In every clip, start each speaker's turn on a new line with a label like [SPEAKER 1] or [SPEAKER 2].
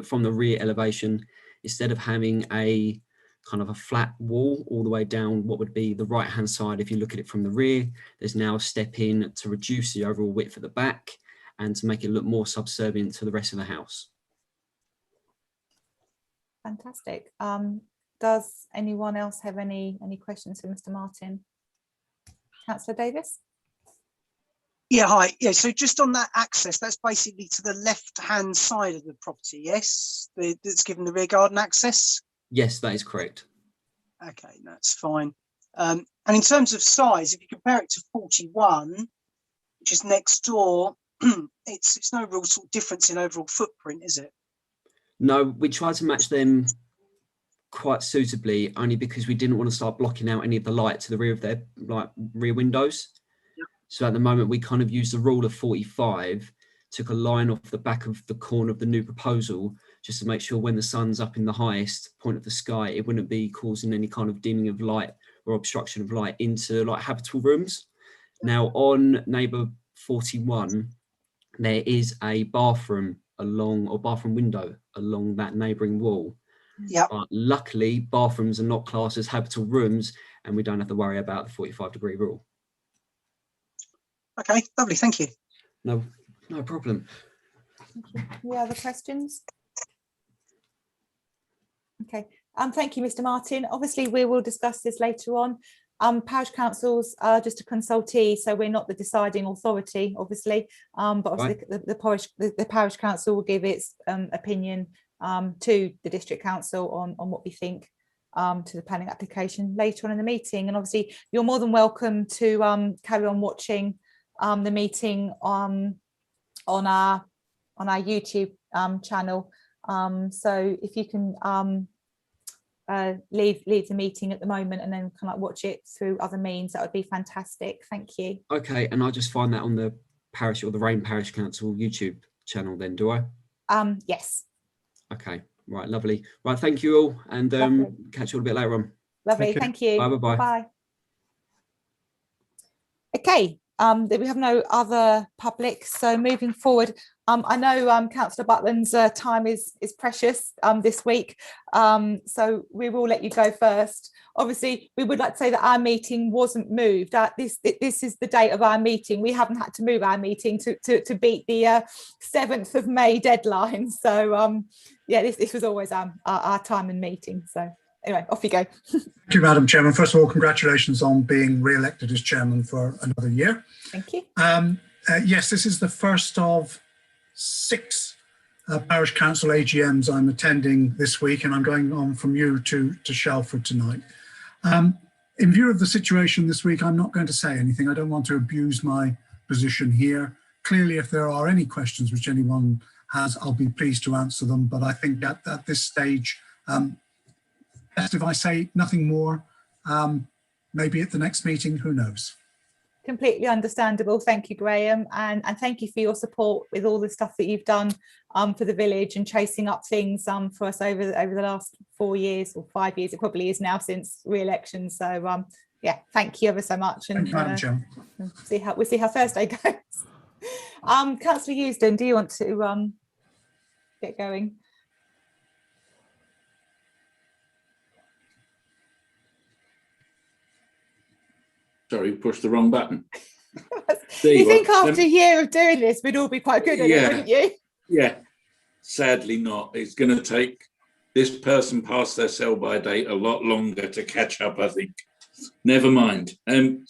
[SPEAKER 1] from the rear elevation, instead of having a kind of a flat wall all the way down what would be the right hand side, if you look at it from the rear, there's now a step in to reduce the overall width at the back and to make it look more subservient to the rest of the house.
[SPEAKER 2] Fantastic. Does anyone else have any questions for Mr. Martin? Councillor Davis?
[SPEAKER 3] Yeah, hi. Yeah, so just on that access, that's basically to the left-hand side of the property, yes? That's given the rear garden access?
[SPEAKER 1] Yes, that is correct.
[SPEAKER 3] Okay, that's fine. And in terms of size, if you compare it to 41, which is next door, it's no real sort of difference in overall footprint, is it?
[SPEAKER 1] No, we tried to match them quite suitably, only because we didn't want to start blocking out any of the light to the rear of their rear windows.
[SPEAKER 3] Yep.
[SPEAKER 1] So at the moment, we kind of used the rule of 45, took a line off the back of the corner of the new proposal, just to make sure when the sun's up in the highest point of the sky, it wouldn't be causing any kind of dimming of light or obstruction of light into like habitable rooms. Now on neighbour 41, there is a bathroom bathroom window along that neighbouring wall.
[SPEAKER 3] Yeah.
[SPEAKER 1] But luckily, bathrooms are not classed as habitable rooms, and we don't have to worry about the 45-degree rule.
[SPEAKER 3] Okay, lovely, thank you.
[SPEAKER 1] No problem.
[SPEAKER 2] Thank you. Any other questions? Okay, thank you, Mr. Martin. Obviously, we will discuss this later on. Parish councils are just a consultee, so we're not the deciding authority, obviously. But obviously, right. the parish council will give its opinion to the district council on what we think to the planning application later on in the meeting. And obviously, you're more than welcome to carry on watching the meeting on our YouTube channel. So if you can leave the meeting at the moment and then kind of watch it through other means, that would be fantastic. Thank you.
[SPEAKER 1] Okay, and I just find that on the parish or the Rayne Parish Council YouTube channel then, do I?
[SPEAKER 2] Yes.
[SPEAKER 1] Okay, right, lovely. Right, thank you all, and catch you all a bit later on.
[SPEAKER 2] Lovely, thank you.
[SPEAKER 1] Bye, bye, bye.
[SPEAKER 2] Bye. Okay, we have no other public, so moving forward, I know Councillor Butland's time is precious this week, so we will let you go first. Obviously, we would like to say that our meeting wasn't moved. This is the date of our meeting. We haven't had to move our meeting to beat the 7th of May deadline. So yeah, this was always our time and meeting. So anyway, off you go.
[SPEAKER 4] Thank you, Madam Chairman. First of all, congratulations on being re-elected as chairman for another year.
[SPEAKER 2] Thank you.
[SPEAKER 4] Yes, this is the first of 6 parish council AGMs I'm attending this week, and I'm going on from you to Shelford tonight. In view of the situation this week, I'm not going to say anything. I don't want to abuse my position here. Clearly, if there are any questions which anyone has, I'll be pleased to answer them. But I think that at this stage, best if I say nothing more. Maybe at the next meeting, who knows?
[SPEAKER 2] Completely understandable. Thank you, Graham, and thank you for your support with all the stuff that you've done for the village and chasing up things for us over the last 4 years or 5 years. It probably is now since re-election. So yeah, thank you ever so much. And we'll see how Thursday goes. Councillor Eusden, do you want to get going?
[SPEAKER 5] Sorry, pushed the wrong button.
[SPEAKER 2] You think after a year of doing this, we'd all be quite good at it, wouldn't you?
[SPEAKER 5] Yeah, sadly not. It's going to take this person past their sell-by date a lot longer to catch up, I think. Never mind.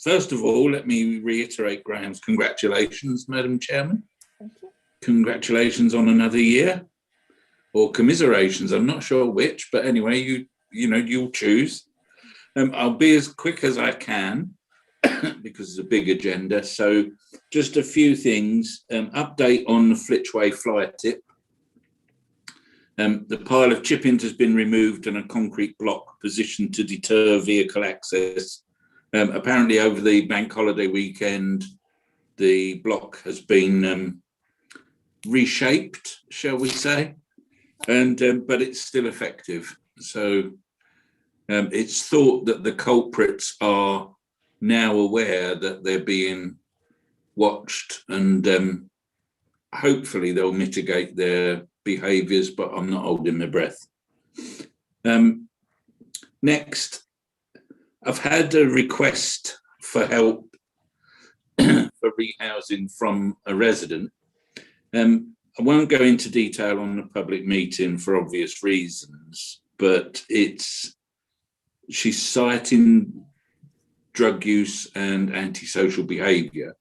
[SPEAKER 5] First of all, let me reiterate Graham's congratulations, Madam Chairman.
[SPEAKER 2] Thank you.
[SPEAKER 5] Congratulations on another year, or commiserations. I'm not sure which, but anyway, you'll choose. I'll be as quick as I can, because it's a big agenda. So just a few things. Update on the Flitchway fly tip. The pile of chip-ins has been removed and a concrete block positioned to deter vehicle access. Apparently over the bank holiday weekend, the block has been reshaped, shall we say, but it's still effective. So it's thought that the culprits are now aware that they're being watched, and hopefully they'll mitigate their behaviours, but I'm not holding my breath. Next, I've had a request for help for rehousing from a resident. I won't go into detail on the public meeting for obvious reasons, but she's citing drug use and antisocial behaviour.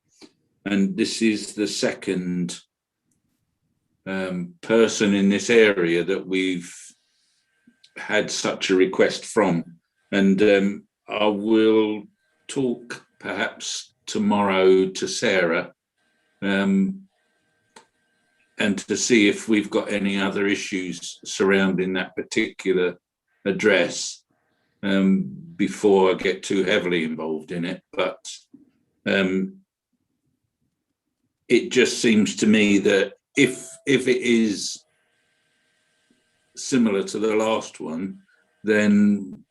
[SPEAKER 5] And this is the second person in this area that we've had such a request from. And I will talk perhaps tomorrow to Sarah and to see if we've got any other issues surrounding that particular address before I get too heavily involved in it. But it just seems to me that if it is similar to the last one, then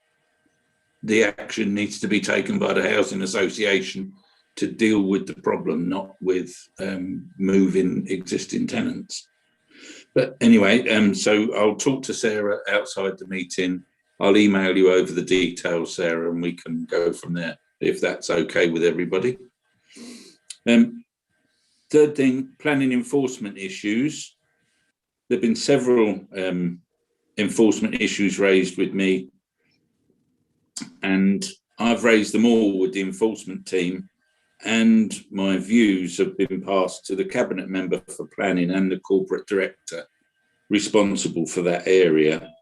[SPEAKER 5] the action needs to be taken by the housing association to deal with the problem, not with moving existing tenants. But anyway, so I'll talk to Sarah outside the meeting. I'll email you over the details, Sarah, and we can go from there, if that's okay with everybody. Third thing, planning enforcement issues. There have been several enforcement issues raised with me, and I've raised them all with the enforcement team, and my views have been passed to the cabinet member for planning and the corporate director responsible for that area.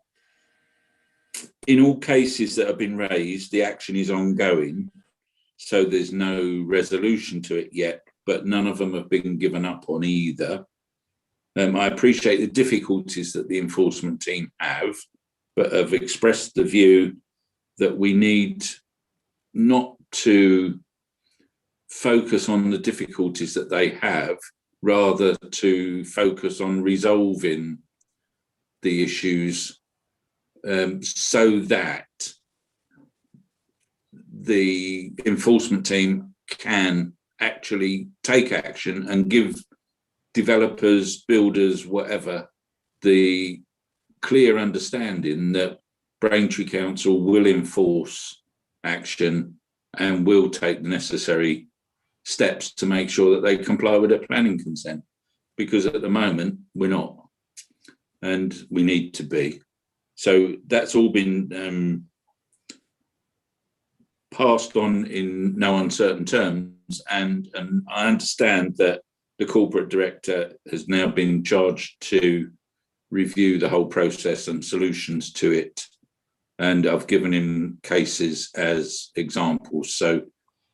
[SPEAKER 5] In all cases that have been raised, the action is ongoing, so there's no resolution to it yet, but none of them have been given up on either. I appreciate the difficulties that the enforcement team have, but have expressed the view that we need not to focus on the difficulties that they have, rather to focus on resolving the issues so that the enforcement team can actually take action and give developers, builders, whatever, the clear understanding that Braintree Council will enforce action and will take the necessary steps to make sure that they comply with their planning consent, because at the moment we're not, and we need to be. So that's all been passed on in no uncertain terms, and I understand that the corporate director has now been charged to review the whole process and solutions to it, and I've given him cases as examples. So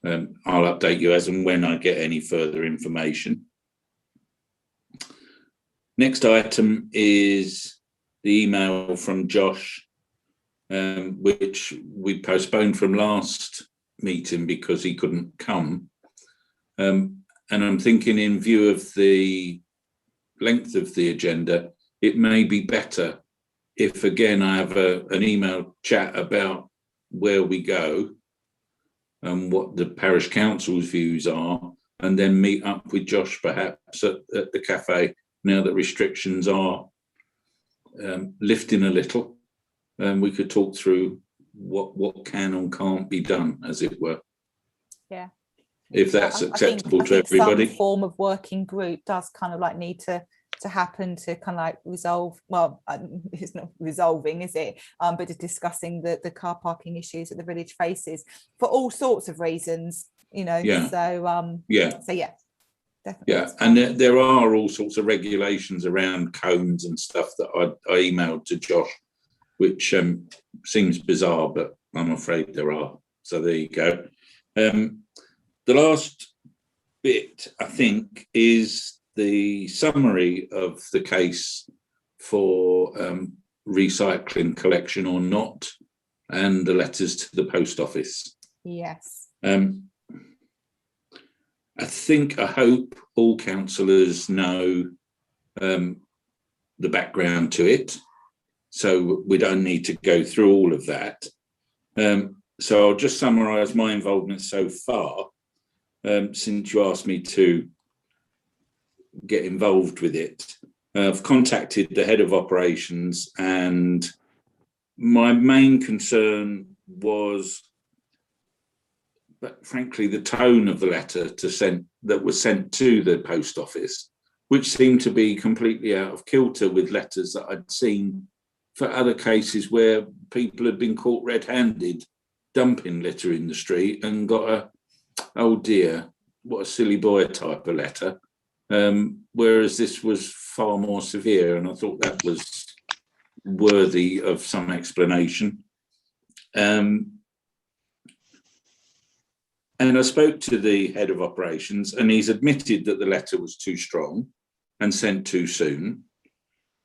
[SPEAKER 5] I'll update you as and when I get any further information. Next item is the email from Josh, which we postponed from last meeting because he couldn't come. And I'm thinking, in view of the length of the agenda, it may be better if, again, I have an email chat about where we go and what the parish council's views are, and then meet up with Josh perhaps at the cafe, now that restrictions are lifting a little, and we could talk through what can and can't be done, as it were.
[SPEAKER 2] Yeah.
[SPEAKER 5] If that's acceptable to everybody.
[SPEAKER 2] Some form of working group does kind of like need to happen to kind of like resolve, well, it's not resolving, is it, but just discussing the car parking issues that the village faces for all sorts of reasons, you know.
[SPEAKER 5] Yeah.
[SPEAKER 2] So
[SPEAKER 5] yeah,
[SPEAKER 2] definitely.
[SPEAKER 5] Yeah, and there are all sorts of regulations around cones and stuff that I emailed to Josh, which seems bizarre, but I'm afraid there are. So there you go. The last bit, I think, is the summary of the case for recycling collection or not, and the letters to the post office.
[SPEAKER 2] Yes.
[SPEAKER 5] I hope all councillors know the background to it, so we don't need to go through all of that. So I'll just summarise my involvement so far, since you asked me to get involved with it. I've contacted the head of operations, and my main concern was, but frankly, the tone of the letter that was sent to the post office, which seemed to be completely out of kilter with letters that I'd seen for other cases where people had been caught red-handed dumping litter in the street and got a, oh dear, what a silly boy type of letter. Whereas this was far more severe, and I thought that was worthy of some explanation. And I spoke to the head of operations, and he's admitted that the letter was too strong and sent too soon.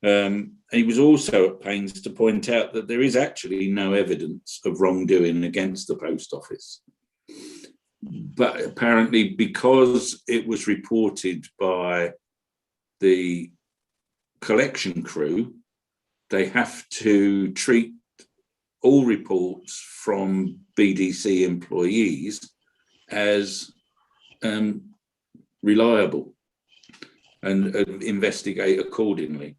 [SPEAKER 5] He was also at pains to point out that there is actually no evidence of wrongdoing against the post office. But apparently, because it was reported by the collection crew, they have to treat all reports from BDC employees as reliable and investigate accordingly.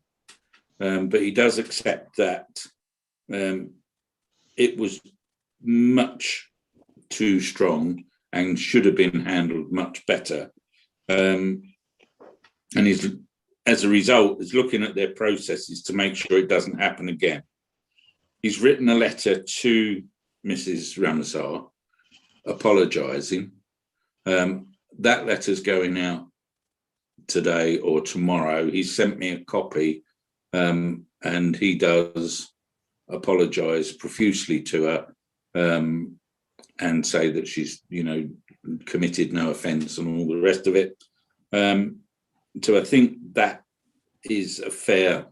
[SPEAKER 5] But he does accept that it was much too strong and should have been handled much better. And he's, as a result, is looking at their processes to make sure it doesn't happen again. He's written a letter to Mrs. Ramazar apologising. That letter's going out today or tomorrow. He sent me a copy, and he does apologise profusely to her, and say that she's, committed no offence and all the rest of it. So I think that is a fair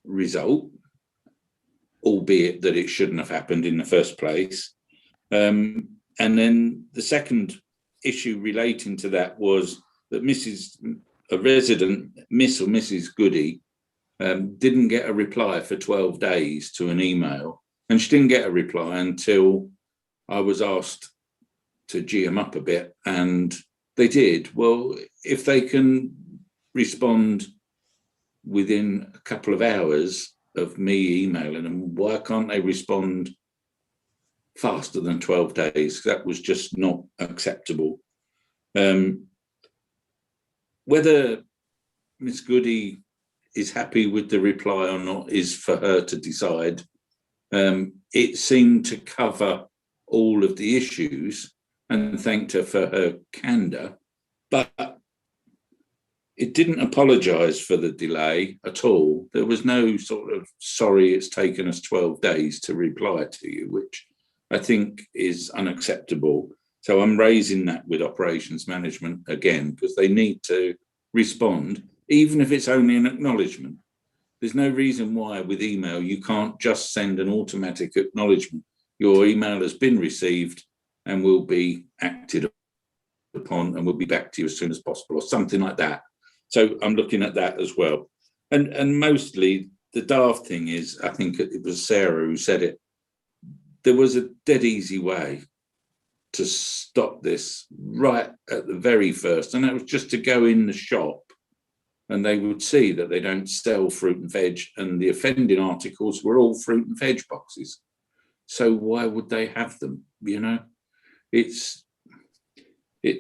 [SPEAKER 5] result, albeit that it shouldn't have happened in the first place. And then the second issue relating to that was that a resident, Miss or Mrs. Goody, didn't get a reply for 12 days to an email, and she didn't get a reply until I was asked to G them up a bit, and they did. Well, if they can respond within a couple of hours of me emailing them, why can't they respond faster than 12 days? That was just not acceptable. Whether Miss Goody is happy with the reply or not is for her to decide. It seemed to cover all of the issues, and thanked her for her candour, but it didn't apologise for the delay at all. There was no sort of, sorry, it's taken us 12 days to reply to you, which I think is unacceptable. So I'm raising that with operations management again, because they need to respond, even if it's only an acknowledgement. There's no reason why with email you can't just send an automatic acknowledgement. Your email has been received and will be acted upon, and we'll be back to you as soon as possible, or something like that. So I'm looking at that as well. And mostly the daft thing is, I think it was Sarah who said it, there was a dead easy way to stop this right at the very first, and that was just to go in the shop and they would see that they don't sell fruit and veg, and the offending articles were all fruit and veg boxes. So why would they have them? It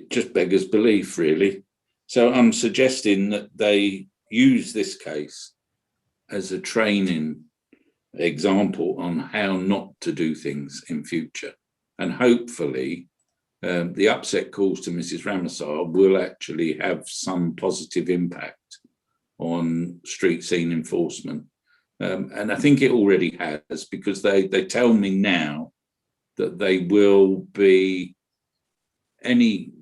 [SPEAKER 5] just beggars belief, really. So I'm suggesting that they use this case as a training example on how not to do things in future. And hopefully the upset calls to Mrs. Ramazar will actually have some positive impact on street scene enforcement. And I think it already has, because they tell me now that they will be, any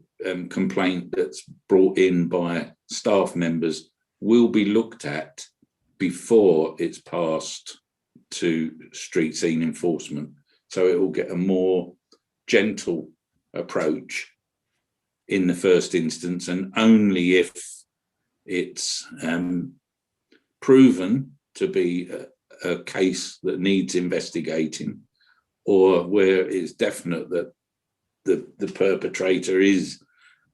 [SPEAKER 5] complaint that's brought in by staff members will be looked at before it's passed to street scene enforcement. So it will get a more gentle approach in the first instance, and only if it's proven to be a case that needs investigating, or where it's definite that the perpetrator is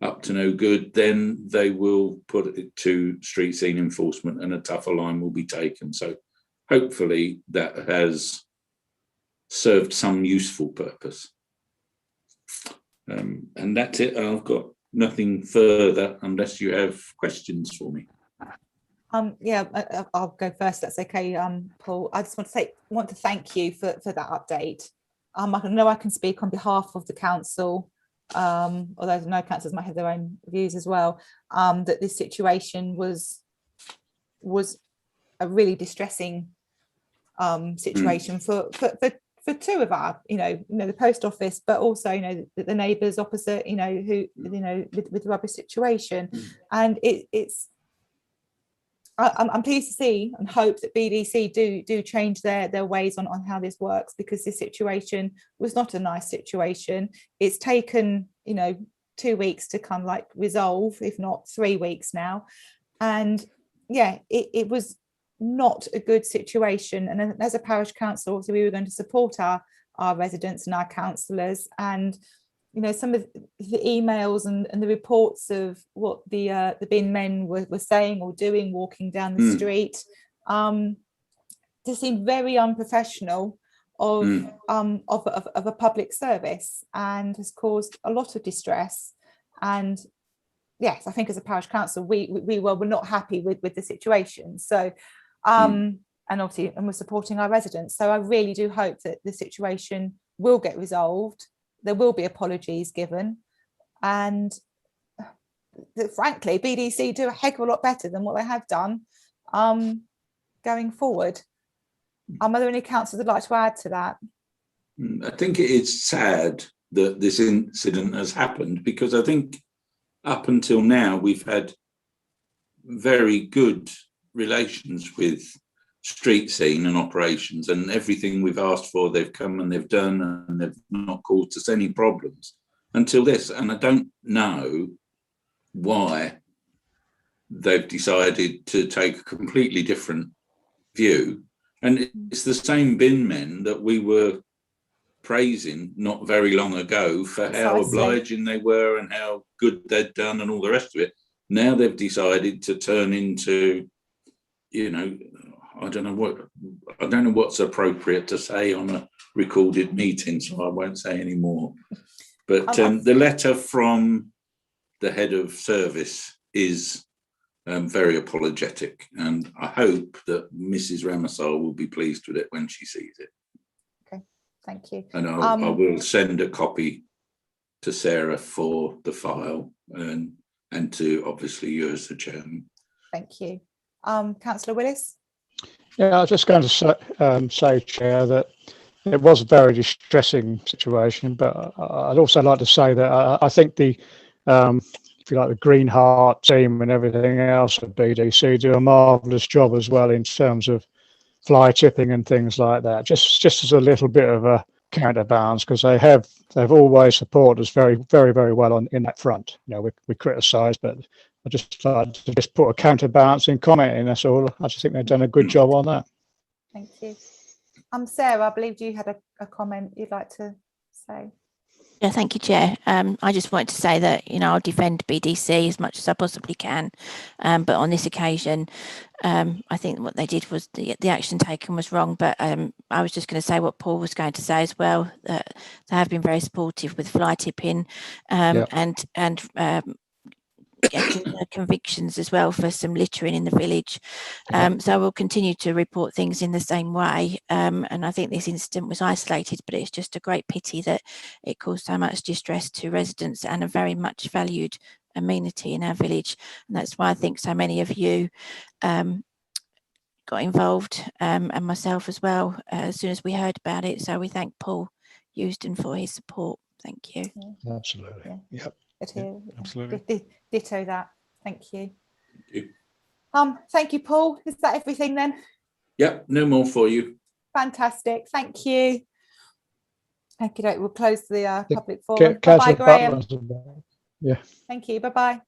[SPEAKER 5] up to no good, then they will put it to street scene enforcement and a tougher line will be taken. So hopefully that has served some useful purpose. And that's it. I've got nothing further unless you have questions for me.
[SPEAKER 2] Yeah, I'll go first. That's okay, Paul. I just want to thank you for that update. I know I can speak on behalf of the council, although I know councillors might have their own views as well. That this situation was a really distressing situation for two of our, the post office, but also the neighbours opposite, who with the rubbish situation, and it's. I'm pleased to see and hope that BDC do change their ways on how this works, because this situation was not a nice situation. It's taken 2 weeks to kind of like resolve, if not 3 weeks now, and yeah, it was not a good situation. And as a parish council, obviously we were going to support our residents and our councillors, and some of the emails and the reports of what the bin men were saying or doing walking down the street just seemed very unprofessional of a public service, and has caused a lot of distress. And yes, I think as a parish council we were not happy with the situation. So and obviously we're supporting our residents, so I really do hope that the situation will get resolved. There will be apologies given, and that, frankly, BDC do a heck of a lot better than what they have done going forward. Are there any councillors would like to add to that?
[SPEAKER 5] I think it is sad that this incident has happened, because I think up until now we've had very good relations with street scene and operations, and everything we've asked for they've come and they've done, and they've not caused us any problems until this. And I don't know why they've decided to take a completely different view. And it's the same bin men that we were praising not very long ago for how obliging they were and how good they'd done and all the rest of it. Now they've decided to turn into, I don't know what's appropriate to say on a recorded meeting, so I won't say any more. But the letter from the head of service is very apologetic, and I hope that Mrs. Ramasal will be pleased with it when she sees it.
[SPEAKER 2] Okay, thank you.
[SPEAKER 5] And I will send a copy to Sarah for the file, and to obviously you as the chairman.
[SPEAKER 2] Thank you. Councillor Willis?
[SPEAKER 6] Yeah, I was just going to say, Chair, that it was a very distressing situation, but I'd also like to say that I think the, if you like, the Green Heart team and everything else at BDC do a marvellous job as well in terms of fly tipping and things like that. Just as a little bit of a counterbalance, because they've always supported us very, very, very well in that front. We criticise, but I just like to just put a counterbalancing comment in. That's all. I just think they've done a good job on that.
[SPEAKER 2] Thank you. Sarah, I believe you had a comment you'd like to say.
[SPEAKER 7] Yeah, thank you, Chair. I just wanted to say that I'll defend BDC as much as I possibly can, but on this occasion, I think what they did was the action taken was wrong. But I was just going to say what Paul was going to say as well. That they have been very supportive with fly tipping, and getting convictions as well for some littering in the village. So we'll continue to report things in the same way. And I think this incident was isolated, but it's just a great pity that it caused so much distress to residents and a very much valued amenity in our village. And that's why I think so many of you got involved, and myself as well, as soon as we heard about it. So we thank Paul Euston for his support. Thank you.
[SPEAKER 6] Absolutely.
[SPEAKER 2] Yeah.
[SPEAKER 6] Yep. Absolutely.
[SPEAKER 2] Ditto that. Thank you.
[SPEAKER 5] Thank you.
[SPEAKER 2] Thank you, Paul. Is that everything then?
[SPEAKER 5] Yep, no more for you.
[SPEAKER 2] Fantastic. Thank you. Thank you. We'll close the public forum. Bye-bye,
[SPEAKER 6] Councillor
[SPEAKER 2] Graham.
[SPEAKER 6] Butler. Yeah.
[SPEAKER 2] Thank you. Bye-bye.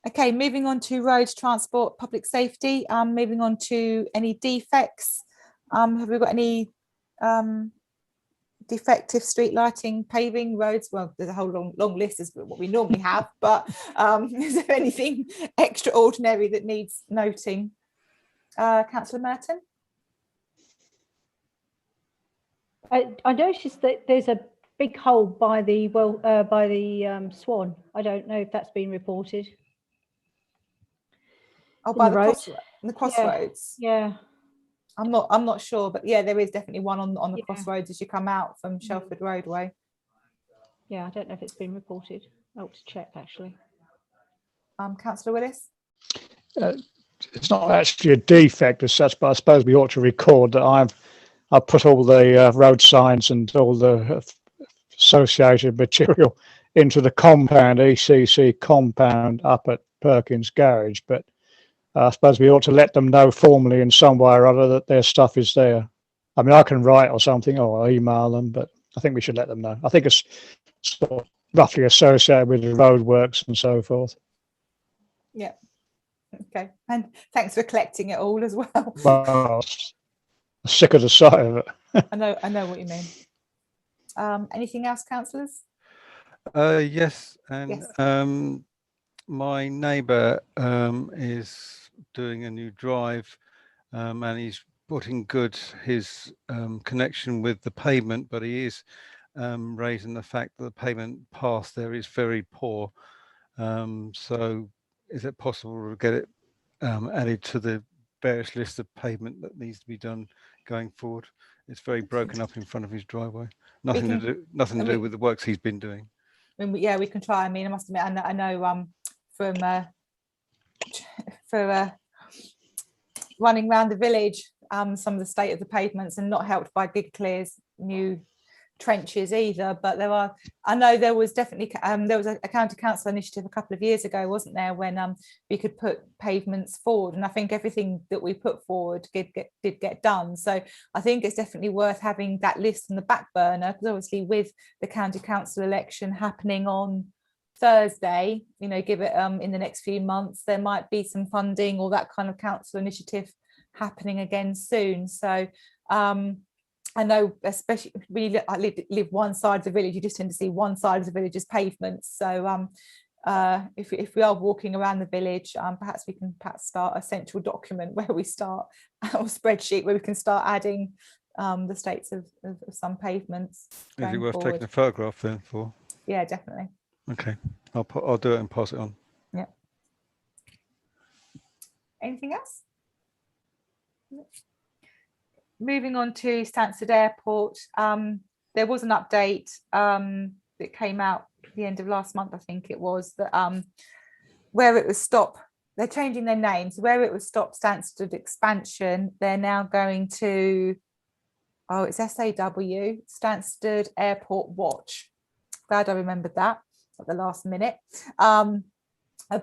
[SPEAKER 2] Okay, moving on to roads, transport, public safety. Moving on to any defects. Have we got any defective street lighting, paving, roads? Well, there's a whole long list as what we normally have, but is there anything extraordinary that needs noting? Councillor Merton?
[SPEAKER 8] I noticed that there's a big hole by the Swan. I don't know if that's been reported.
[SPEAKER 2] Oh, by the
[SPEAKER 8] the
[SPEAKER 2] crossroads.
[SPEAKER 8] Yeah.
[SPEAKER 2] I'm not sure, but yeah, there is definitely one on the crossroads as you come out from Shelford Roadway.
[SPEAKER 8] Yeah, I don't know if it's been reported. I'll have to check actually.
[SPEAKER 2] Councillor Willis?
[SPEAKER 6] It's not actually a defect as such, but I suppose we ought to record that I've put all the road signs and all the associated material into the compound, ECC compound up at Perkins Garage, but I suppose we ought to let them know formally in some way or other that their stuff is there. I mean, I can write or something or email them, but I think we should let them know. I think it's sort of roughly associated with the roadworks and so forth.
[SPEAKER 2] Yeah. Okay. And thanks for collecting it all as well.
[SPEAKER 6] Well, I'm sick of the sight of it.
[SPEAKER 2] I know what you mean. Anything else, councillors?
[SPEAKER 9] Yes, and
[SPEAKER 2] Yes.
[SPEAKER 9] My neighbour is doing a new drive, and he's putting good his connection with the pavement, but he is raising the fact that the pavement path there is very poor. So is it possible to get it added to the various list of pavement that needs to be done going forward? It's very broken up in front of his driveway. Nothing to do with the works he's been doing.
[SPEAKER 2] I mean, yeah, we can try. I mean, I must admit, I know from running around the village, some of the state of the pavements, and not helped by Gig Clear's new trenches either. But I know there was definitely there was a county council initiative a couple of years ago, wasn't there, when we could put pavements forward, and I think everything that we put forward did get done. So I think it's definitely worth having that list on the back burner, because obviously with the county council election happening on Thursday, give it in the next few months, there might be some funding or that kind of council initiative happening again soon. So I know, especially when I live one side of the village, you just tend to see one side of the village as pavements. So if we are walking around the village, perhaps we can start a central document where we start, or spreadsheet where we can start adding the states of some pavements.
[SPEAKER 9] Is it worth taking a photograph then for?
[SPEAKER 2] Yeah, definitely.
[SPEAKER 9] Okay, I'll do it and pass it on.
[SPEAKER 2] Yeah. Anything else? Moving on to Stansted Airport, there was an update that came out at the end of last month, I think it was, that where it was stop, they're changing their names. Where it was stop Stansted expansion, they're now going to, it's SAW, Stansted Airport Watch. Glad I remembered that at the last minute.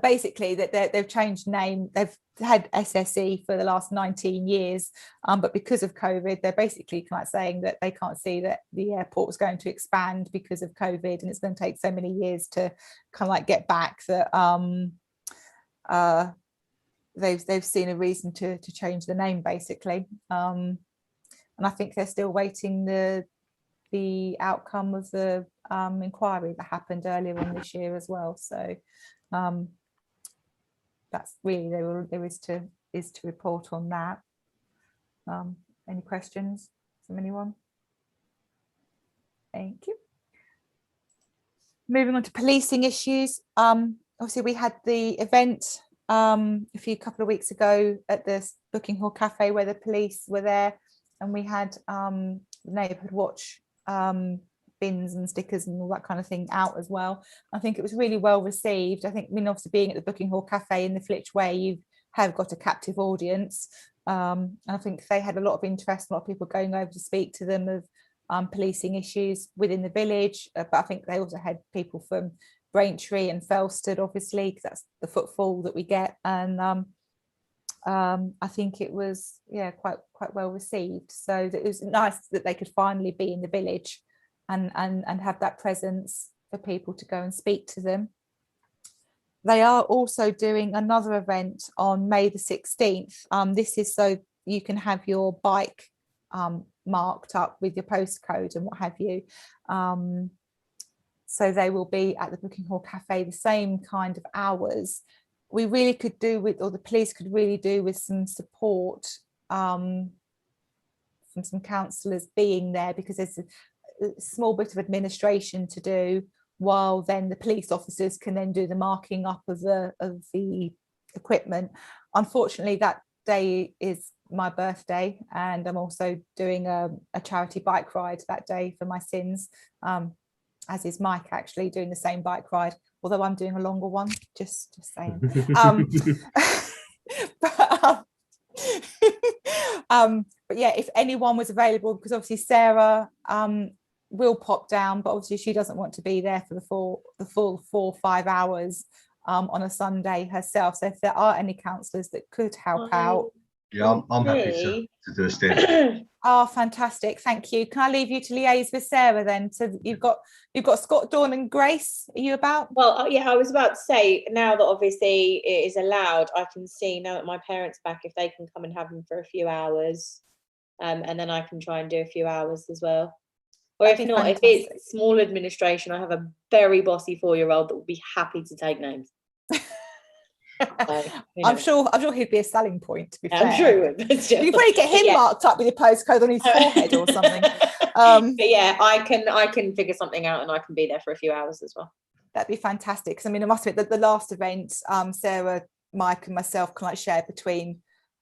[SPEAKER 2] Basically that they've changed name. They've had SSE for the last 19 years, but because of COVID, they're basically kind of saying that they can't see that the airport was going to expand because of COVID, and it's going to take so many years to kind of like get back, that they've seen a reason to change the name, basically. And I think they're still waiting the outcome of the inquiry that happened earlier on this year as well. So that's really there is to report on that. Any questions from anyone? Thank you. Moving on to policing issues. Obviously we had the event a couple of weeks ago at the Booking Hall Cafe where the police were there, and we had the Neighbourhood Watch bins and stickers and all that kind of thing out as well. I think it was really well received. I think, obviously being at the Booking Hall Cafe in the Flitch Way, you have got a captive audience. And I think they had a lot of interest, a lot of people going over to speak to them of policing issues within the village. But I think they also had people from Braintree and Felsted, obviously, because that's the footfall that we get. And I think it was, quite well received. So it was nice that they could finally be in the village and have that presence for people to go and speak to them. They are also doing another event on May the 16th. This is so you can have your bike marked up with your postcode and what have you. So they will be at the Booking Hall Cafe the same kind of hours. We really could do with, or the police could really do with, some support from some counsellors being there, because there's a small bit of administration to do, while then the police officers can then do the marking up of the equipment. Unfortunately, that day is my birthday, and I'm also doing a charity bike ride that day for my sins, as is Mike, actually doing the same bike ride, although I'm doing a longer one, just saying. But yeah, if anyone was available, because obviously Sarah will pop down, but obviously she doesn't want to be there for the full 4 or 5 hours on a Sunday herself. So if there are any counsellors that could help out.
[SPEAKER 10] Yeah, I'm happy to do a stint.
[SPEAKER 2] Oh, fantastic. Thank you. Can I leave you to liaise with Sarah then? So you've got Scott, Dawn and Grace. Are you about?
[SPEAKER 11] Well, yeah, I was about to say, now that obviously it is allowed, I can see now that my parents are back, if they can come and have them for a few hours, and then I can try and do a few hours as well. Or if not, if it's small administration, I have a very bossy 4-year-old that will be happy to take names. So,
[SPEAKER 2] I'm sure he'd be a selling point, to be fair.
[SPEAKER 11] I'm sure he would. But still.
[SPEAKER 2] You can probably get him marked up with your postcode on his forehead or something.
[SPEAKER 11] But yeah, I can figure something out, and I can be there for a few hours as well.
[SPEAKER 2] That'd be fantastic. Because I mean, I must admit that the last event, Sarah, Mike, and myself kind of shared between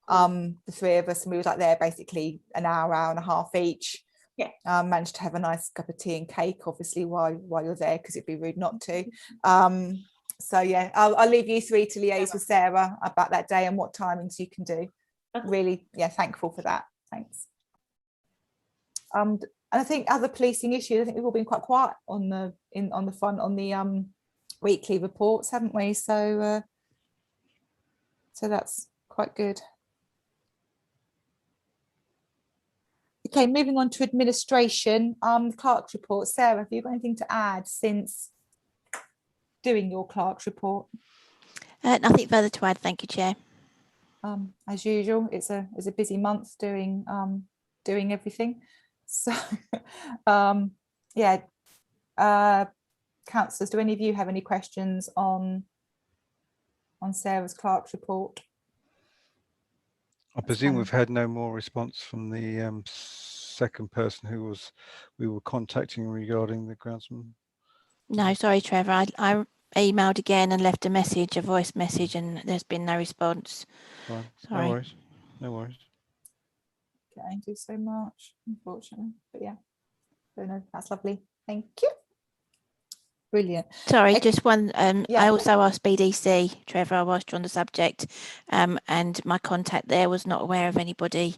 [SPEAKER 2] the three of us, and we were like there basically an hour and a half each.
[SPEAKER 11] Yeah.
[SPEAKER 2] Managed to have a nice cup of tea and cake, obviously, while you're there, because it'd be rude not to. So yeah, I'll leave you three to liaise with Sarah about that day and what timings you can do. Really, yeah, thankful for that. Thanks. And I think other policing issues, I think we've all been quite quiet on the weekly reports, haven't we? So that's quite good. Okay, moving on to administration, clerk's report. Sarah, have you got anything to add since doing your clerk's report?
[SPEAKER 7] Nothing further to add, thank you, Chair.
[SPEAKER 2] As usual, it's a busy month doing everything. So, yeah, councillors, do any of you have any questions on Sarah's clerk's report?
[SPEAKER 9] I presume we've had no more response from the second person who we were contacting regarding the groundsman.
[SPEAKER 7] No, sorry, Trevor. I emailed again and left a voice message, and there's been no response.
[SPEAKER 9] Fine.
[SPEAKER 7] Sorry.
[SPEAKER 9] No worries. No worries.
[SPEAKER 2] Okay, do so much, unfortunately. But yeah, so no, that's lovely. Thank you. Brilliant.
[SPEAKER 7] Sorry, just one.
[SPEAKER 2] Yeah.
[SPEAKER 7] I also asked BDC, Trevor, whilst you're on the subject, and my contact there was not aware of anybody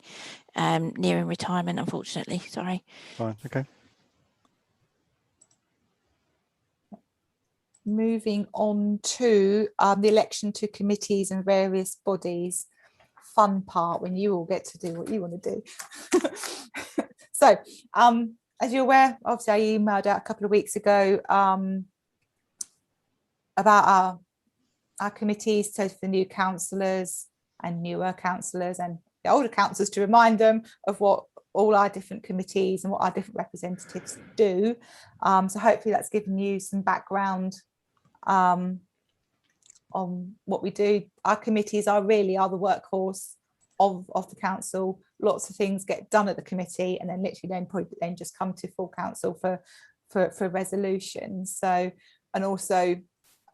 [SPEAKER 7] nearing retirement, unfortunately. Sorry.
[SPEAKER 9] Fine. Okay.
[SPEAKER 2] Moving on to the election to committees and various bodies. Fun part when you all get to do what you want to do. So, as you're aware, obviously I emailed out a couple of weeks ago about our committees, so for the new councillors and newer councillors and the older councillors, to remind them of what all our different committees and what our different representatives do. So hopefully that's given you some background on what we do. Our committees are the workhorse of the council. Lots of things get done at the committee, and then literally then just come to full council for resolution. So, and also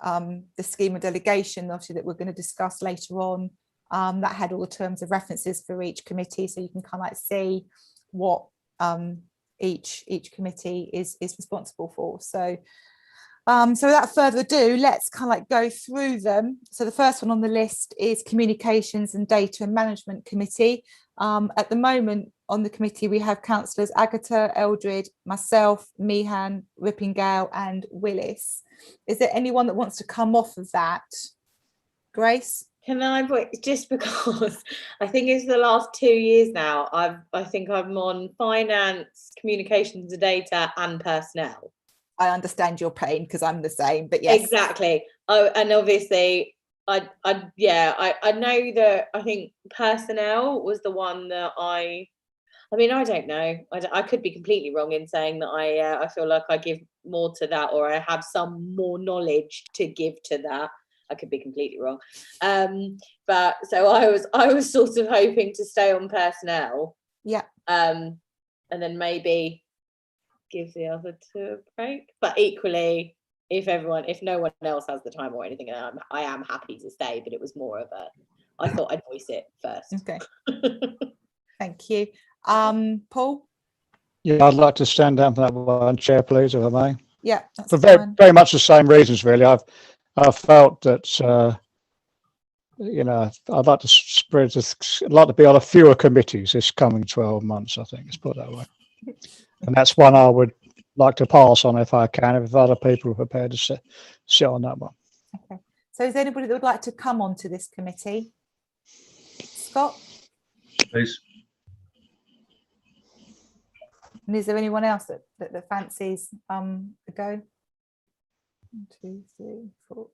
[SPEAKER 2] the scheme of delegation, obviously, that we're going to discuss later on, that had all the terms of references for each committee, so you can kind of like see what each committee is responsible for. So so without further ado, let's kind of like go through them. So the first one on the list is Communications and Data and Management Committee. At the moment on the committee, we have councillors Agatha, Eldred, myself, Meehan, Rippingale and Willis. Is there anyone that wants to come off of that? Grace?
[SPEAKER 11] Can I, just because I think it's the last 2 years now, I think I'm on finance, communications and data and personnel.
[SPEAKER 2] I understand your pain because I'm the same, but yes.
[SPEAKER 11] Exactly. Oh, and obviously I know that I think personnel was the one that I I mean, I don't know. I could be completely wrong in saying that I feel like I give more to that, or I have some more knowledge to give to that. I could be completely wrong. But so I was sort of hoping to stay on personnel.
[SPEAKER 2] Yeah.
[SPEAKER 11] And then maybe give the other two a break. But equally, if no one else has the time or anything, I am happy to stay. But it was more of I thought I'd voice it first.
[SPEAKER 2] Okay. Thank you. Paul?
[SPEAKER 6] Yeah, I'd like to stand down for that one, Chair, please, if I may.
[SPEAKER 2] Yeah, that's
[SPEAKER 6] for
[SPEAKER 2] fine.
[SPEAKER 6] very much the same reasons, really. I've felt that I'd like to spread. I'd like to be on a fewer committees this coming 12 months. I think, let's put it that way. And that's one I would like to pass on if I can, if other people are prepared to sit on that one.
[SPEAKER 2] Okay. So is there anybody that would like to come onto this committee? Scott?
[SPEAKER 10] Please.
[SPEAKER 2] And is there anyone else that fancies a go? 1, 2, 3, 4.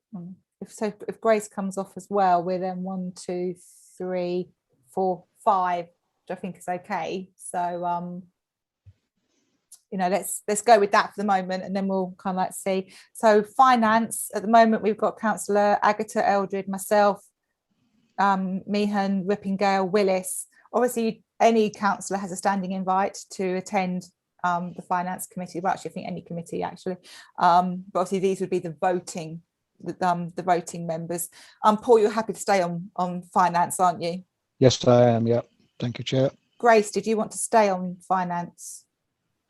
[SPEAKER 2] If Grace comes off as well, we're then 1, 2, 3, 4, 5, which I think is okay. So let's go with that for the moment, and then we'll kind of like see. So finance at the moment, we've got Councillor Agatha Eldred, myself, Meehan, Rippingale, Willis. Obviously, any councillor has a standing invite to attend the finance committee. Well, actually, I think any committee actually. But obviously, these would be the voting members. Paul, you're happy to stay on finance, aren't you?
[SPEAKER 6] Yes, I am. Yeah. Thank you, Chair.
[SPEAKER 2] Grace, did you want to stay on finance?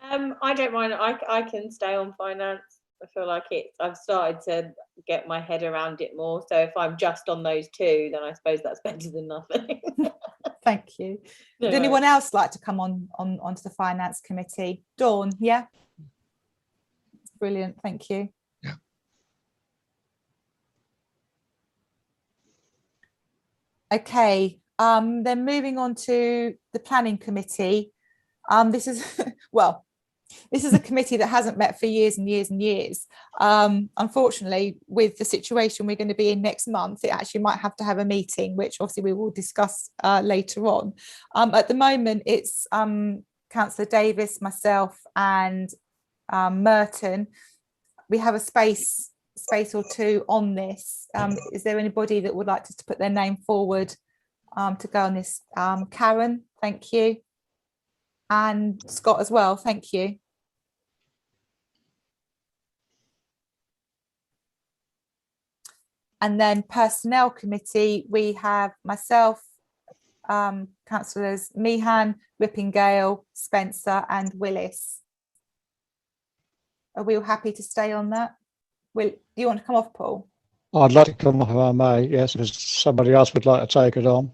[SPEAKER 11] I don't mind. I can stay on finance. I feel like I've started to get my head around it more. So if I'm just on those two, then I suppose that's better than nothing.
[SPEAKER 2] Thank you.
[SPEAKER 11] No
[SPEAKER 2] Would anyone else like to come onto the finance committee? Dawn, yeah. Brilliant. Thank you.
[SPEAKER 6] Yeah.
[SPEAKER 2] Okay. Then moving on to the planning committee. This is this is a committee that hasn't met for years and years and years. Unfortunately, with the situation we're going to be in next month, it actually might have to have a meeting, which obviously we will discuss later on. At the moment, it's Councillor Davis, myself, and Merton. We have a space or two on this. Is there anybody that would like to put their name forward to go on this? Karen, thank you. And Scott as well, thank you. And then personnel committee, we have myself, councillors Meehan, Rippingale, Spencer and Willis. Are we all happy to stay on that? Do you want to come off, Paul?
[SPEAKER 6] I'd like to come off if I may, yes, if somebody else would like to take it on.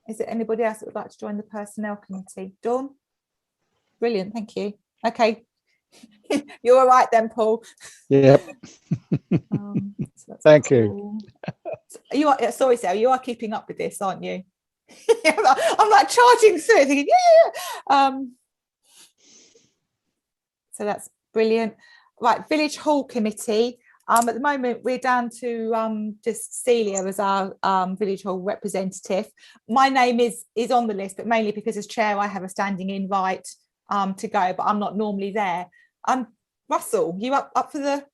[SPEAKER 2] Is there anybody else that would like to join the personnel committee? Dawn? Brilliant, thank you. Okay, you're all right then, Paul.
[SPEAKER 6] Yep.
[SPEAKER 2] So
[SPEAKER 6] thank
[SPEAKER 2] cool. You are, sorry, Sarah, you are keeping up with this, aren't you? I'm like charging through it, thinking, yeah. So that's brilliant. Right, Village Hall Committee. At the moment, we're down to just Celia as our Village Hall representative. My name is on the list, but mainly because as chair, I have a standing invite to go, but I'm not normally there. Russell, you up for the?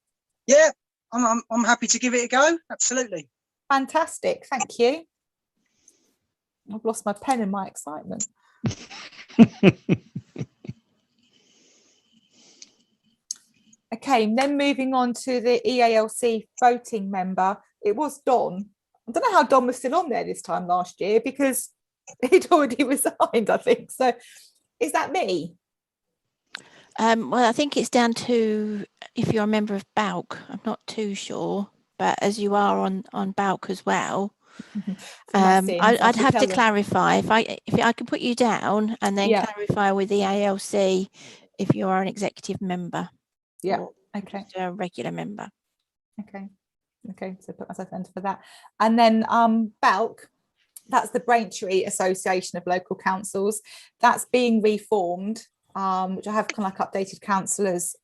[SPEAKER 3] Yeah, I'm happy to give it a go. Absolutely.
[SPEAKER 2] Fantastic, thank you. I've lost my pen in my excitement. Okay, then moving on to the EALC voting member. It was Don. I don't know how Don was still on there this time last year because he'd already resigned, I think. So is that me?
[SPEAKER 7] Well, I think it's down to if you're a member of BALC. I'm not too sure, but as you are on BALC as well, I'd have to clarify. If I can put you down and then clarify with the EALC if you are an executive member.
[SPEAKER 2] Yeah. Okay.
[SPEAKER 7] A regular member.
[SPEAKER 2] Okay. So put myself under for that. And then BALC, that's the Braintree Association of Local Councils. That's being reformed, which I have kind of like updated councillors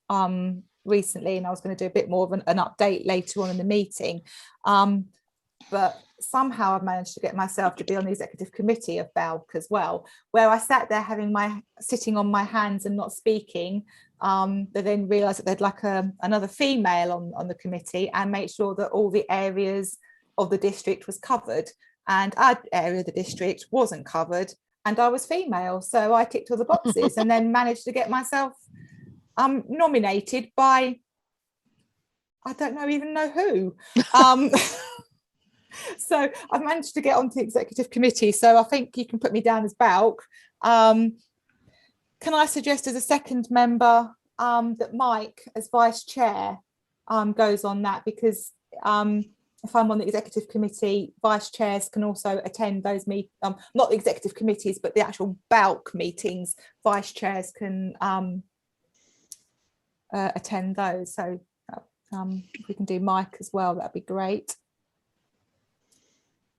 [SPEAKER 2] recently, and I was going to do a bit more of an update later on in the meeting. but somehow I've managed to get myself to be on the executive committee of BALC as well, where I sat there sitting on my hands and not speaking. They then realised that they'd like another female on the committee and make sure that all the areas of the district was covered, and our area of the district wasn't covered, and I was female, so I ticked all the boxes and then managed to get myself nominated by, I don't even know who. So I've managed to get onto the executive committee, so I think you can put me down as BALC. Can I suggest as a second member that Mike, as vice chair, goes on that, because if I'm on the executive committee, vice chairs can also attend those meetings, not the executive committees, but the actual BALC meetings. Vice chairs can attend those. So if we can do Mike as well, that'd be great.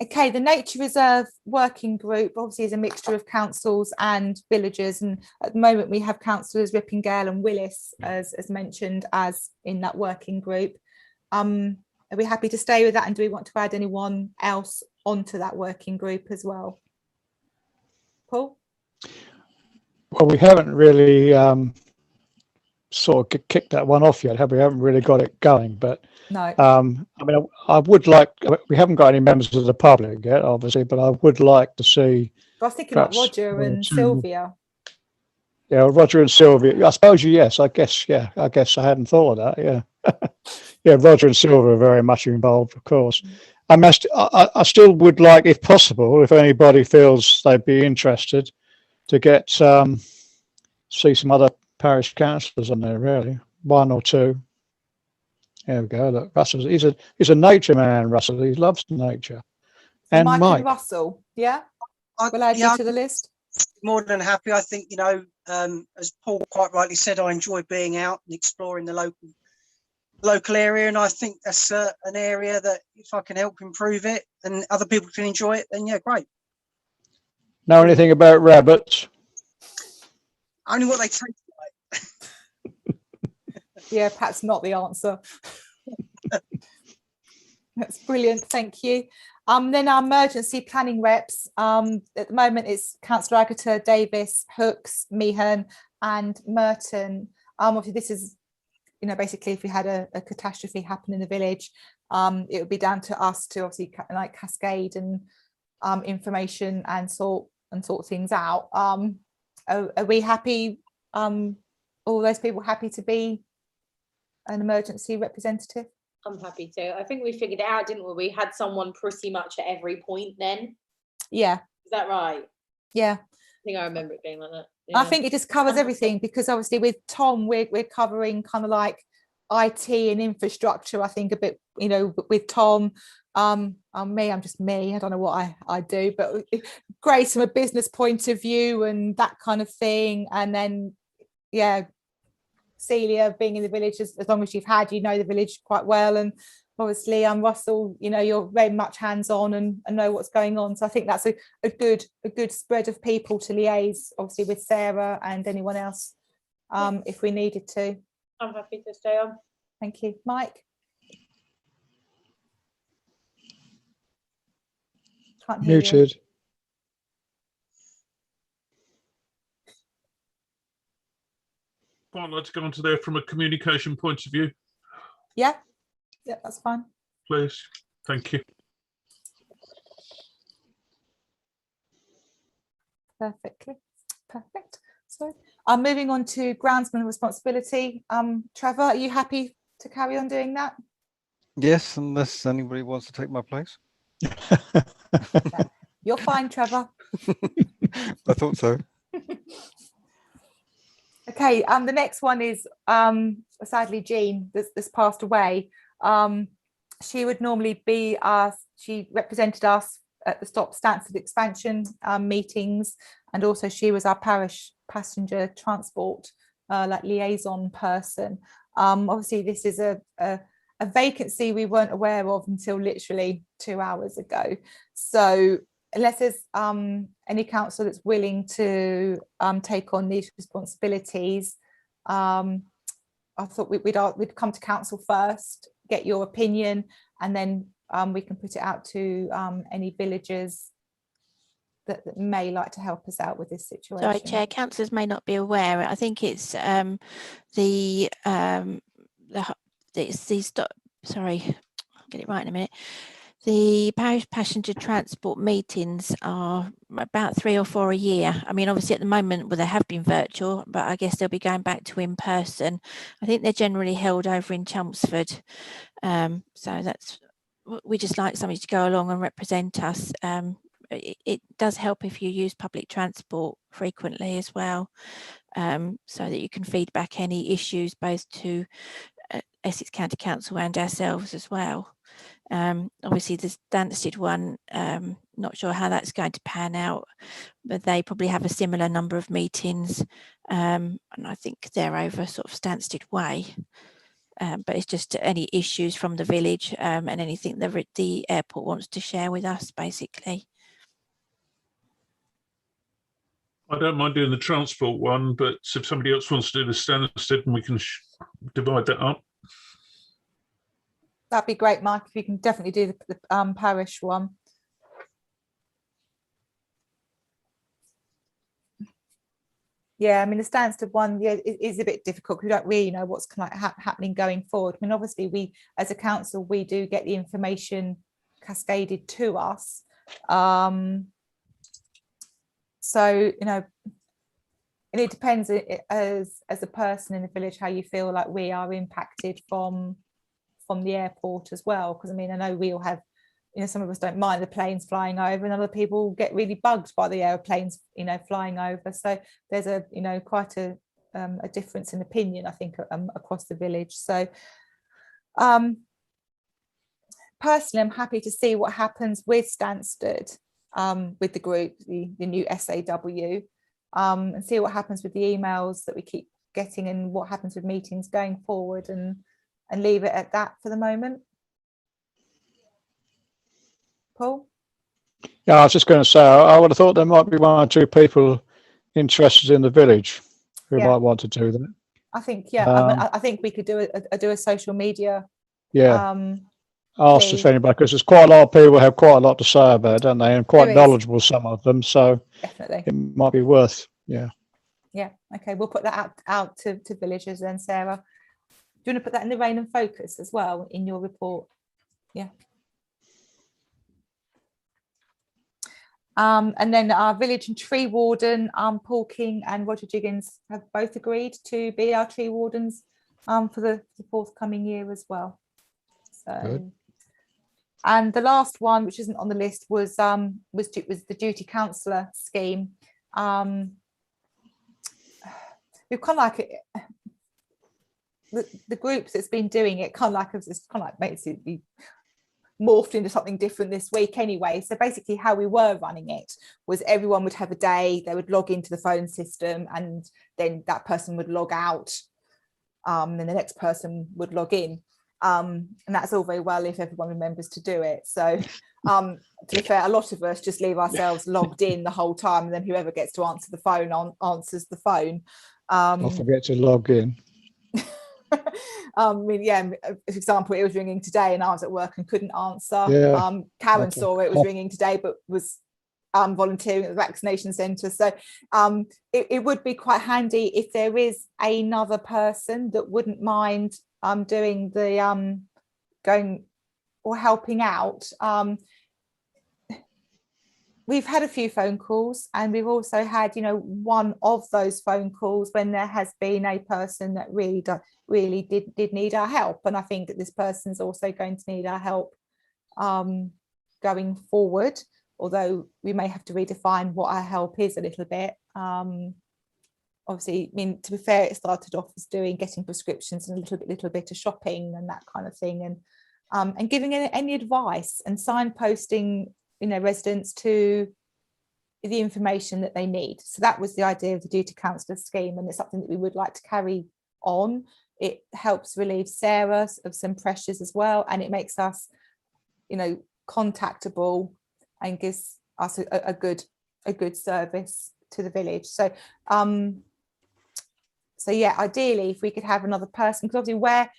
[SPEAKER 2] Okay, the Nature Reserve Working Group obviously is a mixture of councils and villagers, and at the moment we have councillors Rippingale and Willis as mentioned as in that working group. Are we happy to stay with that, and do we want to add anyone else onto that working group as well? Paul?
[SPEAKER 6] Well, we haven't really sort of kicked that one off yet, have we? Haven't really got it going, but
[SPEAKER 2] no.
[SPEAKER 6] I mean, I would like, we haven't got any members of the public yet, obviously, but I would like to see.
[SPEAKER 2] I was thinking like Roger and Sylvia.
[SPEAKER 6] Yeah, Roger and Sylvia. I suppose yes. I guess I hadn't thought of that. Yeah, yeah. Roger and Sylvia are very much involved, of course. I still would like, if possible, if anybody feels they'd be interested, to get see some other parish councillors on there. Really, one or two. There we go. Look, Russell. He's a nature man. Russell. He loves nature.
[SPEAKER 2] So
[SPEAKER 6] and
[SPEAKER 2] Mike and Russell. Yeah. We'll add you to the list.
[SPEAKER 3] More than happy. I think, you know, as Paul quite rightly said, I enjoy being out and exploring the local area, and I think that's an area that if I can help improve it and other people can enjoy it, then yeah, great.
[SPEAKER 6] Know anything about rabbits?
[SPEAKER 3] Only what they taste like.
[SPEAKER 2] Yeah, perhaps not the answer. That's brilliant, thank you. Then our emergency planning reps, at the moment it's Councillor Agatha, Davis, Hooks, Meehan and Merton. Obviously this is, you know, basically if we had a catastrophe happen in the village, it would be down to us to obviously like cascade and information and sort things out. Are we happy, all those people happy to be an emergency representative?
[SPEAKER 11] I'm happy to. I think we figured it out, didn't we? We had someone pretty much at every point then.
[SPEAKER 2] Yeah.
[SPEAKER 11] Is that right?
[SPEAKER 2] Yeah.
[SPEAKER 11] I think I remember it being like that. Yeah.
[SPEAKER 2] I think it just covers everything, because obviously with Tom, we're covering kind of like IT and infrastructure, I think a bit, you know, with Tom. I'm just me. I don't know what I do, but Grace from a business point of view and that kind of thing. And then, yeah, Celia being in the village as long as you've had, you know, the village quite well, and obviously Russell, you know, you're very much hands-on and know what's going on, so I think that's a good spread of people to liaise obviously with Sarah and anyone else if we needed to.
[SPEAKER 11] I'm happy to stay on.
[SPEAKER 2] Thank you. Mike? Can't hear
[SPEAKER 6] Muted.
[SPEAKER 2] You.
[SPEAKER 12] I'd like to go onto there from a communication point of view.
[SPEAKER 2] Yeah, that's fine.
[SPEAKER 12] Please, thank you.
[SPEAKER 2] Perfect. So I'm moving on to groundsman responsibility. Trevor, are you happy to carry on doing that?
[SPEAKER 9] Yes, unless anybody wants to take my place.
[SPEAKER 2] Yeah. You're fine, Trevor.
[SPEAKER 9] I thought so.
[SPEAKER 2] Okay, the next one is sadly Jean that's passed away. She would normally be she represented us at the Stop Stansted expansion meetings, and also she was our parish passenger transport like liaison person. Obviously this is a vacancy we weren't aware of until literally 2 hours ago, so unless there's any council that's willing to take on these responsibilities, I thought we'd come to council first, get your opinion, and then we can put it out to any villagers that may like to help us out with this situation.
[SPEAKER 7] Sorry, Chair, councillors may not be aware. I think it's sorry, I'll get it right in a minute. The parish passenger transport meetings are about 3 or 4 a year. I mean, obviously at the moment, well, they have been virtual, but I guess they'll be going back to in person. I think they're generally held over in Chelmsford. So that's, we just like somebody to go along and represent us. It does help if you use public transport frequently as well, so that you can feed back any issues both to Essex County Council and ourselves as well. Obviously the Stansted one, not sure how that's going to pan out, but they probably have a similar number of meetings, and I think they're over sort of Stansted Way. But it's just any issues from the village and anything that the airport wants to share with us, basically.
[SPEAKER 12] I don't mind doing the transport one, but if somebody else wants to do the Stansted, and we can divide that up.
[SPEAKER 2] That'd be great, Mike, if you can definitely do the parish one. Yeah, I mean, the Stansted one, yeah, it is a bit difficult because we don't really know what's kind of happening going forward. I mean, obviously, we as a council, we do get the information cascaded to us. So, you know, and it depends as a person in the village how you feel like we are impacted from the airport as well. Because I mean, I know we all have, you know, some of us don't mind the planes flying over, and other people get really bugged by the airplanes, you know, flying over. So there's a, you know, quite a difference in opinion, I think, across the village. So personally, I'm happy to see what happens with Stansted, with the group, the new SAW, and see what happens with the emails that we keep getting and what happens with meetings going forward, and leave it at that for the moment. Paul?
[SPEAKER 6] Yeah, I was just going to say, I would have thought there might be 1 or 2 people interested in the village who might want to do that.
[SPEAKER 2] I think, yeah, I mean, I think we could do a social media.
[SPEAKER 6] Yeah. Ask if anybody, because there's quite a lot of people who have quite a lot to say about it, don't they? And quite knowledgeable, some of them. So
[SPEAKER 2] definitely,
[SPEAKER 6] it might be worth, yeah.
[SPEAKER 2] Yeah. Okay, we'll put that out to villagers then, Sarah. Do you want to put that in the Rayne and Focus as well in your report? Yeah. And then our village and tree warden, Paul King and Roger Jiggins, have both agreed to be our tree wardens for the forthcoming year as well. So, good. And the last one, which isn't on the list, was the duty counsellor scheme. We've kind of like the group that's been doing it kind of like basically morphed into something different this week anyway. So basically how we were running it was everyone would have a day, they would log into the phone system, and then that person would log out, and the next person would log in, and that's all very well if everyone remembers to do it. So to be fair, a lot of us just leave ourselves logged in the whole time, and then whoever gets to answer the phone answers the phone.
[SPEAKER 6] I'll forget to log in.
[SPEAKER 2] I mean, yeah, for example, it was ringing today and I was at work and couldn't answer.
[SPEAKER 6] Yeah.
[SPEAKER 2] Karen saw it was ringing today but was volunteering at the vaccination centre. So it would be quite handy if there is another person that wouldn't mind doing the going or helping out. We've had a few phone calls, and we've also had, you know, one of those phone calls when there has been a person that really did need our help, and I think that this person's also going to need our help going forward, although we may have to redefine what our help is a little bit. Obviously, I mean, to be fair, it started off as getting prescriptions and a little bit of shopping and that kind of thing, and giving any advice and signposting, you know, residents to the information that they need. So that was the idea of the duty counsellor scheme, and it's something that we would like to carry on. It helps relieve Sarah of some pressures as well, and it makes us, you know, contactable and gives us a good service to the village. So yeah, ideally if we could have another person, because obviously where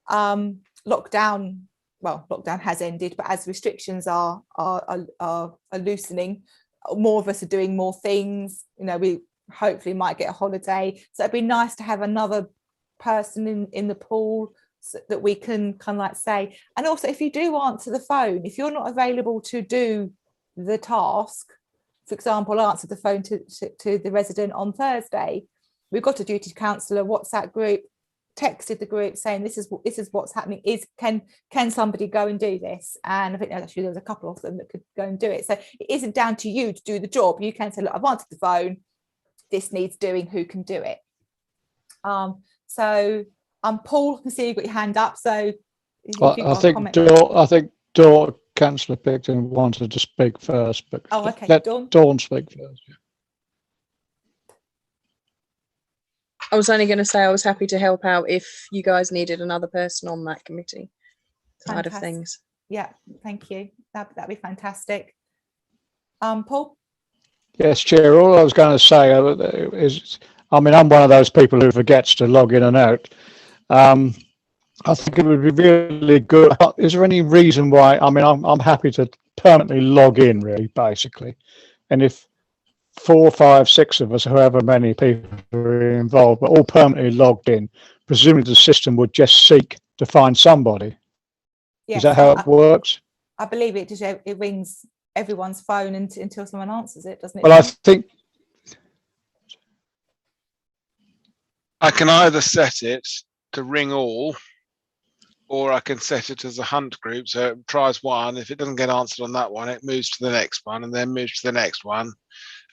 [SPEAKER 2] lockdown well, lockdown has ended, but as restrictions are loosening, more of us are doing more things. You know, we hopefully might get a holiday, so it'd be nice to have another person in the pool so that we can kind of like say. And also, if you do answer the phone, if you're not available to do the task, for example, answer the phone to the resident on Thursday, we've got a duty counsellor WhatsApp group, texted the group saying this is what's happening, can somebody go and do this? And I think actually there was a couple of them that could go and do it. So it isn't down to you to do the job. You can say, look, I've answered the phone, this needs doing, who can do it? So Paul, I can see you've got your hand up, so
[SPEAKER 6] I think Councillor Picton wanted to speak first, but
[SPEAKER 2] okay,
[SPEAKER 6] let Dawn speak first.
[SPEAKER 13] I was only going to say I was happy to help out if you guys needed another person on that committee side of things.
[SPEAKER 2] Yeah, thank you. That'd be fantastic. Paul?
[SPEAKER 6] Yes, Chair. All I was going to say is, I mean, I'm one of those people who forgets to log in and out. I think it would be really good. Is there any reason why? I mean, I'm happy to permanently log in, really, basically. And if 4, 5, 6 of us, however many people are involved, but all permanently logged in, presumably the system would just seek to find somebody. Yes, is that how it works?
[SPEAKER 2] I believe it just it rings everyone's phone until someone answers it, doesn't it?
[SPEAKER 6] Well, I think
[SPEAKER 14] I can either set it to ring all, or I can set it as a hunt group. So it tries one. If it doesn't get answered on that one, it moves to the next one and then moves to the next one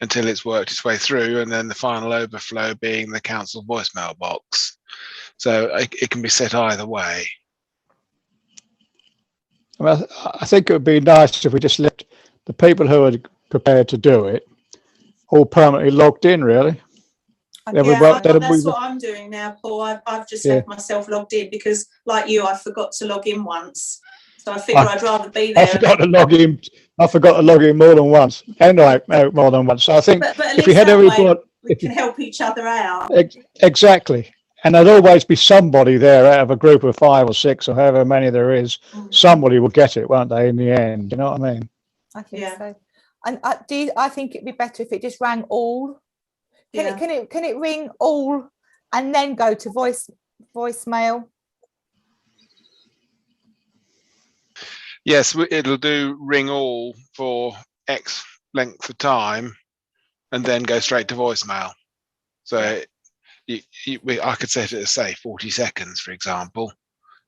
[SPEAKER 14] until it's worked its way through. And then the final overflow being the council voicemail box. So it can be set either way.
[SPEAKER 6] Well, I think it would be nice if we just left the people who are prepared to do it all permanently logged in, really.
[SPEAKER 15] That's what I'm doing now, Paul. I've just left myself logged in because, like you, I forgot to log in once. So I figured I'd rather be there.
[SPEAKER 6] I forgot to log in. I forgot to log in more than once, and out more than once. So I think
[SPEAKER 15] but
[SPEAKER 6] if we had everybody,
[SPEAKER 15] we can help each other out.
[SPEAKER 6] Exactly, and there'd always be somebody there out of a group of 5 or 6 or however many there is. Somebody will get it, won't they? In the end, you know what I mean?
[SPEAKER 2] I think so. And I think it'd be better if it just rang all. Can it ring all and then go to voicemail?
[SPEAKER 14] Yes, it'll do ring all for X length of time and then go straight to voicemail. So I could set it to say 40 seconds, for example.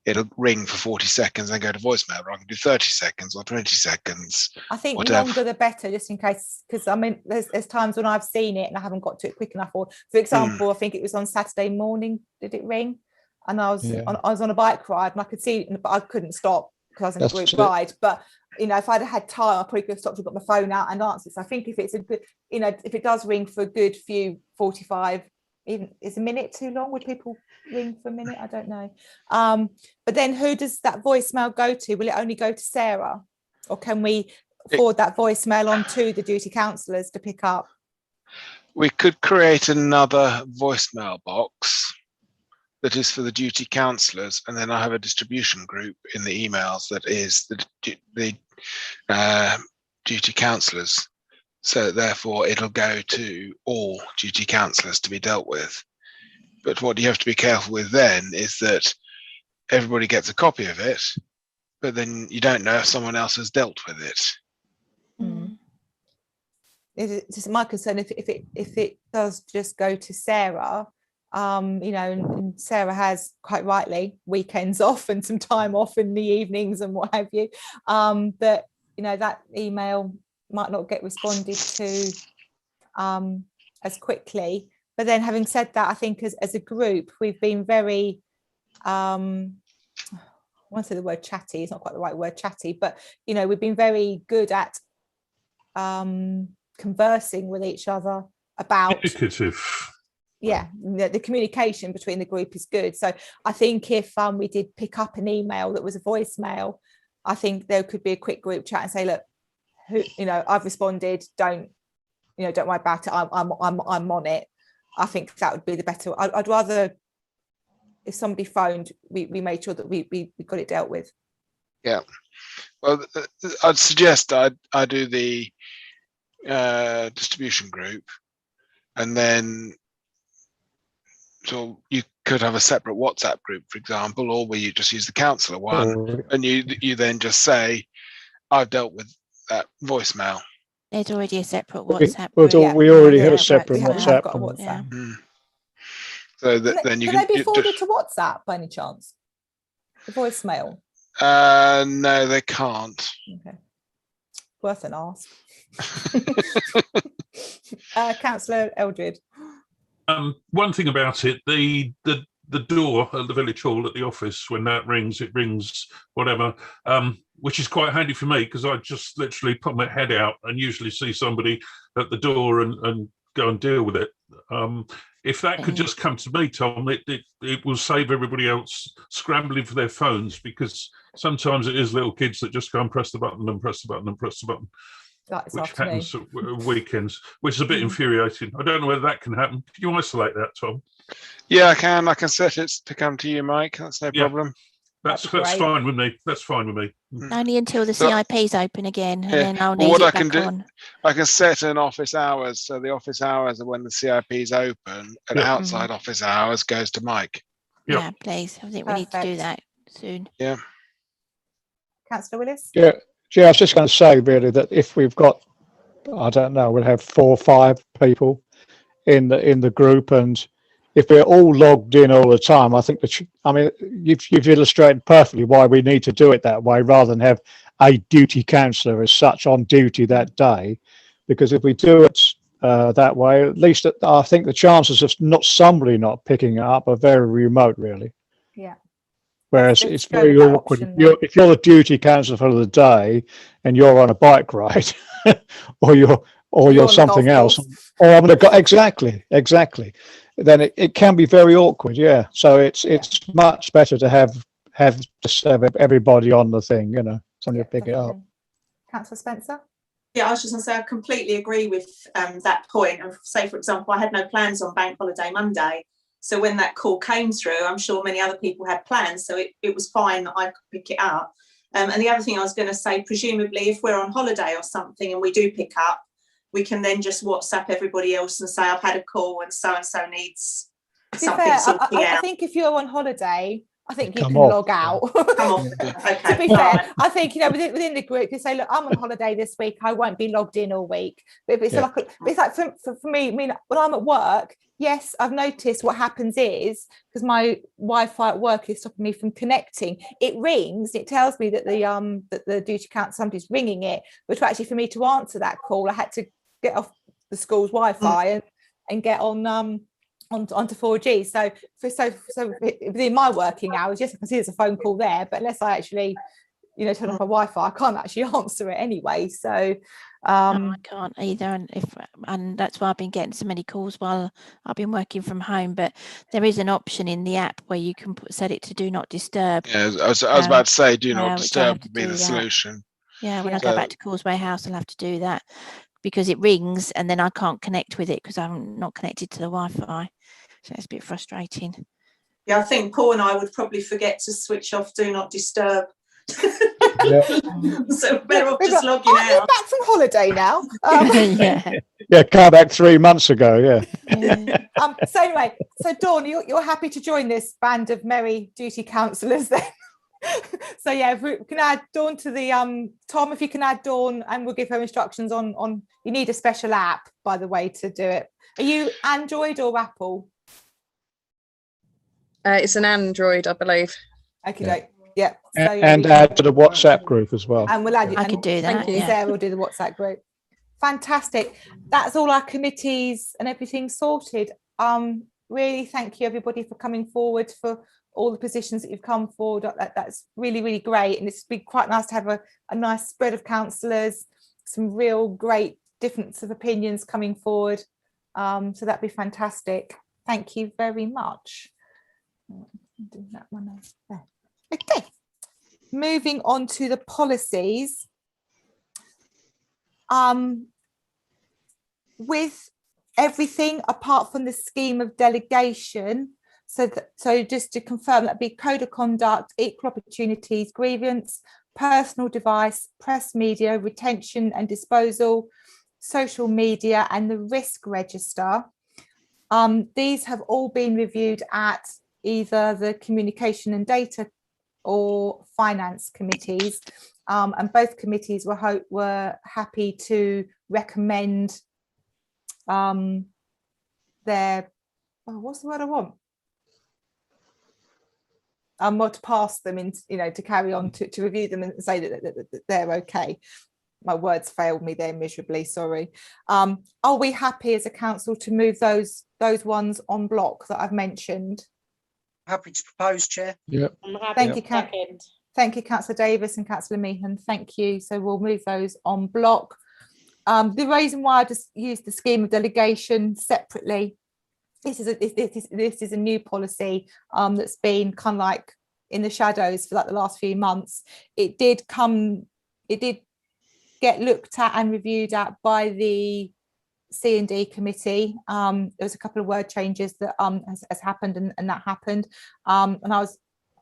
[SPEAKER 14] It'll ring for 40 seconds and go to voicemail, or I can do 30 seconds or 20 seconds.
[SPEAKER 2] I think longer the better, just in case, because I mean, there's times when I've seen it and I haven't got to it quick enough. Or, for example, I think it was on Saturday morning, did it ring? And I was on a bike ride and I could see it, but I couldn't stop because I was in a group ride. But, you know, if I'd had time, I probably could have stopped and got my phone out and answered. So I think if it's a good, you know, if it does ring for a good few 45, even is a minute too long? Would people ring for a minute? I don't know. But then who does that voicemail go to? Will it only go to Sarah, or can we forward that voicemail on to the duty counsellors to pick up?
[SPEAKER 14] We could create another voicemail box that is for the duty counsellors, and then I have a distribution group in the emails that is the duty counsellors. So therefore it'll go to all duty counsellors to be dealt with. But what you have to be careful with then is that everybody gets a copy of it, but then you don't know if someone else has dealt with it.
[SPEAKER 2] It's my concern if it does just go to Sarah, you know, and Sarah has quite rightly weekends off and some time off in the evenings and what have you, that, you know, that email might not get responded to as quickly. But then, having said that, I think as a group we've been very I want to say the word chatty, it's not quite the right word, chatty, but, you know, we've been very good at conversing with each other about the communication between the group is good. So I think if we did pick up an email that was a voicemail, I think there could be a quick group chat and say, look, who, you know, I've responded, don't worry about it, I'm on it. I think that would be the better. I'd rather, if somebody phoned, we made sure that we got it dealt with.
[SPEAKER 14] Yeah. Well, I'd suggest I do the distribution group, and then so you could have a separate WhatsApp group, for example, or where you just use the councillor one, and you then just say, I've dealt with that voicemail.
[SPEAKER 7] There's already a separate WhatsApp group.
[SPEAKER 6] We already had a separate
[SPEAKER 2] we
[SPEAKER 6] WhatsApp.
[SPEAKER 2] have got a WhatsApp.
[SPEAKER 7] Yeah.
[SPEAKER 14] So then you
[SPEAKER 2] can they be
[SPEAKER 14] you
[SPEAKER 2] forwarded to WhatsApp by any chance? The voicemail?
[SPEAKER 14] No, they can't.
[SPEAKER 2] Okay, worth an ask. Councillor Eldred.
[SPEAKER 12] One thing about it, the door at the village hall at the office, when that rings, it rings whatever, which is quite handy for me because I just literally put my head out and usually see somebody at the door and go and deal with it. If that could just come to me, Tom, it will save everybody else scrambling for their phones, because sometimes it is little kids that just go and press the button and press the button and press the button. Which happens at weekends, which is a bit infuriating. I don't know whether that can happen. Can you isolate that, Tom?
[SPEAKER 14] Yeah, I can. I can set it to come to you, Mike. That's no problem.
[SPEAKER 12] That's fine with me. That's fine with me.
[SPEAKER 7] Only until the CIP's open again, and then I'll need
[SPEAKER 14] what
[SPEAKER 7] it
[SPEAKER 14] I can
[SPEAKER 7] back
[SPEAKER 14] do,
[SPEAKER 7] on.
[SPEAKER 14] I can set an office hours. So the office hours are when the CIP's open, and outside office hours goes to Mike.
[SPEAKER 7] Yeah, please. I think we need to do that soon.
[SPEAKER 14] Yeah.
[SPEAKER 2] Councillor Willis?
[SPEAKER 6] Yeah, I was just going to say really that if we've got, I don't know, we'll have 4 or 5 people in the group, and if we're all logged in all the time, I think you've illustrated perfectly why we need to do it that way rather than have a duty councillor as such on duty that day, because if we do it that way, at least I think the chances of somebody not picking it up are very remote, really.
[SPEAKER 2] Yeah.
[SPEAKER 6] Whereas it's very awkward if you're the duty councillor for the day and you're on a bike ride, or you're something else, or I'm going to exactly. Then it can be very awkward. Yeah. So it's much better to have everybody on the thing. Somebody to pick it up.
[SPEAKER 2] Councillor Spencer.
[SPEAKER 15] Yeah, I was just going to say I completely agree with that point. And say, for example, I had no plans on Bank Holiday Monday. So when that call came through, I'm sure many other people had plans. So it was fine that I could pick it up. And the other thing I was going to say, presumably if we're on holiday or something and we do pick up, we can then just WhatsApp everybody else and say, I've had a call and so needs something sorting out.
[SPEAKER 2] I think if you're on holiday, I think you can log out.
[SPEAKER 15] Come on. Okay.
[SPEAKER 2] To be fair, I think within the group you say, look, I'm on holiday this week. I won't be logged in all week. But it's like for me. I mean, when I'm at work, yes, I've noticed what happens is because my Wi-Fi at work is stopping me from connecting. It rings. It tells me that the duty council somebody's ringing it. But actually, for me to answer that call, I had to get off the school's Wi-Fi and get on. Onto 4G. So within my working hours, yes, I can see there's a phone call there, but unless I actually, turn off my Wi-Fi, I can't actually answer it anyway. So
[SPEAKER 7] no, I can't either, and that's why I've been getting so many calls while I've been working from home. But there is an option in the app where you can set it to do not disturb.
[SPEAKER 14] Yeah, I was about to say do not disturb would be the solution.
[SPEAKER 7] Yeah, when I go back to Causeway House, I'll have to do that because it rings and then I can't connect with it because I'm not connected to the Wi-Fi. So it's a bit frustrating.
[SPEAKER 15] Yeah, I think Paul and I would probably forget to switch off Do Not Disturb. So better off just logging out.
[SPEAKER 2] Back from holiday now.
[SPEAKER 6] Yeah, came back 3 months ago.
[SPEAKER 2] Yeah. So anyway, Dawn, you're happy to join this band of merry duty councillors then? So yeah, if we can add Dawn to the Tom, if you can add Dawn, and we'll give her instructions on. You need a special app, by the way, to do it. Are you Android or Apple?
[SPEAKER 13] It's an Android, I believe.
[SPEAKER 2] Okay, yeah. So,
[SPEAKER 6] and add to the WhatsApp group as well.
[SPEAKER 2] And we'll add you.
[SPEAKER 7] I can do that.
[SPEAKER 2] Sarah will do the WhatsApp group. Fantastic. That's all our committees and everything sorted. Really thank you everybody for coming forward for all the positions that you've come forward. That's really, really great. And it's been quite nice to have a nice spread of councillors, some real great difference of opinions coming forward. So that'd be fantastic. Thank you very much. Do that one there. Okay, moving on to the policies. With everything apart from the scheme of delegation, so just to confirm, that'd be code of conduct, equal opportunities, grievance, personal device, press media, retention and disposal, social media, and the risk register. These have all been reviewed at either the communication and data or finance committees, and both committees were happy to recommend their, what's the word I want? Or to pass them in, to carry on to review them and say that they're okay. My words failed me there miserably, sorry. Are we happy as a council to move those ones on block that I've mentioned?
[SPEAKER 3] Happy to propose, Chair.
[SPEAKER 6] Yep.
[SPEAKER 11] I'm happy
[SPEAKER 2] Thank
[SPEAKER 11] to
[SPEAKER 2] you,
[SPEAKER 11] second.
[SPEAKER 2] Thank you, Councillor Davis and Councillor Meehan. Thank you. So we'll move those on block. The reason why I just used the scheme of delegation separately, this is a new policy that's been kind of like in the shadows for like the last few months. It did get looked at and reviewed at by the C&D committee. There was a couple of word changes that has happened and that happened. And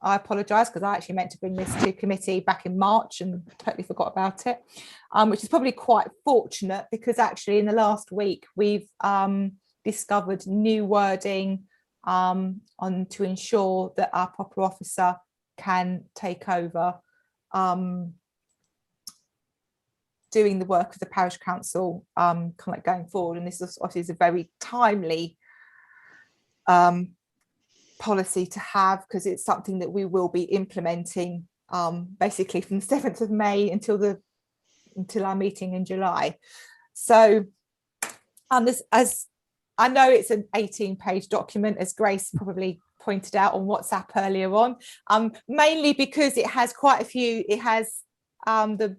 [SPEAKER 2] I apologise because I actually meant to bring this to committee back in March and totally forgot about it, which is probably quite fortunate because actually in the last week we've discovered new wording to ensure that our proper officer can take over doing the work of the parish council kind of like going forward. And this is obviously a very timely policy to have, because it's something that we will be implementing basically from the 7th of May until our meeting in July. So as I know it's an 18-page document, as Grace probably pointed out on WhatsApp earlier on, mainly because it has quite a few, it has the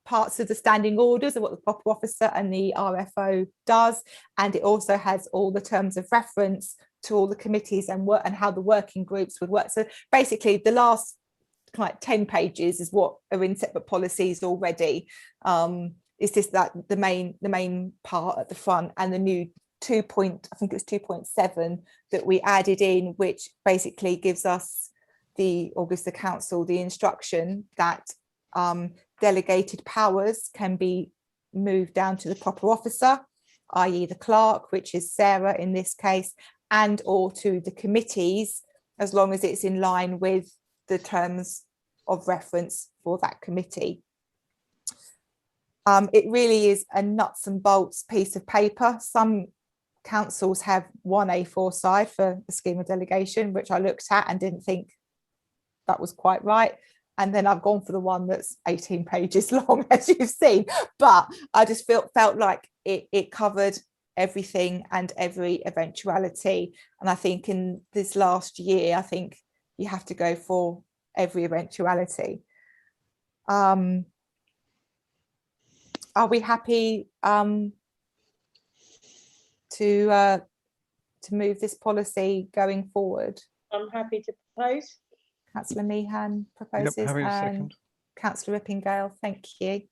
[SPEAKER 2] parts of the standing orders of what the proper officer and the RFO does, and it also has all the terms of reference to all the committees and how the working groups would work. So basically the last like 10 pages is what are in separate policies already. It's just that the main part at the front, and the new 2.7 that we added in, which basically gives us the council the instruction that delegated powers can be moved down to the proper officer, i.e. the clerk, which is Sarah in this case, and or to the committees, as long as it's in line with the terms of reference for that committee. It really is a nuts and bolts piece of paper. Some councils have one A4 side for the scheme of delegation, which I looked at and didn't think that was quite right. And then I've gone for the one that's 18 pages long, as you've seen. But I just felt like it covered everything and every eventuality. And I think in this last year, I think you have to go for every eventuality. Are we happy to move this policy going forward?
[SPEAKER 11] I'm happy to propose.
[SPEAKER 2] Councillor Meehan proposes,
[SPEAKER 9] Yep,
[SPEAKER 2] and Councillor Rippingale, thank you.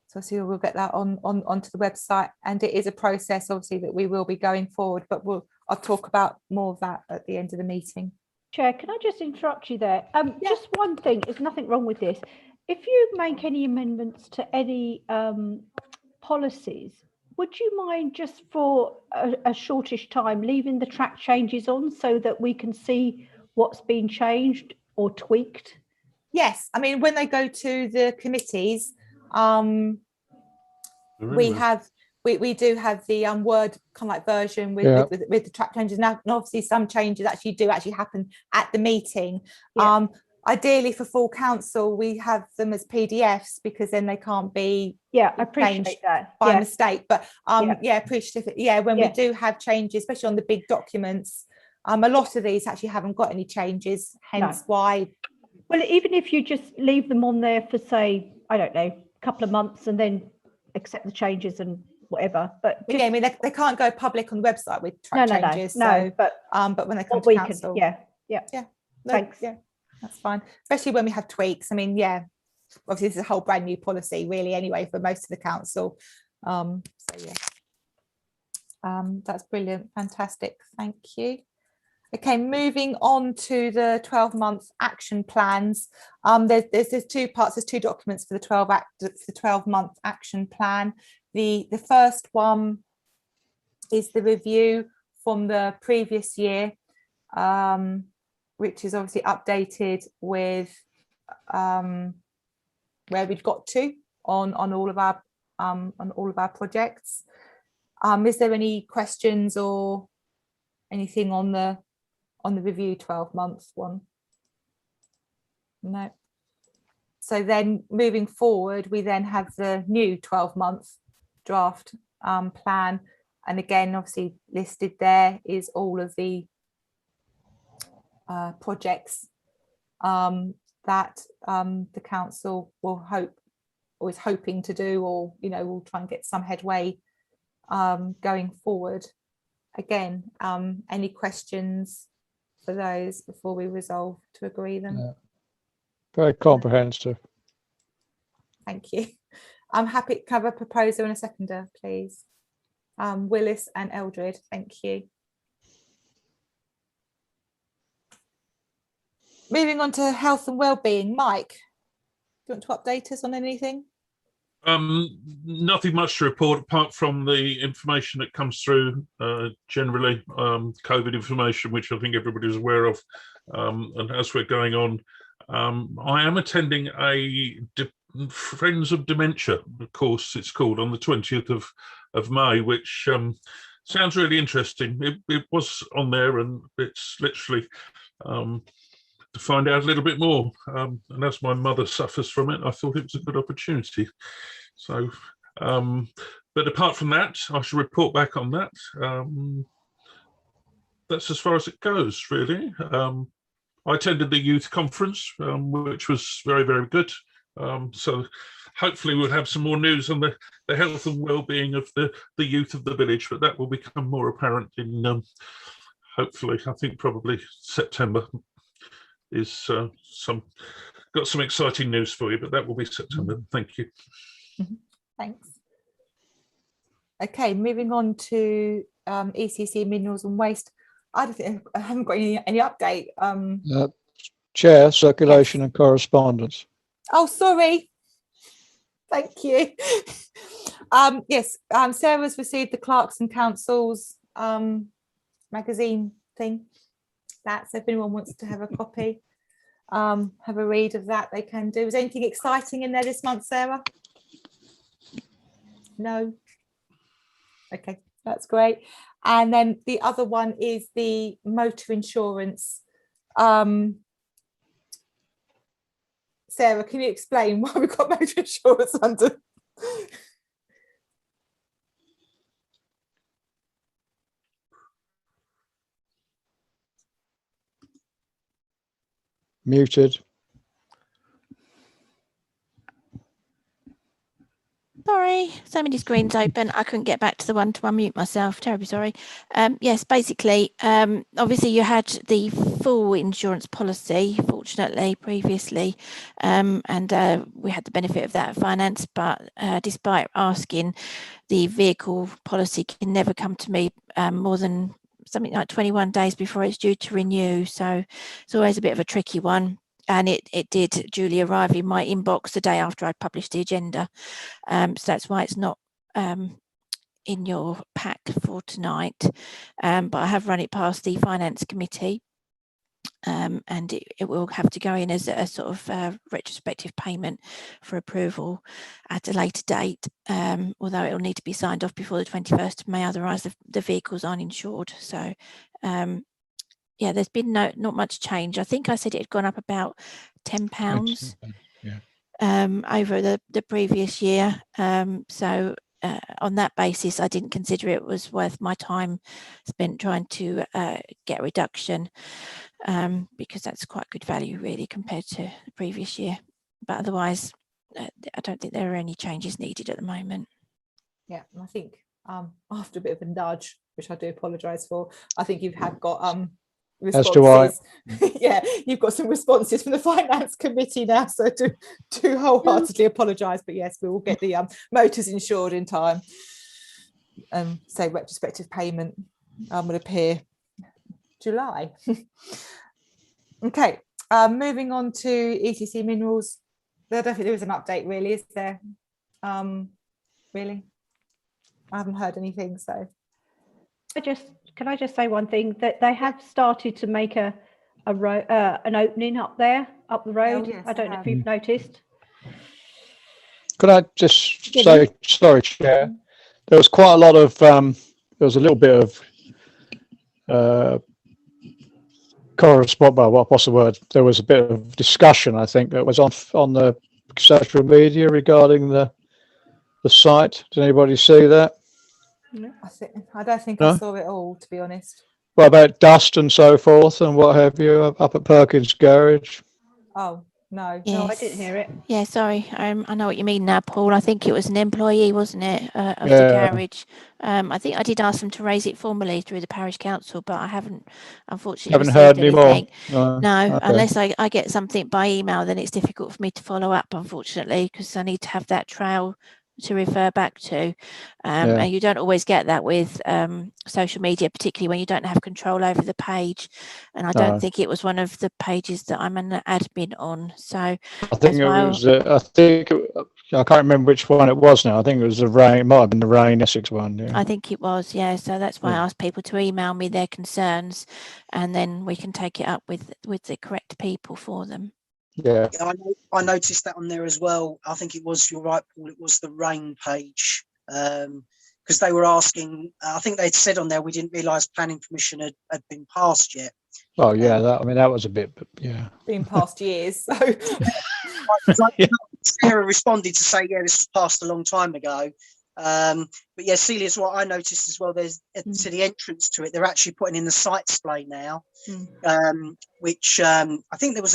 [SPEAKER 2] So obviously we'll get that onto the website, and it is a process obviously that we will be going forward, but I'll talk about more of that at the end of the meeting.
[SPEAKER 8] Chair, can I just interrupt you there? Just one thing, there's nothing wrong with this. If you make any amendments to any policies, would you mind just for a shortish time leaving the track changes on so that we can see what's been changed or tweaked?
[SPEAKER 2] Yes, I mean, when they go to the committees, we do have the Word kind of like version with the track changes now, and obviously some changes do happen at the meeting. Ideally for full council we have them as PDFs, because then they can't be
[SPEAKER 8] I appreciate that
[SPEAKER 2] by mistake, but appreciative. When we do have changes, especially on the big documents, a lot of these actually haven't got any changes, hence why.
[SPEAKER 8] Well, even if you just leave them on there for, say, I don't know, a couple of months and then accept the changes and whatever, but just,
[SPEAKER 2] I mean they can't go public on the website with track changes. But when they come to council, thanks. That's fine, especially when we have tweaks. I mean, obviously this is a whole brand new policy really anyway for most of the council. That's brilliant, fantastic, thank you. Okay, moving on to the 12-month action plans. There's two parts. There's two documents for the 12-month action plan. The first one is the review from the previous year, which is obviously updated with where we've got to on all of our projects. Is there any questions or anything on the review 12-month one? No. So then moving forward, we then have the new 12-month draft plan, and again, obviously listed there is all of the projects that the council will hope or is hoping to do, or will try and get some headway going forward. Again, any questions for those before we resolve to agree them?
[SPEAKER 6] Yeah. Very comprehensive.
[SPEAKER 2] Thank you. I'm happy to cover proposer and a seconder, please. Willis and Eldred, thank you. Moving on to health and wellbeing, Mike, do you want to update us on anything?
[SPEAKER 12] Nothing much to report apart from the information that comes through generally, COVID information, which I think everybody is aware of. And as we're going on, I am attending a Friends of Dementia course, it's called, on the 20th of May, which sounds really interesting. It was on there, and it's literally to find out a little bit more. And as my mother suffers from it, I thought it was a good opportunity. So, but apart from that, I shall report back on that. That's as far as it goes, really. I attended the youth conference, which was very, very good. So hopefully we'll have some more news on the health and well-being of the youth of the village, but that will become more apparent in, hopefully, I think probably September is got some exciting news for you, but that will be September. Thank you.
[SPEAKER 2] Thanks. Okay, moving on to ECC minerals and waste. I haven't got any update.
[SPEAKER 6] Chair, circulation
[SPEAKER 2] yes.
[SPEAKER 6] and correspondence.
[SPEAKER 2] Oh, sorry. Thank you. Yes, Sarah's received the Clerks and Council's magazine thing. So if anyone wants to have a copy, have a read of that, they can do. Is there anything exciting in there this month, Sarah? No. Okay, that's great. And then the other one is the motor insurance. Sarah, can you explain why we've got motor insurance under?
[SPEAKER 6] Muted.
[SPEAKER 7] Sorry, so many screens open. I couldn't get back to the one to unmute myself. Terribly sorry. Yes, basically, obviously you had the full insurance policy, fortunately, previously, and we had the benefit of that finance, but despite asking, the vehicle policy can never come to me more than something like 21 days before it's due to renew. So it's always a bit of a tricky one. And it did duly arrive in my inbox the day after I published the agenda. So that's why it's not in your pack for tonight. But I have run it past the Finance Committee, and it will have to go in as a sort of retrospective payment for approval at a later date, although it will need to be signed off before the 21st of May, otherwise the vehicles aren't insured. So yeah, there's been not much change. I think I said it had gone up about £10 over the previous year. So on that basis, I didn't consider it was worth my time spent trying to get a reduction, because that's quite good value really compared to the previous year. But otherwise, I don't think there are any changes needed at the moment.
[SPEAKER 2] Yeah, I think after a bit of a nudge, which I do apologise for, I think you have got responses.
[SPEAKER 6] As do I.
[SPEAKER 2] Yeah, you've got some responses from the Finance Committee now, so to wholeheartedly apologise, but yes, we will get the motors insured in time. Say retrospective payment will appear July. Okay, moving on to ETC Minerals. There definitely is an update, really, is there? Really? I haven't heard anything, so.
[SPEAKER 8] Can I just say one thing, that they have started to make an opening up the road.
[SPEAKER 2] yes,
[SPEAKER 8] I don't know if you've noticed.
[SPEAKER 6] Could I just say, sorry, Chair, there was quite a lot of, there was a little bit of correspond, well, what's the word? There was a bit of discussion, I think, that was on the social media regarding the site. Did anybody see that?
[SPEAKER 2] I don't think
[SPEAKER 6] No?
[SPEAKER 2] I saw it all, to be honest.
[SPEAKER 6] What about dust and so forth and what have you up at Perkins Garage?
[SPEAKER 2] Oh, no.
[SPEAKER 8] No, I didn't hear it.
[SPEAKER 7] Yeah, sorry. I know what you mean now, Paul. I think it was an employee, wasn't it, of the
[SPEAKER 6] Yeah.
[SPEAKER 7] garage? I think I did ask them to raise it formally through the parish council, but I haven't, unfortunately,
[SPEAKER 6] Haven't
[SPEAKER 7] received
[SPEAKER 6] heard any more?
[SPEAKER 7] anything.
[SPEAKER 6] No,
[SPEAKER 7] No,
[SPEAKER 6] okay.
[SPEAKER 7] unless I get something by email, then it's difficult for me to follow up, unfortunately, because I need to have that trail to refer back to.
[SPEAKER 6] Yeah.
[SPEAKER 7] And you don't always get that with social media, particularly when you don't have control over the page. And I don't
[SPEAKER 6] No.
[SPEAKER 7] think it was one of the pages that I'm an admin on. So
[SPEAKER 6] I think
[SPEAKER 7] that's
[SPEAKER 6] it
[SPEAKER 7] why
[SPEAKER 6] was, I can't remember which one it was now. I think it was the Rayne, it might have been the Rayne Essex one. Yeah.
[SPEAKER 7] I think it was, yeah. So that's why I
[SPEAKER 6] Yeah.
[SPEAKER 7] asked people to email me their concerns, and then we can take it up with the correct people for them.
[SPEAKER 6] Yeah.
[SPEAKER 3] I noticed that on there as well. I think it was, you're right, Paul, it was the Rayne page, because they were asking, I think they'd said on there, we didn't realise planning permission had been passed yet.
[SPEAKER 6] Oh yeah, that, I mean, that was a bit, yeah.
[SPEAKER 2] Been past years, so.
[SPEAKER 3] Sarah responded to say, yeah, this was passed a long time ago. But yeah, Celia's what I noticed as well. There's to the entrance to it, they're actually putting in the site display now, which I think there was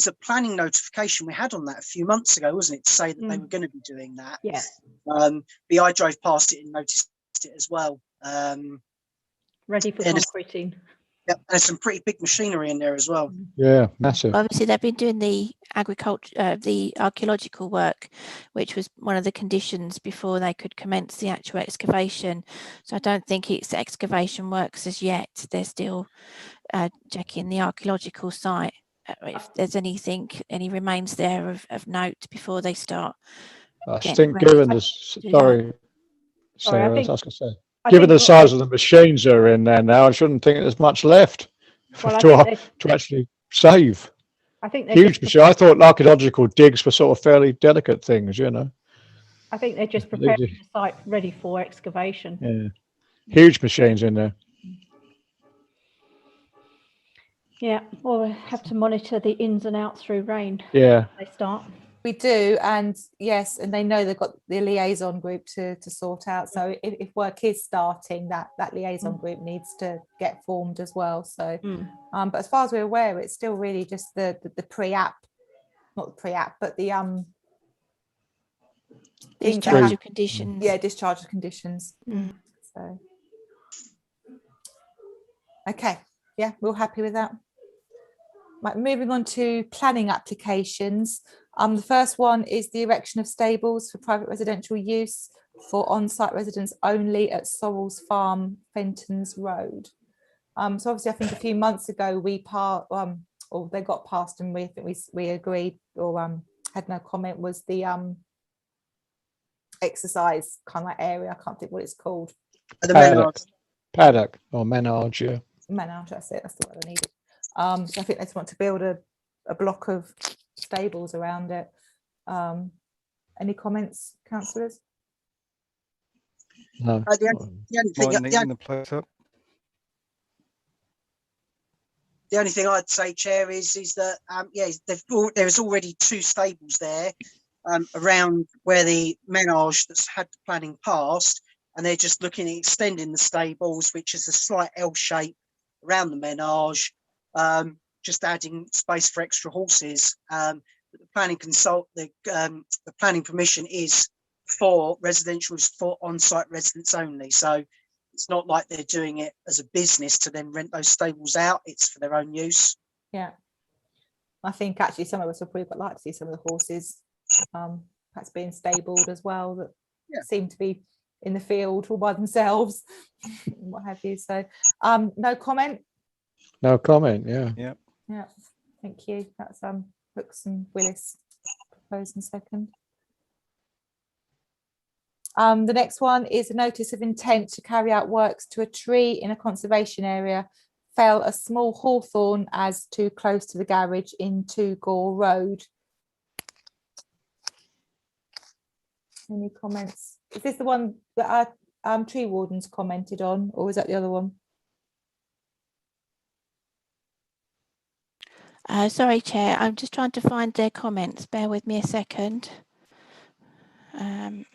[SPEAKER 3] a planning notification we had on that a few months ago, wasn't it, to say that they were going to be doing that.
[SPEAKER 8] Yeah.
[SPEAKER 3] But I drove past it and noticed it as well.
[SPEAKER 8] Ready for concreting.
[SPEAKER 3] Yeah, there's some pretty big machinery in there as well.
[SPEAKER 6] Yeah, massive.
[SPEAKER 7] Obviously, they've been doing the the archaeological work, which was one of the conditions before they could commence the actual excavation. So I don't think it's excavation works as yet. They're still checking the archaeological site. If there's any remains there of note before they start.
[SPEAKER 6] I think given the, sorry,
[SPEAKER 8] Sorry,
[SPEAKER 6] Sarah,
[SPEAKER 8] I think,
[SPEAKER 6] I was going to say, given the size of the machines that are in there now, I shouldn't think there's much left to actually save.
[SPEAKER 8] I think they're
[SPEAKER 6] huge machine. I thought archaeological digs were sort of fairly delicate things, you know.
[SPEAKER 8] I think they're just preparing the site ready for excavation.
[SPEAKER 6] Yeah, huge machines in there.
[SPEAKER 8] Yeah, well, we have to monitor the ins and outs through Rayne.
[SPEAKER 6] Yeah,
[SPEAKER 8] they start.
[SPEAKER 2] We do, and yes, and they know they've got the liaison group to sort out. So if work is starting, that liaison group needs to get formed as well. So, but as far as we're aware, it's still really just the pre-app, not the pre-app, but the
[SPEAKER 7] discharge of conditions.
[SPEAKER 2] Yeah, discharge of conditions. So, okay, yeah, we're all happy with that. Right, moving on to planning applications. The first one is the erection of stables for private residential use for on-site residents only at Sorrells Farm, Fentons Road. So obviously, I think a few months ago we or they got passed, and we agreed or had no comment. Was the exercise kind of like area? I can't think what it's called.
[SPEAKER 6] Paddock or menage, yeah.
[SPEAKER 2] Menage, that's it. That's the word I needed. So I think they just want to build a block of stables around it. Any comments, councillors?
[SPEAKER 6] No.
[SPEAKER 3] The only thing I'd say, Chair, is that there's already 2 stables there around where the menage that's had the planning passed, and they're just looking at extending the stables, which is a slight L shape around the menage. Just adding space for extra horses. But the planning the planning permission is for residentials for on-site residents only. So it's not like they're doing it as a business to then rent those stables out. It's for their own use.
[SPEAKER 2] Yeah, I think actually some of us would probably quite like to see some of the horses perhaps being stabled as well, that seem to be in the field all by themselves, what have you. So no comment.
[SPEAKER 6] No comment. Yeah.
[SPEAKER 9] Yeah.
[SPEAKER 2] Yeah, thank you. That's Brooks and Willis proposed and second. The next one is a notice of intent to carry out works to a tree in a conservation area. Fell a small hawthorn as too close to the garage in 2 Gore Road. Any comments? Is this the one that our tree wardens commented on, or is that the other one?
[SPEAKER 7] Sorry, Chair, I'm just trying to find their comments. Bear with me a second. Okay.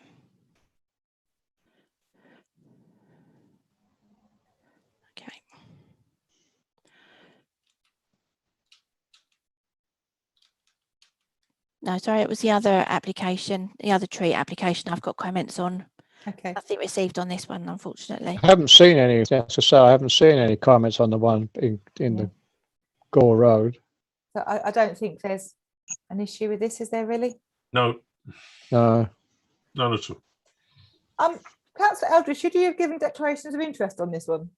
[SPEAKER 7] No, sorry, it was the other application, the other tree application I've got comments on.
[SPEAKER 2] Okay.
[SPEAKER 7] Nothing received on this one, unfortunately.
[SPEAKER 6] I haven't seen any. That's to say, I haven't seen any comments on the one in the Gore Road.
[SPEAKER 2] So I don't think there's an issue with this, is there really?
[SPEAKER 12] No,
[SPEAKER 6] No.
[SPEAKER 12] none at all.
[SPEAKER 2] Councillor Eldridge, should you have given declarations of interest on this one?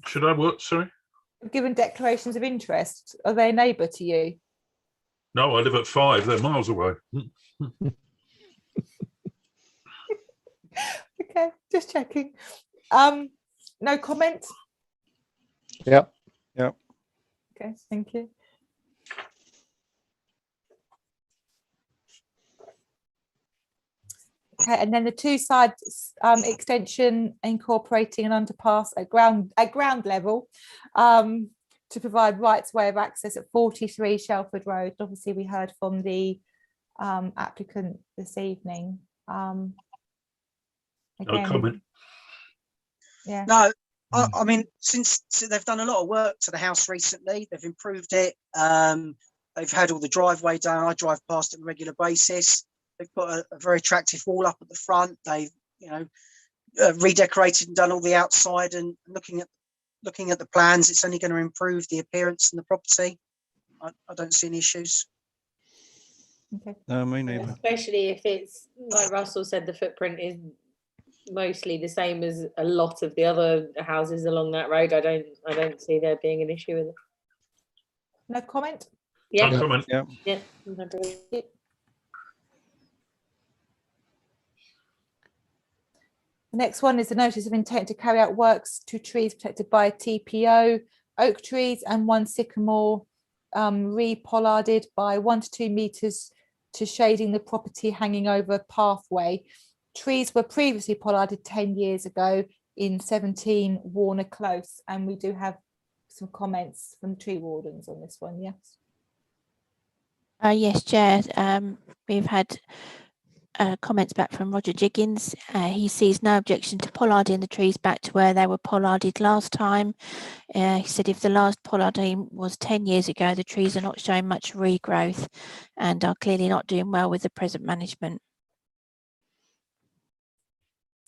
[SPEAKER 12] Should I what? Sorry?
[SPEAKER 2] Given declarations of interest, are they a neighbour to you?
[SPEAKER 12] No, I live at 5. They're miles away.
[SPEAKER 2] Okay, just checking. No comment?
[SPEAKER 6] Yep.
[SPEAKER 9] Yep.
[SPEAKER 2] Okay, thank you. Okay, and then the 2 side extension incorporating an underpass at ground level to provide rights way of access at 43 Shelford Road. Obviously, we heard from the applicant this evening.
[SPEAKER 12] No
[SPEAKER 2] Again,
[SPEAKER 12] comment.
[SPEAKER 2] Yeah.
[SPEAKER 3] No, I mean, since they've done a lot of work to the house recently, they've improved it. They've had all the driveway done. I drive past it on a regular basis. They've put a very attractive wall up at the front. They've, redecorated and done all the outside. And looking at the plans, it's only going to improve the appearance and the property. I don't see any issues.
[SPEAKER 2] Okay.
[SPEAKER 9] No, me neither.
[SPEAKER 11] Especially if it's like Russell said, the footprint is mostly the same as a lot of the other houses along that road. I don't see there being an issue with it.
[SPEAKER 2] No comment?
[SPEAKER 11] Yeah.
[SPEAKER 12] No comment.
[SPEAKER 9] Yeah.
[SPEAKER 11] Yeah.
[SPEAKER 2] The next one is the notice of intent to carry out works to trees protected by TPO, oak trees and 1 sycamore re-pollarded by 1 to 2 metres to shading the property hanging over a pathway. Trees were previously pollarded 10 years ago in 17 Warner Close, and we do have some comments from the tree wardens on this one, yes?
[SPEAKER 7] Yes, Chair. We've had comments back from Roger Jiggins. He sees no objection to pollarding the trees back to where they were pollarded last time. He said if the last pollarding was 10 years ago, the trees are not showing much regrowth and are clearly not doing well with the present management.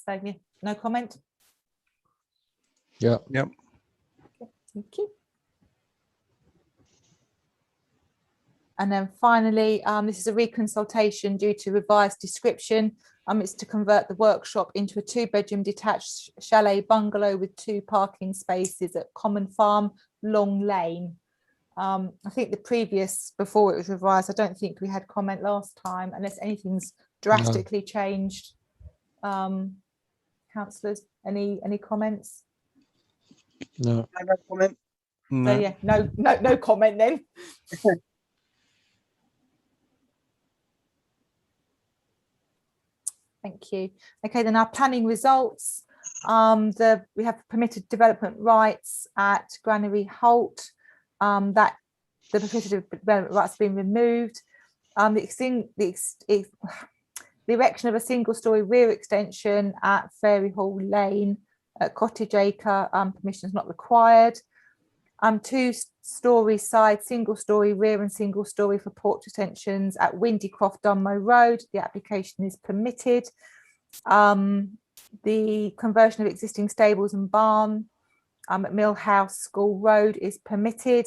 [SPEAKER 2] So, yeah, no comment?
[SPEAKER 6] Yeah.
[SPEAKER 9] Yep.
[SPEAKER 2] Okay, thank you. And then finally, this is a reconsultation due to revised description. It's to convert the workshop into a 2-bedroom detached chalet bungalow with 2 parking spaces at Common Farm, Long Lane. I think the previous, before it was revised, I don't think we had comment last time, unless anything's drastically changed. Councillors, any comments?
[SPEAKER 6] No.
[SPEAKER 3] No comment.
[SPEAKER 9] No.
[SPEAKER 2] So yeah, no comment then. Thank you. Okay, then our planning results. We have permitted development rights at Granary Holt. That the permitted development rights have been removed. The erection of a single-storey rear extension at Fairy Hall Lane at Cottage Acre, permission is not required. 2-storey side, single-storey rear and single-storey for porch extensions at Windycroft, Dunmow Road. The application is permitted. The conversion of existing stables and barn at Mill House School Road is permitted,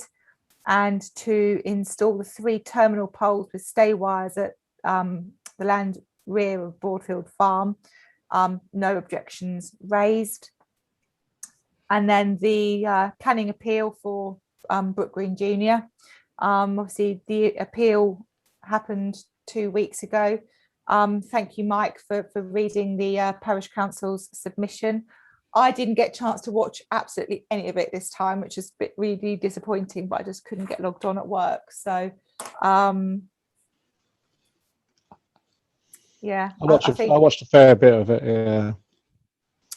[SPEAKER 2] and to install the 3 terminal poles with stay wires at the land rear of Broadfield Farm. No objections raised. and then the planning appeal for Brook Green Junior. Obviously, the appeal happened 2 weeks ago. Thank you, Mike, for reading the Parish Council's submission. I didn't get a chance to watch absolutely any of it this time, which is really disappointing, but I just couldn't get logged on at work. So, yeah.
[SPEAKER 6] I watched a fair bit of it, yeah.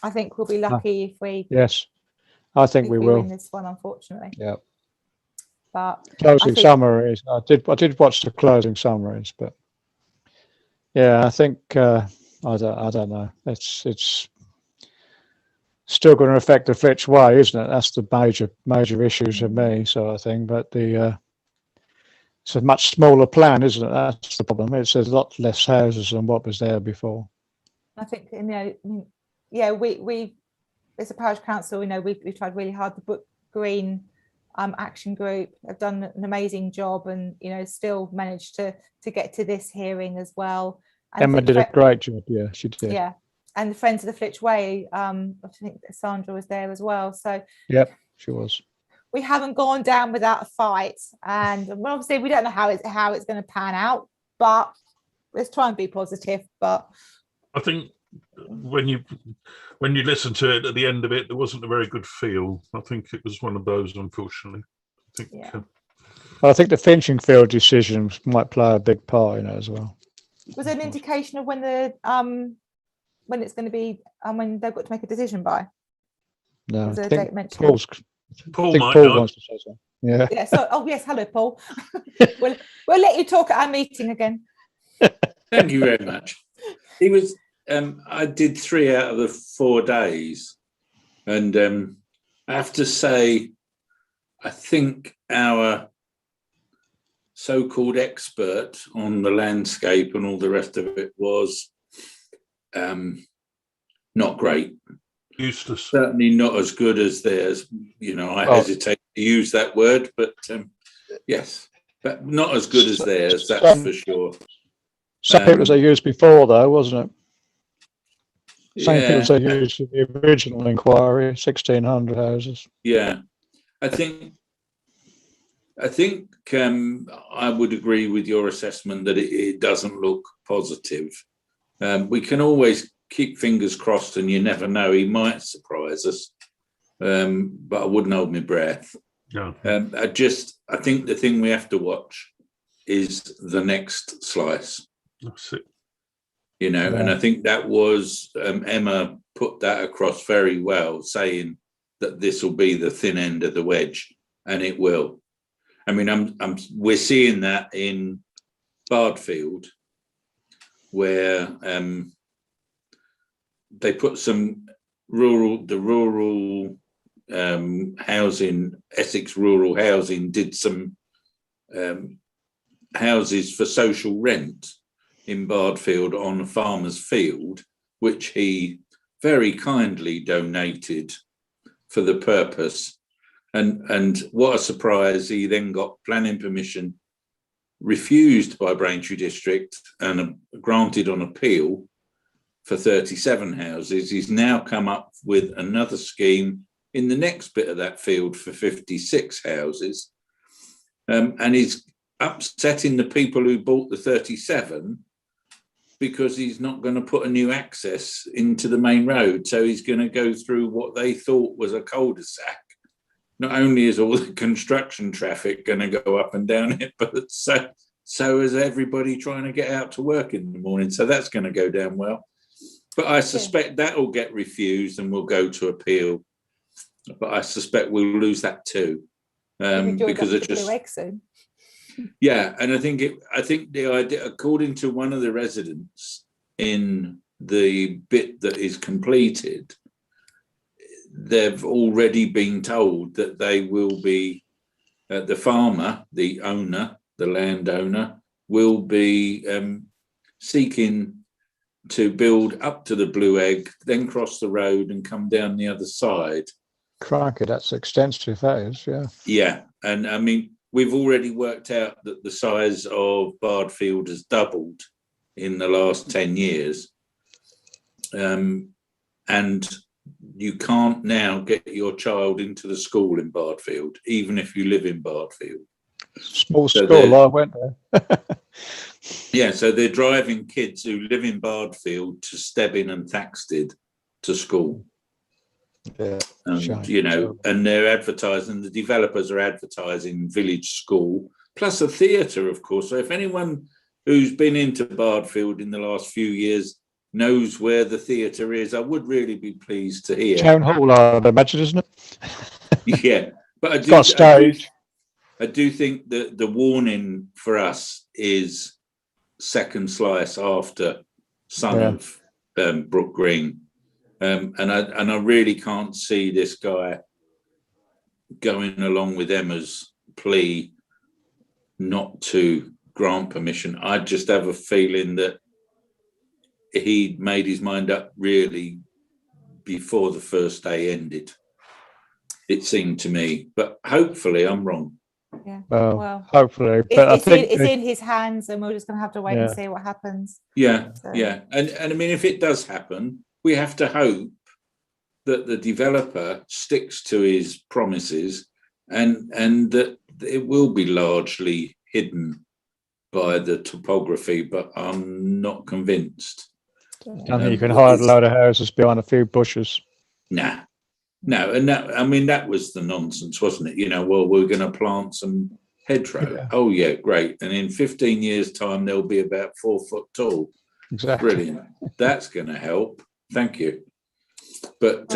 [SPEAKER 2] I think we'll be lucky if we...
[SPEAKER 6] Yes, I think we will
[SPEAKER 2] win this one, unfortunately.
[SPEAKER 6] Yeah.
[SPEAKER 2] But
[SPEAKER 6] closing summaries. I did watch the closing summaries, but yeah, I think I don't know. It's still going to affect the Flitch Way, isn't it? That's the major issues for me, sort of thing. But it's a much smaller plan, isn't it? That's the problem. It's a lot less houses than what was there before.
[SPEAKER 2] I think, you know, yeah, we as a parish council, you know, we tried really hard. The Brook Green action group have done an amazing job, and you know, still managed to get to this hearing as well. And
[SPEAKER 6] Emma did a great job. Yeah, she did.
[SPEAKER 2] Yeah, and the Friends of the Flitch Way, I think Sandra was there as well. So
[SPEAKER 6] yep, she was.
[SPEAKER 2] We haven't gone down without a fight, and obviously we don't know how it's going to pan out, but let's try and be positive. But
[SPEAKER 12] I think when you listen to it at the end of it, there wasn't a very good feel. I think it was one of those, unfortunately. I think.
[SPEAKER 2] Yeah.
[SPEAKER 6] I think the Finchingfield decision might play a big part in it as well.
[SPEAKER 2] Was there an indication of when the when it's going to be when they've got to make a decision by?
[SPEAKER 6] No,
[SPEAKER 2] was there
[SPEAKER 6] I
[SPEAKER 2] a
[SPEAKER 6] think
[SPEAKER 2] date mentioned?
[SPEAKER 12] Paul
[SPEAKER 6] wants to say so. Yeah.
[SPEAKER 2] Yeah. So, oh yes, hello, Paul. we'll let you talk at our meeting again.
[SPEAKER 5] Thank you very much. He was. I did 3 out of the 4 days, and I have to say, I think our so-called expert on the landscape and all the rest of it was not great.
[SPEAKER 12] Useless.
[SPEAKER 5] Certainly not as good as theirs. You know, I hesitate to use that word, but yes, but not as good as theirs, that's for sure.
[SPEAKER 6] Some people they used before, though, wasn't it? Same
[SPEAKER 5] Yeah.
[SPEAKER 6] people they used in the original inquiry, 1,600 houses.
[SPEAKER 5] Yeah, I think I would agree with your assessment that it doesn't look positive. We can always keep fingers crossed, and you never know, he might surprise us. But I wouldn't hold my breath.
[SPEAKER 12] No.
[SPEAKER 5] I think the thing we have to watch is the next slice.
[SPEAKER 12] That's it.
[SPEAKER 5] You know, and I think that was Emma put that across very well, saying that this will be the thin end of the wedge, and it will. I mean, we're seeing that in Bardfield, where they put some rural housing, Essex rural housing, did some houses for social rent in Bardfield on a farmer's field, which he very kindly donated for the purpose. And what a surprise, he then got planning permission refused by Braintree District and granted on appeal for 37 houses. He's now come up with another scheme in the next bit of that field for 56 houses. And he's upsetting the people who bought the 37 because he's not going to put a new access into the main road. So he's going to go through what they thought was a cul-de-sac. Not only is all the construction traffic going to go up and down it, but so is everybody trying to get out to work in the morning. So that's going to go down well. But I suspect that will get refused and we'll go to appeal. But I suspect we'll lose that too. Because it just... Yeah, and I think the idea, according to one of the residents in the bit that is completed, they've already been told that they will be, the farmer, the owner, the landowner, will be seeking to build up to the Blue Egg, then cross the road and come down the other side.
[SPEAKER 6] Crikey, that's extensive, that is, yeah.
[SPEAKER 5] Yeah, and I mean, we've already worked out that the size of Bardfield has doubled in the last 10 years. And you can't now get your child into the school in Bardfield, even if you live in Bardfield.
[SPEAKER 6] Small school, I went there.
[SPEAKER 5] Yeah, so they're driving kids who live in Bardfield to Stebbing and Thaxted to school.
[SPEAKER 6] Yeah,
[SPEAKER 5] you know, and they're advertising, the developers are advertising village school, plus a theatre, of course. So if anyone who's been into Bardfield in the last few years knows where the theatre is, I would really be pleased to hear.
[SPEAKER 6] Town Hall, I'd imagine, isn't it?
[SPEAKER 5] Yeah, but I do think that the warning for us is second slice after Son of Brook Green. And I really can't see this guy going along with Emma's plea not to grant permission. I just have a feeling that he made his mind up really before the first day ended. It seemed to me, but hopefully I'm wrong.
[SPEAKER 2] Yeah.
[SPEAKER 6] Well, hopefully, but I think
[SPEAKER 2] it's in his hands, and we're just going to have to wait and see what happens.
[SPEAKER 5] Yeah,
[SPEAKER 2] So.
[SPEAKER 5] yeah, and I mean, if it does happen, we have to hope that the developer sticks to his promises, and that it will be largely hidden by the topography. But I'm not convinced.
[SPEAKER 6] I think you can hide a load of houses behind a few bushes.
[SPEAKER 5] Nah. No, and that, I mean, that was the nonsense, wasn't it? You know, well, we're going to plant some hedgerow. Yeah. Oh, yeah, great. And in 15 years' time, they'll be about 4 foot tall.
[SPEAKER 6] Exactly.
[SPEAKER 5] Brilliant. That's going to help. Thank you. But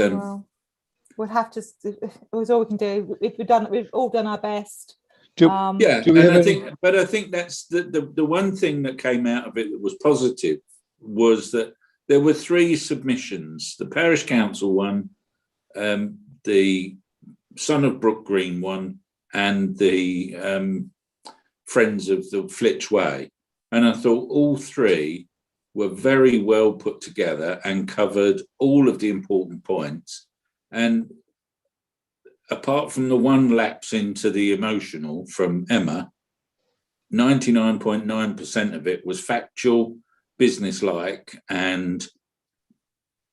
[SPEAKER 2] we'll have to. It was all we can do. We've all done our best.
[SPEAKER 5] I think that's the one thing that came out of it that was positive was that there were 3 submissions: the parish council one, the Son of Brook Green one, and the Friends of the Flitch Way. And I thought all 3 were very well put together and covered all of the important points. And apart from the one lapse into the emotional from Emma, 99.9% of it was factual, businesslike, and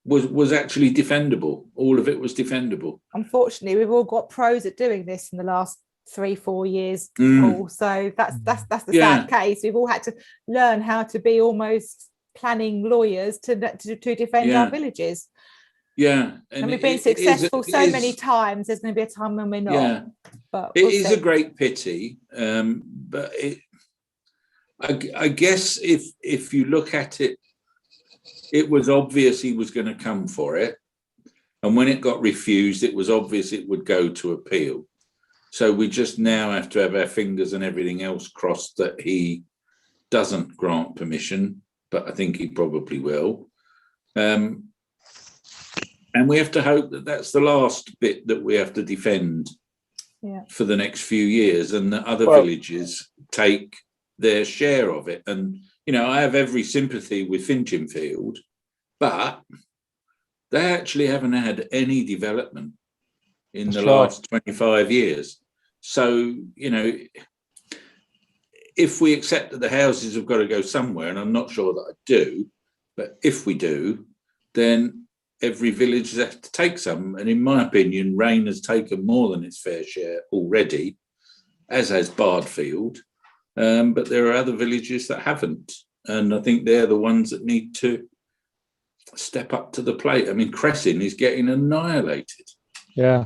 [SPEAKER 5] was actually defendable. All of it was defendable.
[SPEAKER 2] Unfortunately, we've all got pros at doing this in the last 3-4 years, Paul. So that's the sad case. We've all had to learn how to be almost planning lawyers to defend our villages.
[SPEAKER 5] Yeah,
[SPEAKER 2] and we've been successful so many times. There's going to be a time when we're not.
[SPEAKER 5] Yeah,
[SPEAKER 2] but
[SPEAKER 5] it is a great pity. But I guess if you look at it, it was obvious he was going to come for it, and when it got refused, it was obvious it would go to appeal. So we just now have to have our fingers and everything else crossed that he doesn't grant permission, but I think he probably will. And we have to hope that that's the last bit that we have to defend for the next few years, and that other villages take their share of it. And, you know, I have every sympathy with Finchinfield, but they actually haven't had any development in the last 25 years. So, you know, if we accept that the houses have got to go somewhere, and I'm not sure that I do, but if we do, then every village has to take some. And in my opinion, Rayne has taken more than its fair share already, as has Bardfield. But there are other villages that haven't. And I think they're the ones that need to step up to the plate. I mean, Cressin is getting annihilated.
[SPEAKER 6] Yeah,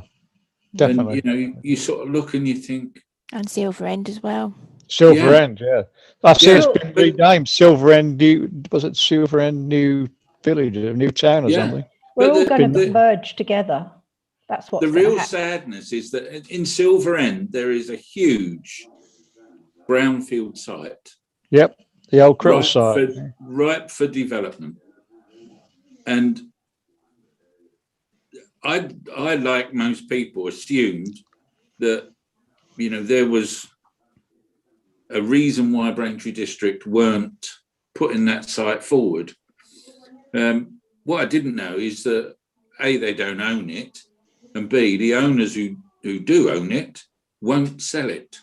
[SPEAKER 6] definitely.
[SPEAKER 5] And, you know, you sort of look and you think.
[SPEAKER 7] And Silver End as well.
[SPEAKER 6] Silver End, yeah. I've seen it's been renamed Silver End New. Was it Silver End New Village, a new town or something?
[SPEAKER 8] We're all going to merge together. That's what
[SPEAKER 5] the real sadness is that in Silver End there is a huge brownfield site.
[SPEAKER 6] Yep, the old Crill site,
[SPEAKER 5] ripe for development. And I, like most people, assumed that, you know, there was a reason why Braintree District weren't putting that site forward. What I didn't know is that A, they don't own it, and B, the owners who do own it won't sell it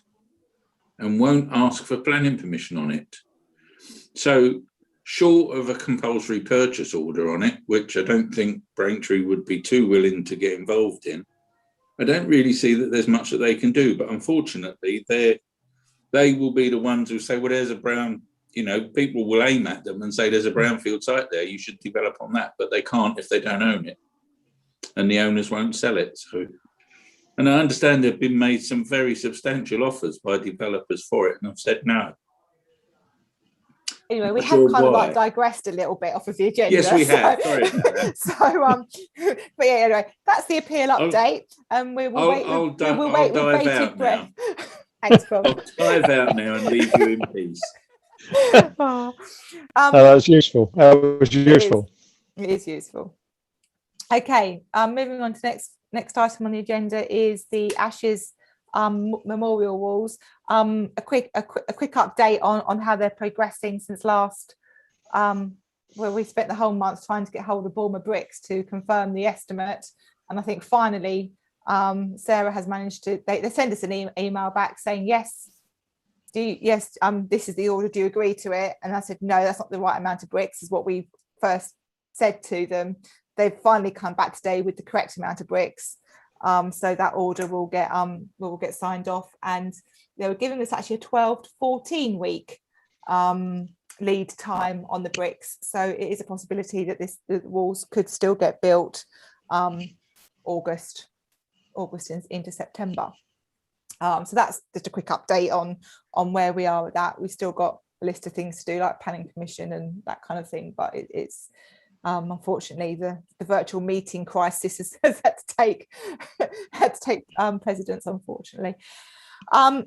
[SPEAKER 5] and won't ask for planning permission on it. So short of a compulsory purchase order on it, which I don't think Braintree would be too willing to get involved in, I don't really see that there's much that they can do. But unfortunately, they will be the ones who say, well, there's a brown, people will aim at them and say, there's a brownfield site there, you should develop on that. But they can't if they don't own it. And the owners won't sell it. So, and I understand there have been made some very substantial offers by developers for it, and I've said no.
[SPEAKER 2] Anyway, we have kind of like digressed a little bit off of the agenda.
[SPEAKER 5] Yes, we have. Sorry about that.
[SPEAKER 2] But yeah, anyway, that's the appeal update. And we will wait.
[SPEAKER 5] I'll dive out now.
[SPEAKER 2] Thanks, Paul.
[SPEAKER 5] I'll dive out now and leave you in peace.
[SPEAKER 6] That was useful. That was useful.
[SPEAKER 2] It is useful. Okay, moving on to next item on the agenda is the Ashes memorial walls. A quick update on how they're progressing since last, where we spent the whole month trying to get hold of Bulmer Bricks to confirm the estimate, and I think finally Sarah has managed to. They send us an email back saying yes. This is the order. Do you agree to it? And I said no, that's not the right amount of bricks, is what we first said to them. They've finally come back today with the correct amount of bricks. So that order will get signed off, and they were giving us actually a 12 to 14 week lead time on the bricks. So it is a possibility that the walls could still get built August into September. So that's just a quick update on where we are with that. We've still got a list of things to do, like planning permission and that kind of thing, but it's unfortunately the virtual meeting crisis has had to take precedence, unfortunately.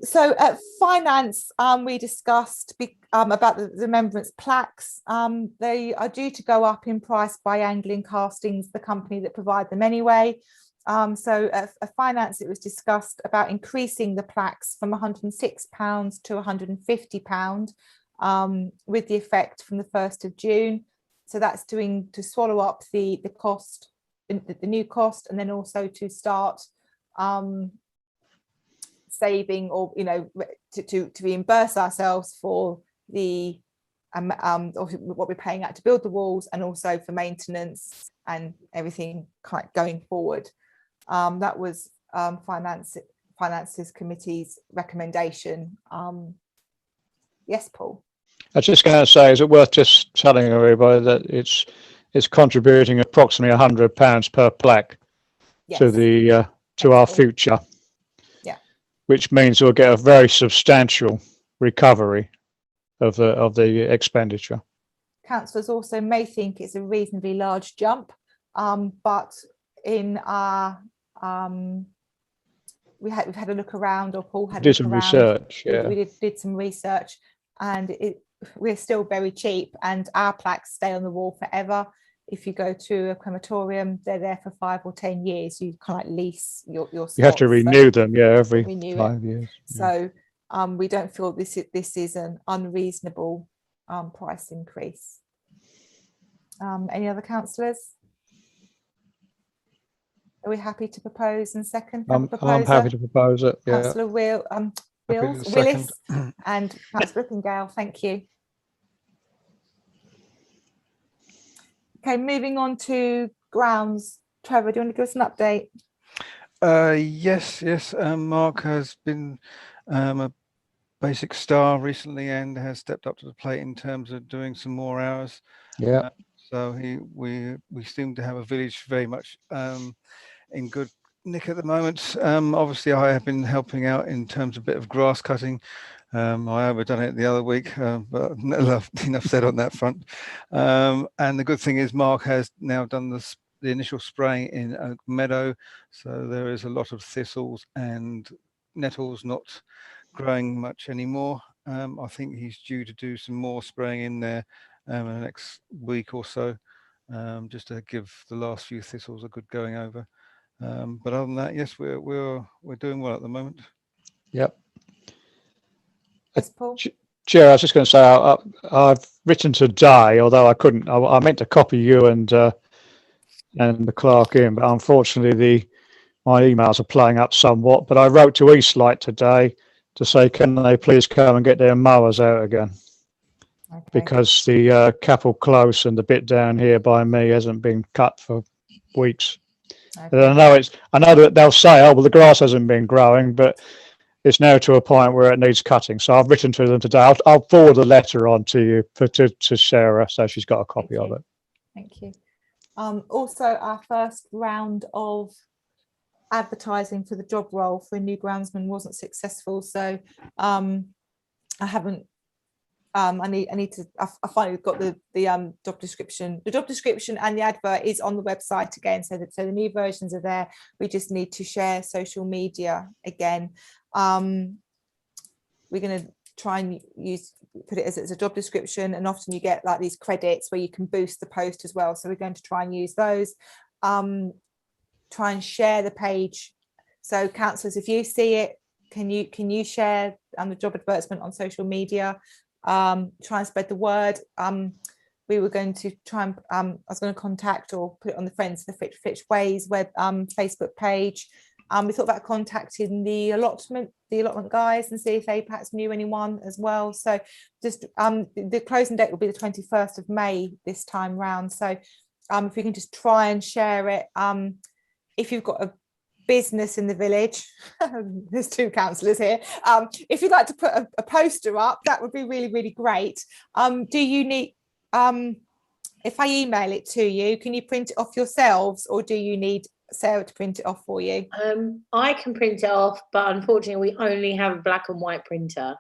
[SPEAKER 2] So at finance, we discussed about the remembrance plaques. They are due to go up in price by Anglian Castings, the company that provide them anyway. So at finance, it was discussed about increasing the plaques from £106 to £150 with the effect from the 1st of June. So that's to swallow up the cost, the new cost, and then also to start saving, or to reimburse ourselves for the what we're paying out to build the walls, and also for maintenance and everything going forward. That was Finances Committee's recommendation. Yes, Paul.
[SPEAKER 6] I was just going to say, is it worth just telling everybody that it's contributing approximately £100 per plaque to our future?
[SPEAKER 2] Yeah.
[SPEAKER 6] Which means we'll get a very substantial recovery of the expenditure.
[SPEAKER 2] Councillors also may think it's a reasonably large jump, but in our we've had a look around, or Paul had
[SPEAKER 6] did some research. Yeah,
[SPEAKER 2] we did some research, and we're still very cheap, and our plaques stay on the wall forever. If you go to a crematorium, they're there for 5 or 10 years. You kind of like lease your spots.
[SPEAKER 6] You have to renew them, every 5 years.
[SPEAKER 2] So we don't feel this is an unreasonable price increase. Any other councillors? Are we happy to propose and second?
[SPEAKER 6] I'm happy to propose it. Yeah.
[SPEAKER 2] Councillor Willis and Councillor Rippingale, thank you. Okay, moving on to grounds. Trevor, do you want to give us an update?
[SPEAKER 9] Yes. Mark has been a basic star recently and has stepped up to the plate in terms of doing some more hours.
[SPEAKER 6] Yeah.
[SPEAKER 9] So we seem to have a village very much in good nick at the moment. Obviously, I have been helping out in terms of a bit of grass cutting. I overdone it the other week, but enough said on that front. And the good thing is Mark has now done the initial spraying in Oak Meadow, so there is a lot of thistles and nettles not growing much anymore. I think he's due to do some more spraying in there in the next week or so, just to give the last few thistles a good going over. But other than that, yes, we're doing well at the moment.
[SPEAKER 6] Yep.
[SPEAKER 2] Yes, Paul.
[SPEAKER 6] Chair, I was just going to say I've written today, although I couldn't. I meant to copy you and the clerk in, but unfortunately my emails are playing up somewhat. But I wrote to Eastlight today to say, can they please come and get their mowers out again? because the Capel Close and the bit down here by me hasn't been cut for weeks.
[SPEAKER 2] Okay.
[SPEAKER 6] I know that they'll say, oh, well, the grass hasn't been growing, but it's now to a point where it needs cutting. So I've written to them today. I'll forward the letter on to you, to Sarah, so she's got a copy of it.
[SPEAKER 2] Thank you. Also, our first round of advertising for the job role for a new groundsman wasn't successful. So I haven't. I need to. I finally got the job description. The job description and the advert is on the website again. So the new versions are there. We just need to share social media again. We're going to try and put it as a job description, and often you get like these credits where you can boost the post as well. So we're going to try and use those. Try and share the page. So councillors, if you see it, can you share the job advertisement on social media? Try and spread the word. We were going to try and I was going to contact or put it on the Friends of the Flitch Ways web Facebook page. We thought about contacting the allotment guys and see if they perhaps knew anyone as well. So just the closing date will be the 21st of May this time round. So if we can just try and share it. If you've got a business in the village, there's two councillors here. If you'd like to put a poster up, that would be really, really great. Do you need, if I email it to you, can you print it off yourselves, or do you need Sarah to print it off for you?
[SPEAKER 11] I can print it off, but unfortunately we only have a black and white printer.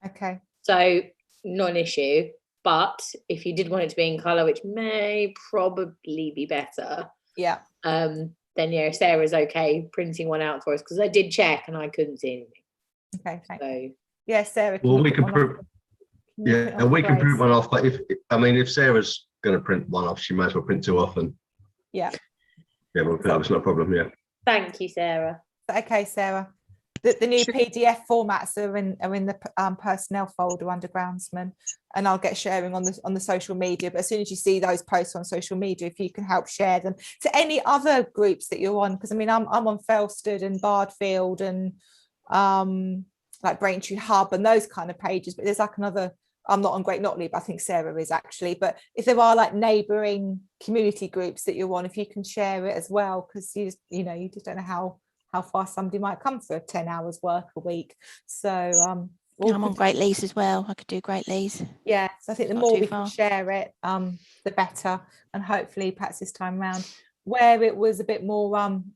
[SPEAKER 2] Okay.
[SPEAKER 11] So not an issue, but if you did want it to be in colour, which may probably be better.
[SPEAKER 2] Yeah.
[SPEAKER 11] Then yeah, Sarah's okay printing one out for us, because I did check and I couldn't see anything.
[SPEAKER 2] Okay, thanks.
[SPEAKER 11] So
[SPEAKER 2] yeah, Sarah.
[SPEAKER 10] Well, we can print. Yeah, and we can print one off. But if Sarah's going to print one off, she might as well print two off. And
[SPEAKER 2] yeah,
[SPEAKER 10] we'll put up. It's not a problem. Yeah.
[SPEAKER 11] Thank you, Sarah.
[SPEAKER 2] Okay, Sarah. The new PDF formats are in the personnel folder under Groundsman, and I'll get sharing on the social media. But as soon as you see those posts on social media, if you can help share them to any other groups that you're on, because I mean I'm on Felsted and Bardfield and like Braintree Hub and those kind of pages. But there's like another. I'm not on Great Notley, but I think Sarah is actually. But if there are like neighbouring community groups that you're on, if you can share it as well, because you just don't know how far somebody might come for 10 hours work a week. So
[SPEAKER 7] I'm on Great Leys as well. I could do Great Leys.
[SPEAKER 2] Yeah, so I think the more we can share it, the better. And hopefully perhaps this time round, where it was a bit more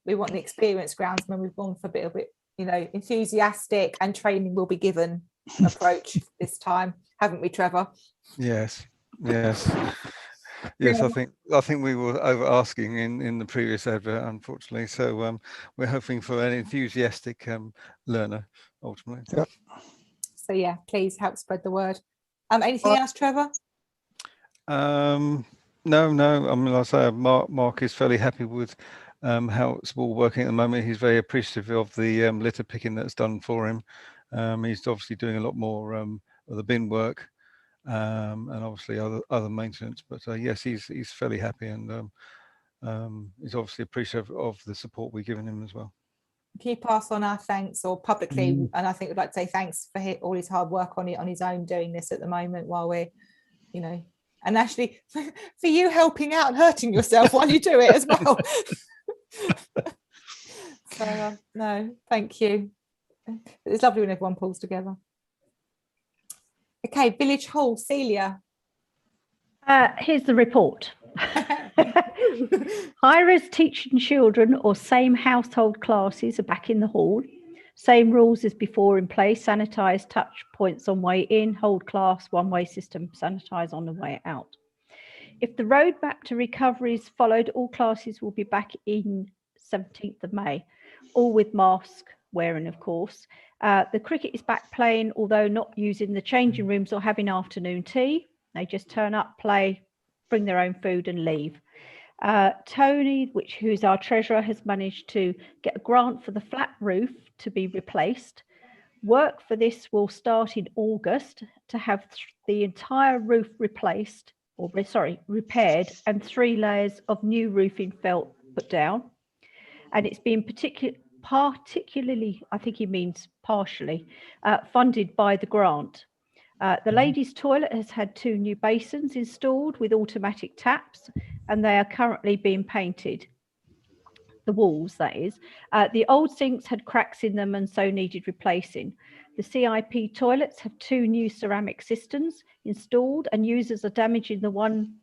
[SPEAKER 2] we want the experienced groundsman, we've gone for a bit enthusiastic and training will be given approach this time, haven't we, Trevor?
[SPEAKER 9] Yes. Yes, I think we were over asking in the previous advert, unfortunately. So we're hoping for an enthusiastic learner ultimately.
[SPEAKER 6] Yep.
[SPEAKER 2] So yeah, please help spread the word. Anything else, Trevor?
[SPEAKER 9] No. I mean, like I say, Mark is fairly happy with how it's all working at the moment. He's very appreciative of the litter picking that's done for him. He's obviously doing a lot more of the bin work. And obviously other maintenance, but yes, he's fairly happy, and he's obviously appreciative of the support we've given him as well.
[SPEAKER 2] Can you pass on our thanks, or publicly? And I think we'd like to say thanks for all his hard work on his own doing this at the moment, while we're, and actually for you helping out and hurting yourself while you do it as well. So no, thank you. It's lovely when everyone pulls together. Okay, Village Hall, Celia.
[SPEAKER 8] Here's the report. High-res teaching children or same household classes are back in the hall. Same rules as before in place. Sanitise touch points on way in, hold class, one-way system, sanitise on the way out. If the roadmap to recovery is followed, all classes will be back in 17th of May, all with mask wearing, of course. The cricket is back playing, although not using the changing rooms or having afternoon tea. They just turn up, play, bring their own food and leave. Tony, who's our treasurer, has managed to get a grant for the flat roof to be replaced. Work for this will start in August to have the entire roof replaced, repaired, and 3 layers of new roofing felt put down. And it's been particularly, I think he means partially, funded by the grant. The ladies' toilet has had 2 new basins installed with automatic taps, and they are currently being painted. The walls, that is. The old sinks had cracks in them and so needed replacing. The CIP toilets have 2 new ceramic cisterns installed, and users are damaging the one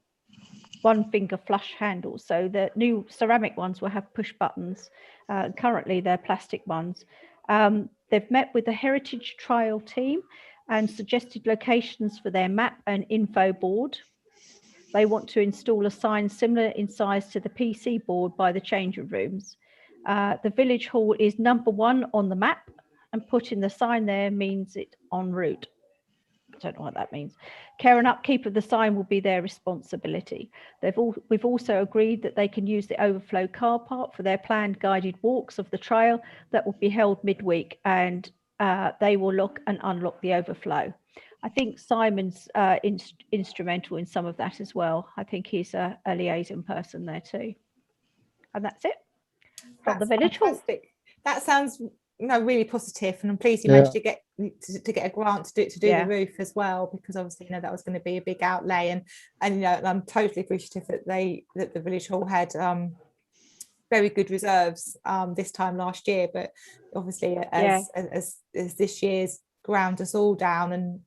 [SPEAKER 8] finger flush handles. So the new ceramic ones will have push buttons. Currently, they're plastic ones. They've met with the Heritage Trial team and suggested locations for their map and info board. They want to install a sign similar in size to the PC board by the changing rooms. The village hall is number 1 on the map, and putting the sign there means it en route. I don't know what that means. Care and upkeep of the sign will be their responsibility. We've also agreed that they can use the overflow car park for their planned guided walks of the trail that will be held midweek, and they will lock and unlock the overflow. I think Simon's instrumental in some of that as well. I think he's a liaison person there too. And that's it from the village hall.
[SPEAKER 2] That sounds really positive, and I'm pleased you managed to get a grant to do the roof as well, because obviously that was going to be a big outlay, and I'm totally appreciative that the village hall had very good reserves this time last year, but obviously as this year's ground us all down, and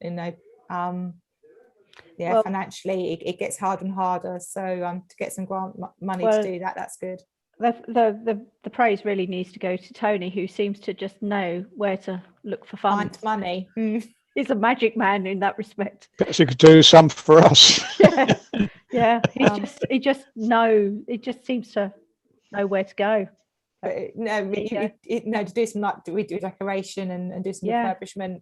[SPEAKER 2] financially it gets harder and harder, so to get some grant money to do that's good.
[SPEAKER 8] The praise really needs to go to Tony, who seems to just know where to look for funds.
[SPEAKER 2] Find money.
[SPEAKER 8] He's a magic man in that respect.
[SPEAKER 6] Perhaps he could do some for us.
[SPEAKER 8] He just seems to know where to go.
[SPEAKER 2] But to do some redecoration and do some refurbishment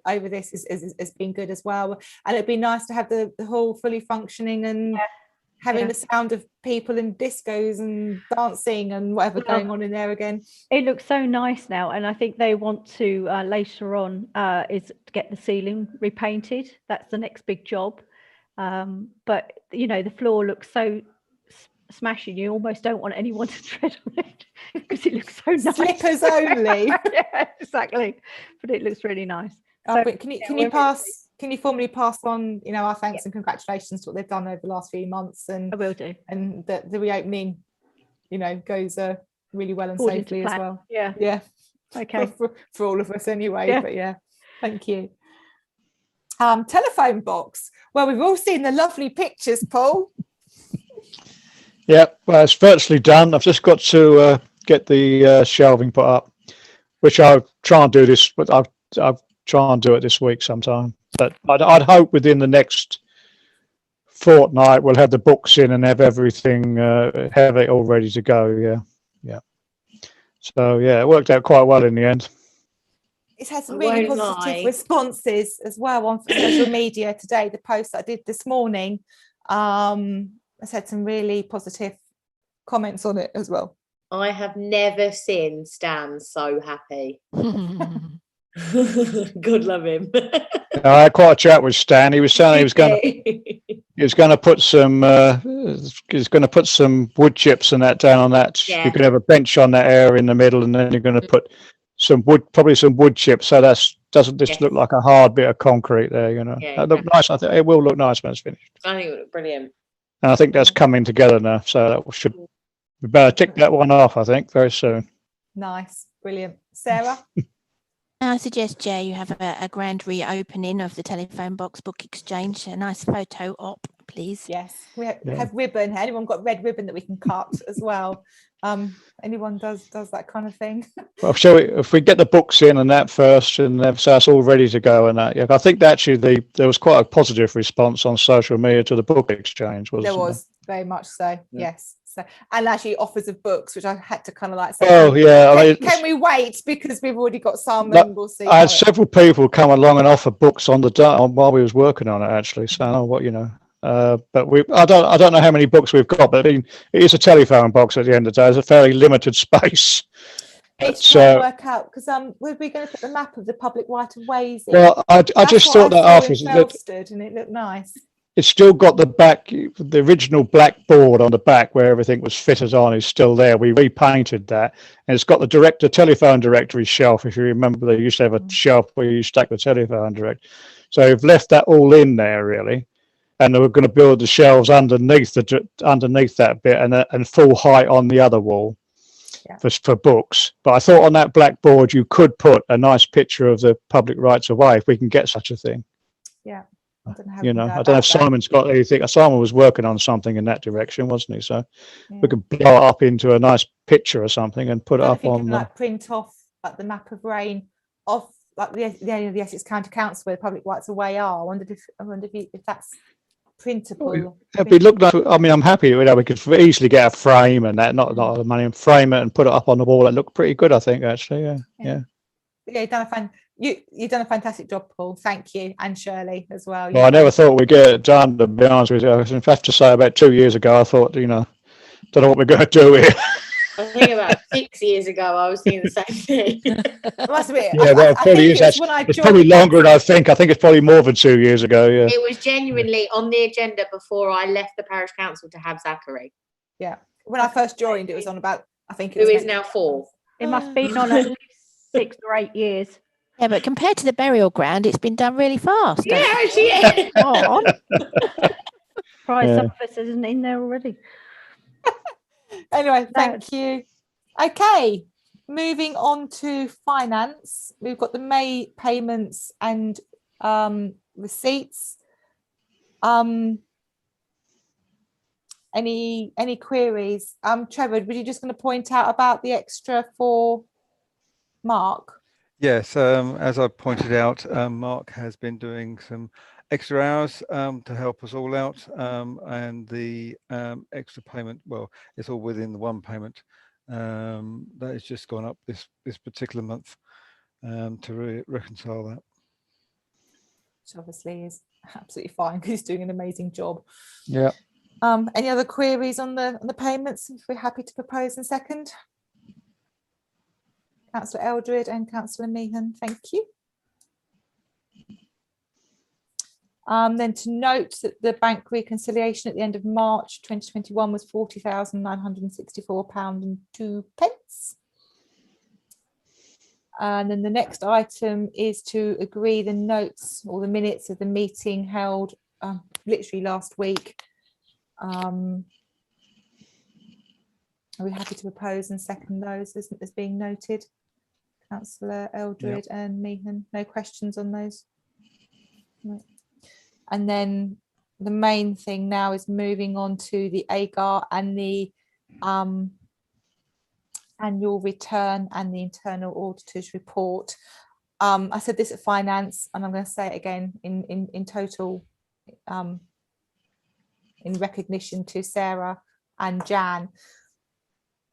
[SPEAKER 2] over this has been good as well, and it'd be nice to have the hall fully functioning and having the sound of people in discos and dancing and whatever going on in there again.
[SPEAKER 8] It looks so nice now, and I think they want to later on is to get the ceiling repainted. That's the next big job. But the floor looks so smashing, you almost don't want anyone to tread on it because it looks so nice.
[SPEAKER 2] Slippers only.
[SPEAKER 8] Yeah, exactly. But it looks really nice.
[SPEAKER 2] But can you formally pass on our thanks and congratulations to what they've done over the last few months, and
[SPEAKER 8] I will do,
[SPEAKER 2] and that the reopening goes really well and safely as well.
[SPEAKER 8] Okay,
[SPEAKER 2] for all of us anyway. But thank you. Telephone box, well, we've all seen the lovely pictures, Paul.
[SPEAKER 6] Yeah, well, it's virtually done. I've just got to get the shelving put up, which I'll try and do this, but I'll try and do it this week sometime. But I'd hope within the next fortnight we'll have the books in and have everything, have it all ready to go. Yeah. So it worked out quite well in the end.
[SPEAKER 2] It's had some really positive responses as well on social media today. The post that I did this morning has had some really positive comments on it as well.
[SPEAKER 11] I have never seen Stan so happy. God love him.
[SPEAKER 6] I had quite a chat with Stan. He was saying he was going to put some wood chips and that down on that. You could have a bench on that area in the middle, and then you're going to put probably some wood chips, so that doesn't just look like a hard bit of concrete there. It look nice. I think it will look nice when it's finished.
[SPEAKER 11] I think it would look brilliant.
[SPEAKER 6] And I think that's coming together now, so that we better tick that one off, I think, very soon.
[SPEAKER 2] Nice, brilliant. Sarah?
[SPEAKER 7] I suggest, Jay, you have a grand reopening of the telephone box book exchange, a nice photo op, please.
[SPEAKER 2] Yes, we have ribbon. Anyone got red ribbon that we can cut as well? Anyone does that kind of thing?
[SPEAKER 6] Well, if we get the books in and that first, and so it's all ready to go, and that, I think that actually there was quite a positive response on social media to the book exchange.
[SPEAKER 2] There was very much so. Yes. So, and actually offers of books, which I had to kind of like say, can we wait because we've already got some, and we'll see.
[SPEAKER 6] I had several people come along and offer books on while we was working on it, actually, saying, but I don't know how many books we've got, but it is a telephone box at the end of the day. It's a fairly limited space.
[SPEAKER 2] It's trying to work out, because we're going to put the map of the public right of ways in.
[SPEAKER 6] Well, I just thought that after
[SPEAKER 2] and it looked nice.
[SPEAKER 6] it's still got the back, the original black board on the back where everything was fitted on is still there. We repainted that, and it's got the telephone directory shelf. If you remember, they used to have a shelf where you stack the telephone directory. So we've left that all in there really, and we're going to build the shelves underneath that bit and full height on the other wall. Yeah. For books. But I thought on that blackboard you could put a nice picture of the public rights of way if we can get such a thing.
[SPEAKER 2] Yeah. I don't know,
[SPEAKER 6] I don't know if Simon's got anything. Simon was working on something in that direction, wasn't he? So we could blow it up into a nice picture or something and put it up on
[SPEAKER 2] like print off like the map of Rayne off like the area of the Essex County Council where the public rights of way are. I wondered if that's printable.
[SPEAKER 6] It'd be looked like, I mean, I'm happy with that. We could easily get a frame and that, not a lot of money, and frame it and put it up on the wall. It looked pretty good, I think, actually. Yeah.
[SPEAKER 2] You've done a fantastic job, Paul. Thank you, and Shirley as well.
[SPEAKER 6] Well, I never thought we'd get it done, to be honest with you. I have to say, about 2 years ago, I thought, don't know what we're going to do here.
[SPEAKER 11] I think about 6 years ago, I was thinking the same thing.
[SPEAKER 6] Yeah, well, it probably is. It's probably longer than I think. I think it's probably more than 2 years ago. Yeah.
[SPEAKER 11] It was genuinely on the agenda before I left the parish council to have Zachary.
[SPEAKER 2] Yeah. When I first joined, it was on about, I think.
[SPEAKER 11] Who is now 4.
[SPEAKER 8] It must be on at least 6 or 8 years.
[SPEAKER 7] Yeah, but compared to the burial ground, it's been done really fast.
[SPEAKER 11] Yeah, she is.
[SPEAKER 8] Price office isn't in there already.
[SPEAKER 2] Anyway, thank you. Okay, moving on to finance. We've got the May payments and receipts. Any queries? Trevor, were you just going to point out about the extra for Mark?
[SPEAKER 9] Yes, as I pointed out, Mark has been doing some extra hours to help us all out, and the extra payment, well, it's all within the one payment that has just gone up this particular month to reconcile that.
[SPEAKER 2] Which obviously is absolutely fine because he's doing an amazing job.
[SPEAKER 6] Yeah.
[SPEAKER 2] Any other queries on the payments? If we're happy to propose in second. Councillor Eldred and Councillor Meehan, thank you. Then to note that the bank reconciliation at the end of March 2021 was £40,964.02. And then the next item is to agree the notes or the minutes of the meeting held literally last week. Are we happy to propose and second those as being noted? Councillor Eldred and Meehan, no questions on those? No. And then the main thing now is moving on to the AGAR and the annual return and the internal auditor's report. I said this at finance, and I'm going to say it again in total, in recognition to Sarah and Jan.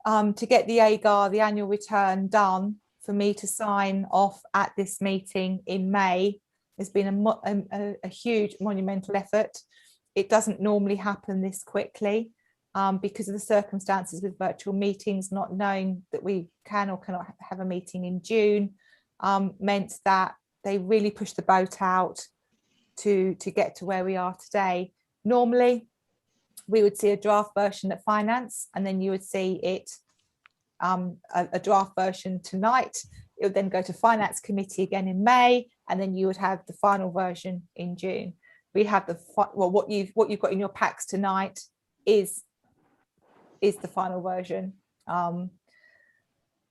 [SPEAKER 2] To get the AGAR, the annual return, done for me to sign off at this meeting in May has been a huge monumental effort. It doesn't normally happen this quickly because of the circumstances with virtual meetings, not knowing that we can or cannot have a meeting in June, meant that they really pushed the boat out to get to where we are today. Normally, we would see a draft version at finance, and then you would see it a draft version tonight. It would then go to finance committee again in May, and then you would have the final version in June. We have what you've got in your packs tonight is the final version.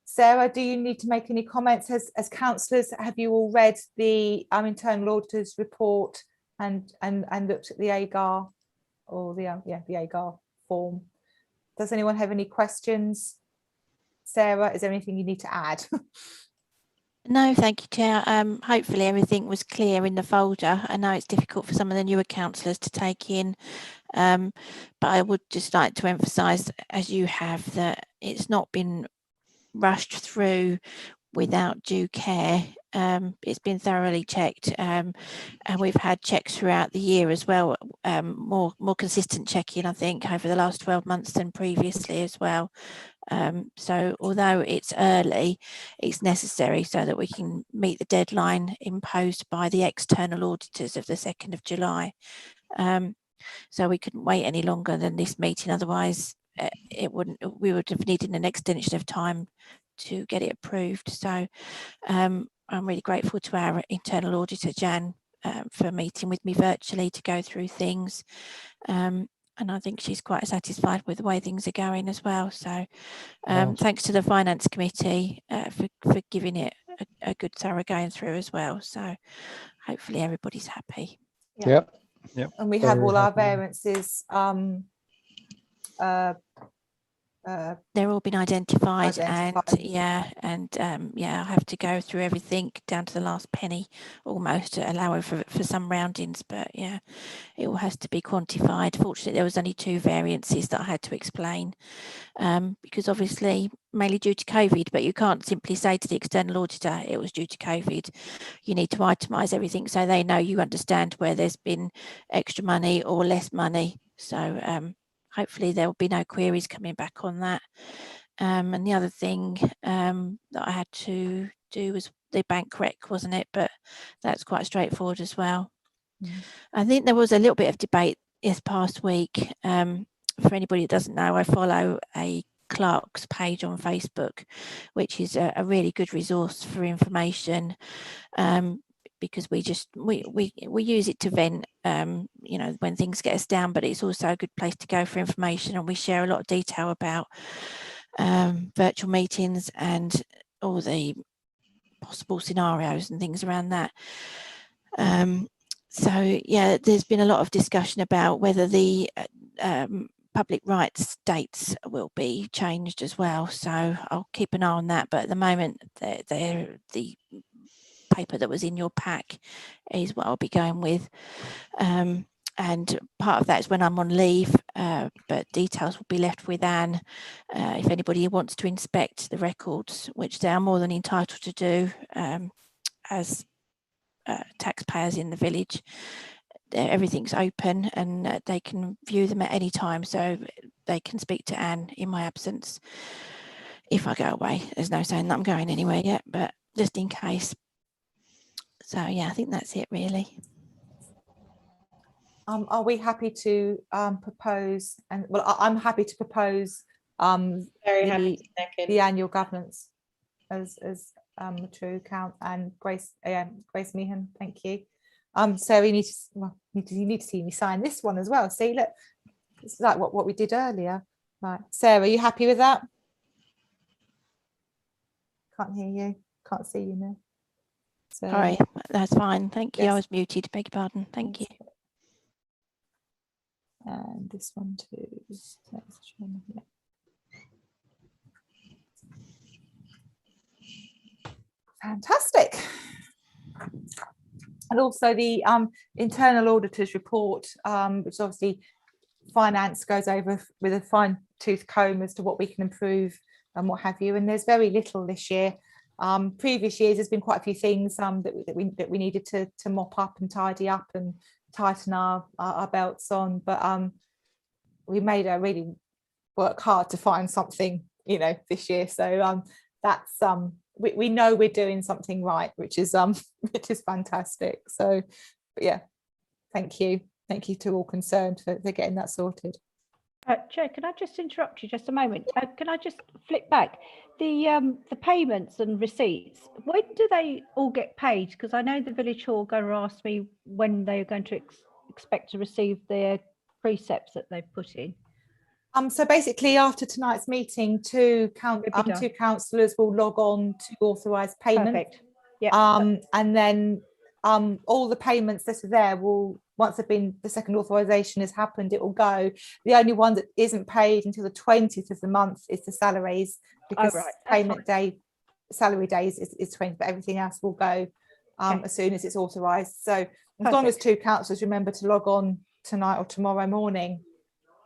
[SPEAKER 2] Sarah, do you need to make any comments as councillors? Have you all read the internal auditor's report and looked at the AGAR or the AGAR form? Does anyone have any questions? Sarah, is there anything you need to add?
[SPEAKER 7] No, thank you, Chair. Hopefully everything was clear in the folder. I know it's difficult for some of the newer councillors to take in, but I would just like to emphasise, as you have, that it's not been rushed through without due care. It's been thoroughly checked, and we've had checks throughout the year as well, more consistent checking, I think, over the last 12 months than previously as well. So although it's early, it's necessary so that we can meet the deadline imposed by the external auditors of the 2nd of July. So we couldn't wait any longer than this meeting, otherwise we would have needed an extension of time to get it approved. So I'm really grateful to our internal auditor, Jan, for meeting with me virtually to go through things. And I think she's quite satisfied with the way things are going as well. So thanks to the Finance Committee for giving it a good thorough going through as well. So hopefully everybody's happy.
[SPEAKER 6] Yep.
[SPEAKER 2] And we have all our variances
[SPEAKER 7] they're all been identified. And I have to go through everything down to the last penny almost, allowing for some roundings, but yeah, it all has to be quantified. Fortunately, there was only 2 variances that I had to explain, because obviously mainly due to COVID, but you can't simply say to the external auditor it was due to COVID. You need to itemise everything so they know you understand where there's been extra money or less money. So hopefully there will be no queries coming back on that. And the other thing that I had to do was the bank rec, wasn't it? But that's quite straightforward as well. I think there was a little bit of debate this past week. For anybody that doesn't know, I follow a clerk's page on Facebook, which is a really good resource for information, because we use it to vent, you know, when things get us down, but it's also a good place to go for information, and we share a lot of detail about virtual meetings and all the possible scenarios and things around that. So yeah, there's been a lot of discussion about whether the public rights dates will be changed as well. So I'll keep an eye on that. But at the moment, the paper that was in your pack is what I'll be going with. And part of that is when I'm on leave, but details will be left with Anne. If anybody wants to inspect the records, which they are more than entitled to do as taxpayers in the village, everything's open and they can view them at any time, so they can speak to Anne in my absence if I go away. There's no saying that I'm going anywhere yet, but just in case. So yeah, I think that's it really.
[SPEAKER 2] Are we happy to propose, and well, I'm happy to propose the annual governance as the true account, and Grace Meehan, thank you. Sarah, you need to see me sign this one as well. See, look, it's like what we did earlier. Right, Sarah, are you happy with that? Can't hear you, can't see you now. So,
[SPEAKER 7] all right, that's fine, thank you.
[SPEAKER 2] Yes.
[SPEAKER 7] I was muted, beg your pardon. Thank you.
[SPEAKER 2] And this one too. Yeah. Fantastic. And also the internal auditors report, which obviously finance goes over with a fine-tooth comb as to what we can improve and what have you. And there's very little this year. Previous years, there's been quite a few things that we needed to mop up and tidy up and tighten our belts on. But we made a really work hard to find something, you know, this year. So that's we know we're doing something right, which is fantastic. So yeah, thank you to all concerned for getting that sorted.
[SPEAKER 8] Chair, can I just interrupt you just a moment? Can I just flip back the payments and receipts? When do they all get paid? Because I know the village hall going to ask me when they are going to expect to receive their precepts that they've put in.
[SPEAKER 2] So basically, after tonight's meeting, two councillors will log on to authorise payment.
[SPEAKER 8] Perfect. Yeah.
[SPEAKER 2] And then all the payments that are there will, once the second authorisation has happened, it will go. The only one that isn't paid until the 20th of the month is the salaries, because payment day, salary days is 20, but everything else will go as soon as it's authorised. So as long as two councillors remember to log on tonight or tomorrow morning,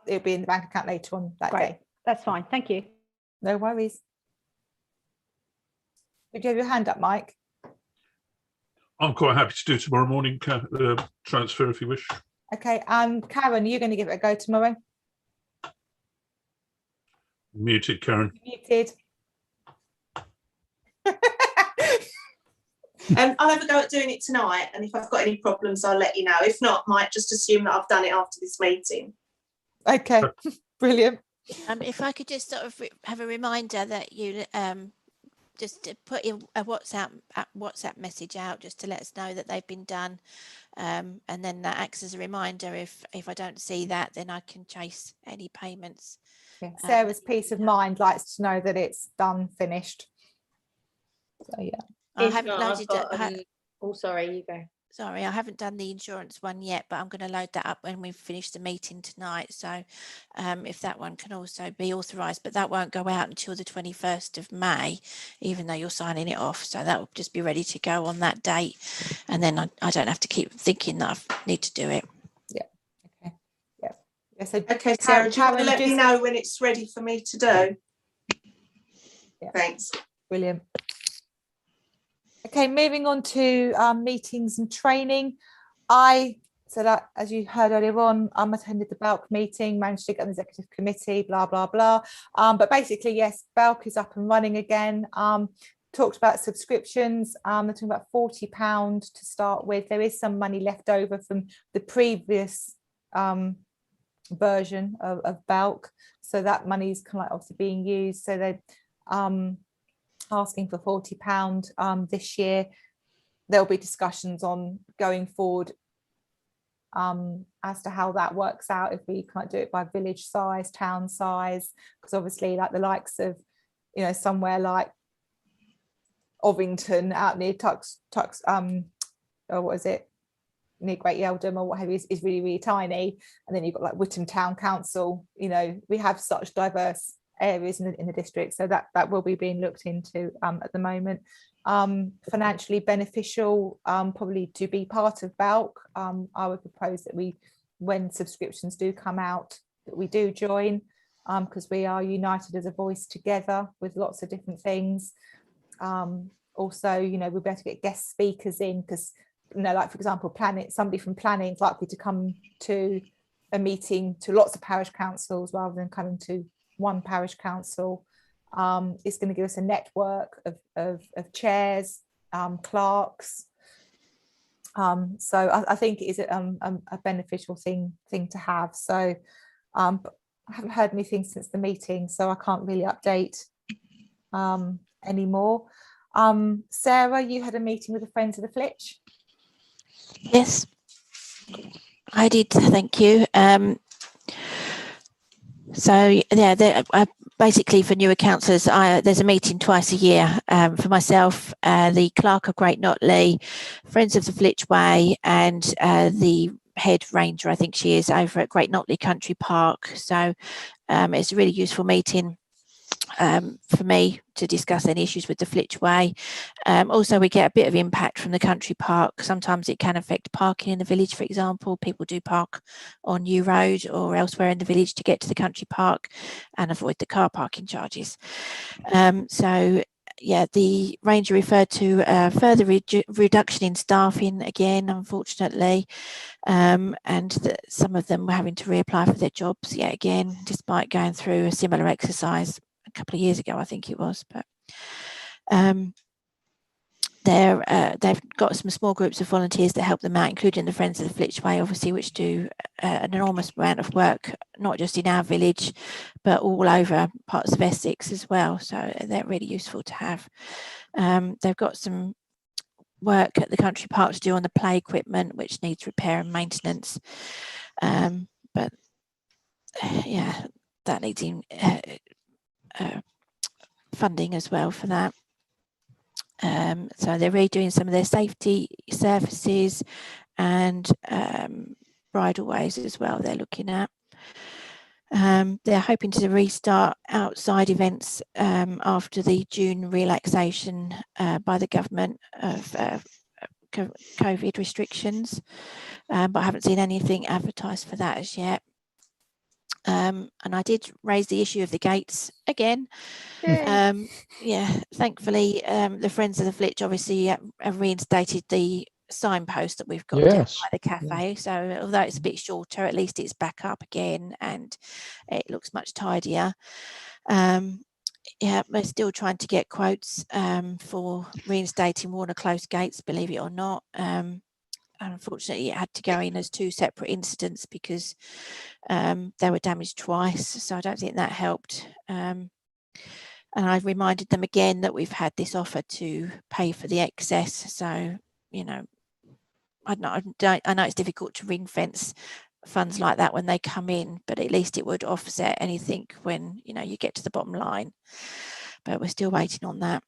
[SPEAKER 2] it'll be in the bank account later on that day.
[SPEAKER 8] That's fine. Thank you.
[SPEAKER 2] No worries. Did you have your hand up, Mike?
[SPEAKER 12] I'm quite happy to do tomorrow morning transfer if you wish.
[SPEAKER 2] Okay, Karen, you're going to give it a go tomorrow?
[SPEAKER 12] Muted, Karen.
[SPEAKER 2] Muted.
[SPEAKER 15] I'll have a go at doing it tonight, and if I've got any problems, I'll let you know. If not, might just assume that I've done it after this meeting.
[SPEAKER 2] Okay, brilliant.
[SPEAKER 7] If I could just sort of have a reminder that you just to put in a WhatsApp message out just to let us know that they've been done, and then that acts as a reminder. If I don't see that, then I can chase any payments.
[SPEAKER 2] Yeah. Sarah's peace of mind likes to know that it's done, finished. So yeah,
[SPEAKER 7] I haven't loaded
[SPEAKER 11] it. Oh, sorry, you go.
[SPEAKER 7] Sorry, I haven't done the insurance one yet, but I'm going to load that up when we've finished the meeting tonight. So if that one can also be authorised, but that won't go out until the 21st of May, even though you're signing it off. So that will just be ready to go on that date. And then I don't have to keep thinking that I need to do it.
[SPEAKER 2] Yeah. Okay. Yeah. Yeah. So
[SPEAKER 15] okay, Sarah, do you want to let me know when it's ready for me to do?
[SPEAKER 2] Yeah.
[SPEAKER 15] Thanks.
[SPEAKER 2] Brilliant. Okay, moving on to meetings and training. So that, as you heard earlier on, I attended the BALC meeting, managed to get on the executive committee, blah, blah, blah. But basically, yes, BALC is up and running again. Talked about subscriptions. They're talking about £40 to start with. There is some money left over from the previous version of BALC. So that money is kind of like obviously being used. So they're asking for £40 this year. There'll be discussions on going forward as to how that works out, if we can't do it by village size, town size, because obviously like the likes of, you know, somewhere like Ovington out near or what is it, near Great Yeldham or what have you, is really, really tiny. And then you've got like Witham Town Council, you know, we have such diverse areas in the district, so that will be being looked into at the moment. Financially beneficial, probably to be part of BALC. I would propose that we, when subscriptions do come out, that we do join, because we are united as a voice together with lots of different things. Also, you know, we'll be able to get guest speakers in, because, you know, like for example, somebody from planning is likely to come to a meeting to lots of parish councils rather than coming to one parish council. It's going to give us a network of chairs, clerks. So I think it is a beneficial thing to have. So I haven't heard anything since the meeting, so I can't really update anymore. Sarah, you had a meeting with the Friends of the Flitch?
[SPEAKER 7] Yes, I did, thank you. So yeah, basically for newer councillors, there's a meeting twice a year for myself, the clerk of Great Notley, Friends of the Flitch Way, and the head ranger, I think she is, over at Great Notley Country Park. So it's a really useful meeting for me to discuss any issues with the Flitch Way. Also, we get a bit of impact from the country park. Sometimes it can affect parking in the village, for example. People do park on New Road or elsewhere in the village to get to the country park and avoid the car parking charges. So yeah, the ranger referred to further reduction in staffing again, unfortunately, and some of them were having to reapply for their jobs yet again, despite going through a similar exercise a couple of years ago, I think it was. But they've got some small groups of volunteers that help them out, including the Friends of the Flitch Way, obviously, which do an enormous amount of work, not just in our village, but all over parts of Essex as well. So they're really useful to have. They've got some work at the country park to do on the play equipment, which needs repair and maintenance. But yeah, that needs funding as well for that. So they're redoing some of their safety surfaces and bridleways as well they're looking at. They're hoping to restart outside events after the June relaxation by the government of COVID restrictions, but I haven't seen anything advertised for that as yet. And I did raise the issue of the gates again. Yeah, thankfully the Friends of the Flitch obviously have reinstated the signpost that we've got down by the cafe. So although it's a bit shorter, at least it's back up again and it looks much tidier. yeah, we're still trying to get quotes for reinstating Warner Close gates, believe it or not. Unfortunately, it had to go in as 2 separate incidents because they were damaged twice. So I don't think that helped. And I've reminded them again that we've had this offer to pay for the excess. So, you know, I know it's difficult to ring fence funds like that when they come in, but at least it would offset anything when, you know, you get to the bottom line. But we're still waiting on that.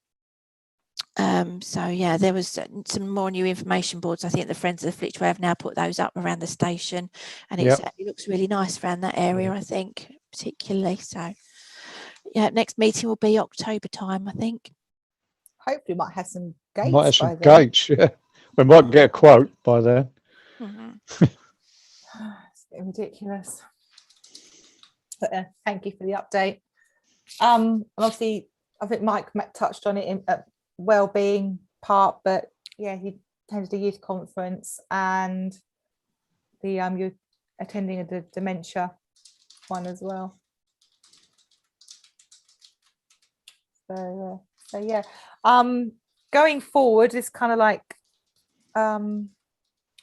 [SPEAKER 7] So yeah, there was some more new information boards. I think the Friends of the Flitchway have now put those up around the station, and it looks really nice around that area, I think, particularly. So yeah, next meeting will be October time, I think.
[SPEAKER 2] Hopefully we might have some gates
[SPEAKER 6] Might have
[SPEAKER 2] by
[SPEAKER 6] some
[SPEAKER 2] then.
[SPEAKER 6] gates, yeah. We might get a quote by then.
[SPEAKER 2] It's getting ridiculous. But thank you for the update. And obviously, I think Mike touched on it in wellbeing part, but yeah, he attended a youth conference, and the you're attending a dementia one as well. So yeah, going forward, this kind of like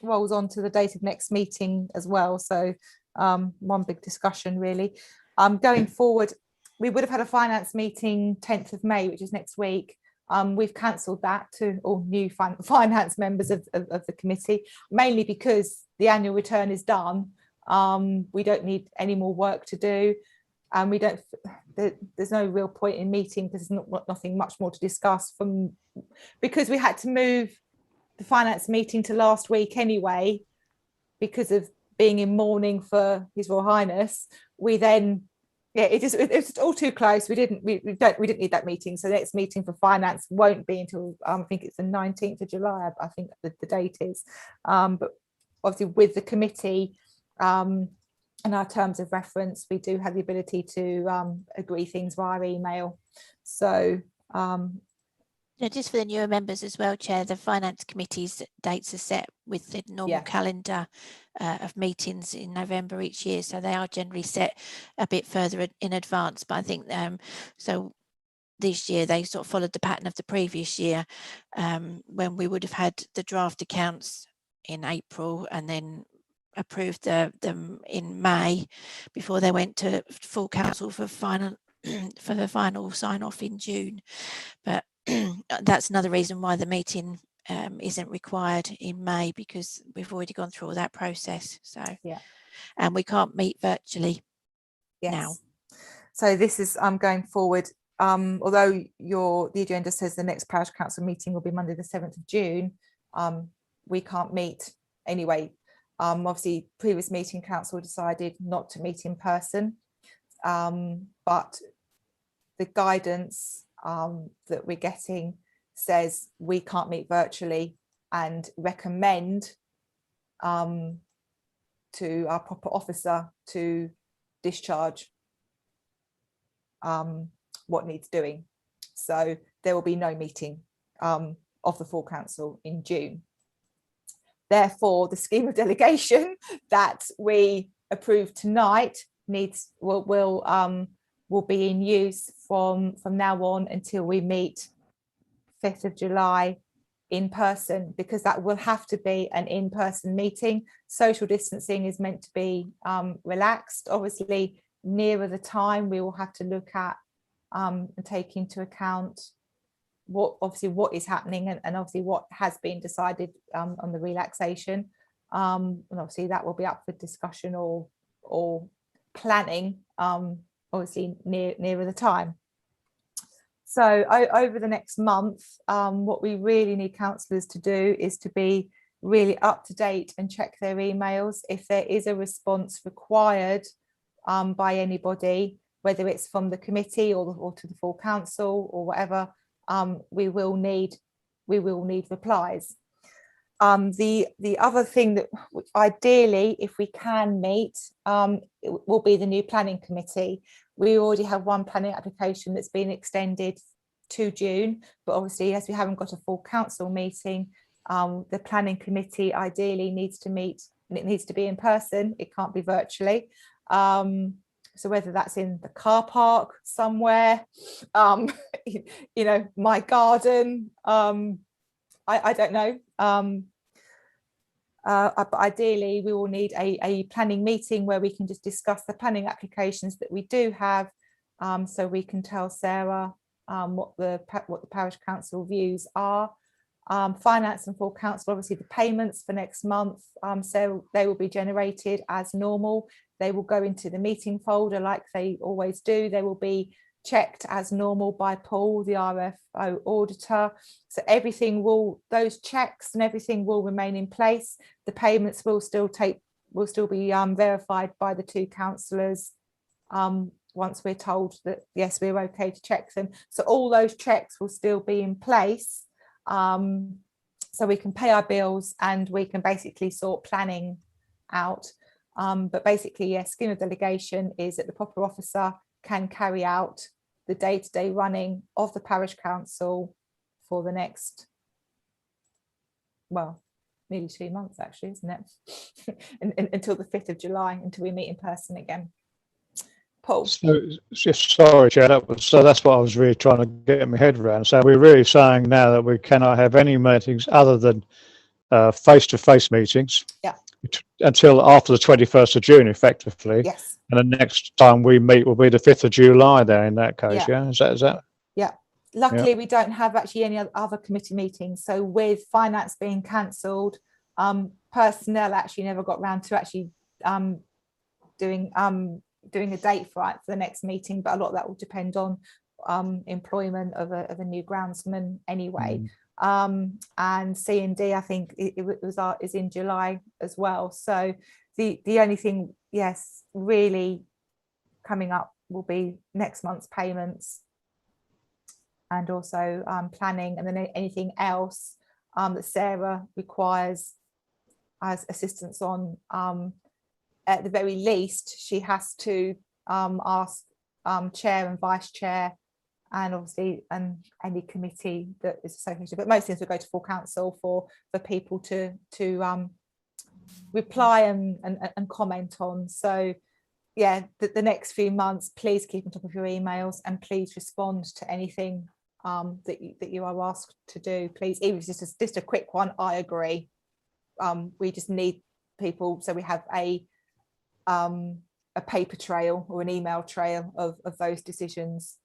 [SPEAKER 2] rolls on to the date of next meeting as well. So one big discussion really. Going forward, we would have had a finance meeting 10th of May, which is next week. We've cancelled that to all new finance members of the committee, mainly because the annual return is done. We don't need any more work to do, and we don't. There's no real point in meeting because there's nothing much more to discuss. Because we had to move the finance meeting to last week anyway, because of being in mourning for His Royal Highness. We then. Yeah, it's all too close. We didn't need that meeting. So the next meeting for finance won't be until I think it's the 19th of July. I think the date is. But obviously with the committee and our terms of reference, we do have the ability to agree things via email. So
[SPEAKER 7] yeah, just for the newer members as well, Chair, the Finance Committee's dates are set with the normal calendar of meetings in November each year. So they are generally set a bit further in advance. But I think so this year they sort of followed the pattern of the previous year when we would have had the draft accounts in April and then approved them in May before they went to full council for the final sign off in June. But that's another reason why the meeting isn't required in May, because we've already gone through all that process. So
[SPEAKER 2] yeah,
[SPEAKER 7] and we can't meet virtually now.
[SPEAKER 2] So this is going forward. Although the agenda says the next parish council meeting will be Monday the 7th of June, we can't meet anyway. Obviously, previous meeting council decided not to meet in person, but the guidance that we're getting says we can't meet virtually, and recommend to our proper officer to discharge what needs doing. So there will be no meeting of the full council in June. Therefore, the scheme of delegation that we approve tonight will be in use from now on until we meet 5th of July in person, because that will have to be an in-person meeting. Social distancing is meant to be relaxed. Obviously, nearer the time, we will have to look at and take into account what is happening and obviously what has been decided on the relaxation. And obviously that will be up for discussion or planning, obviously nearer the time. So over the next month, what we really need councillors to do is to be really up to date and check their emails. If there is a response required by anybody, whether it's from the committee or to the full council or whatever, we will need replies. The other thing that ideally, if we can meet, it will be the new planning committee. We already have one planning application that's been extended to June, but obviously as we haven't got a full council meeting, the planning committee ideally needs to meet, and it needs to be in person. It can't be virtually. So whether that's in the car park somewhere, my garden, I don't know. But ideally, we will need a planning meeting where we can just discuss the planning applications that we do have, so we can tell Sarah what the parish council views are. Finance and full council, obviously the payments for next month, so they will be generated as normal. They will go into the meeting folder like they always do. They will be checked as normal by Paul, the RFO auditor. So those checks and everything will remain in place. The payments will still be verified by the two councillors once we're told that yes, we're okay to check them. So all those checks will still be in place, so we can pay our bills and we can basically sort planning out. But basically, yes, scheme of delegation is that the proper officer can carry out the day-to-day running of the parish council for the next, well, nearly 2 months actually, isn't it? Until the 5th of July, until we meet in person again. Paul.
[SPEAKER 6] So, just sorry, Chair, that's what I was really trying to get my head around. So we're really saying now that we cannot have any meetings other than face-to-face meetings.
[SPEAKER 2] Yeah.
[SPEAKER 6] Until after the 21st of June, effectively.
[SPEAKER 2] Yes.
[SPEAKER 6] And the next time we meet will be the 5th of July there in that case, yeah? Is that?
[SPEAKER 2] Yeah. Luckily, we don't have actually any other committee meetings. So with finance being cancelled, personnel actually never got round to actually doing a date for the next meeting, but a lot of that will depend on employment of a new groundsman anyway. And C&D, I think is in July as well. So the only thing, yes, really coming up will be next month's payments, and also planning, and then anything else that Sarah requires as assistance on. At the very least, she has to ask chair and vice chair, and obviously any committee that is associated, but most things will go to full council for people to reply and comment on. So yeah, the next few months, please keep on top of your emails and please respond to anything that you are asked to do. Please, even if it's just a quick one, I agree. We just need people, so we have a paper trail or an email trail of those decisions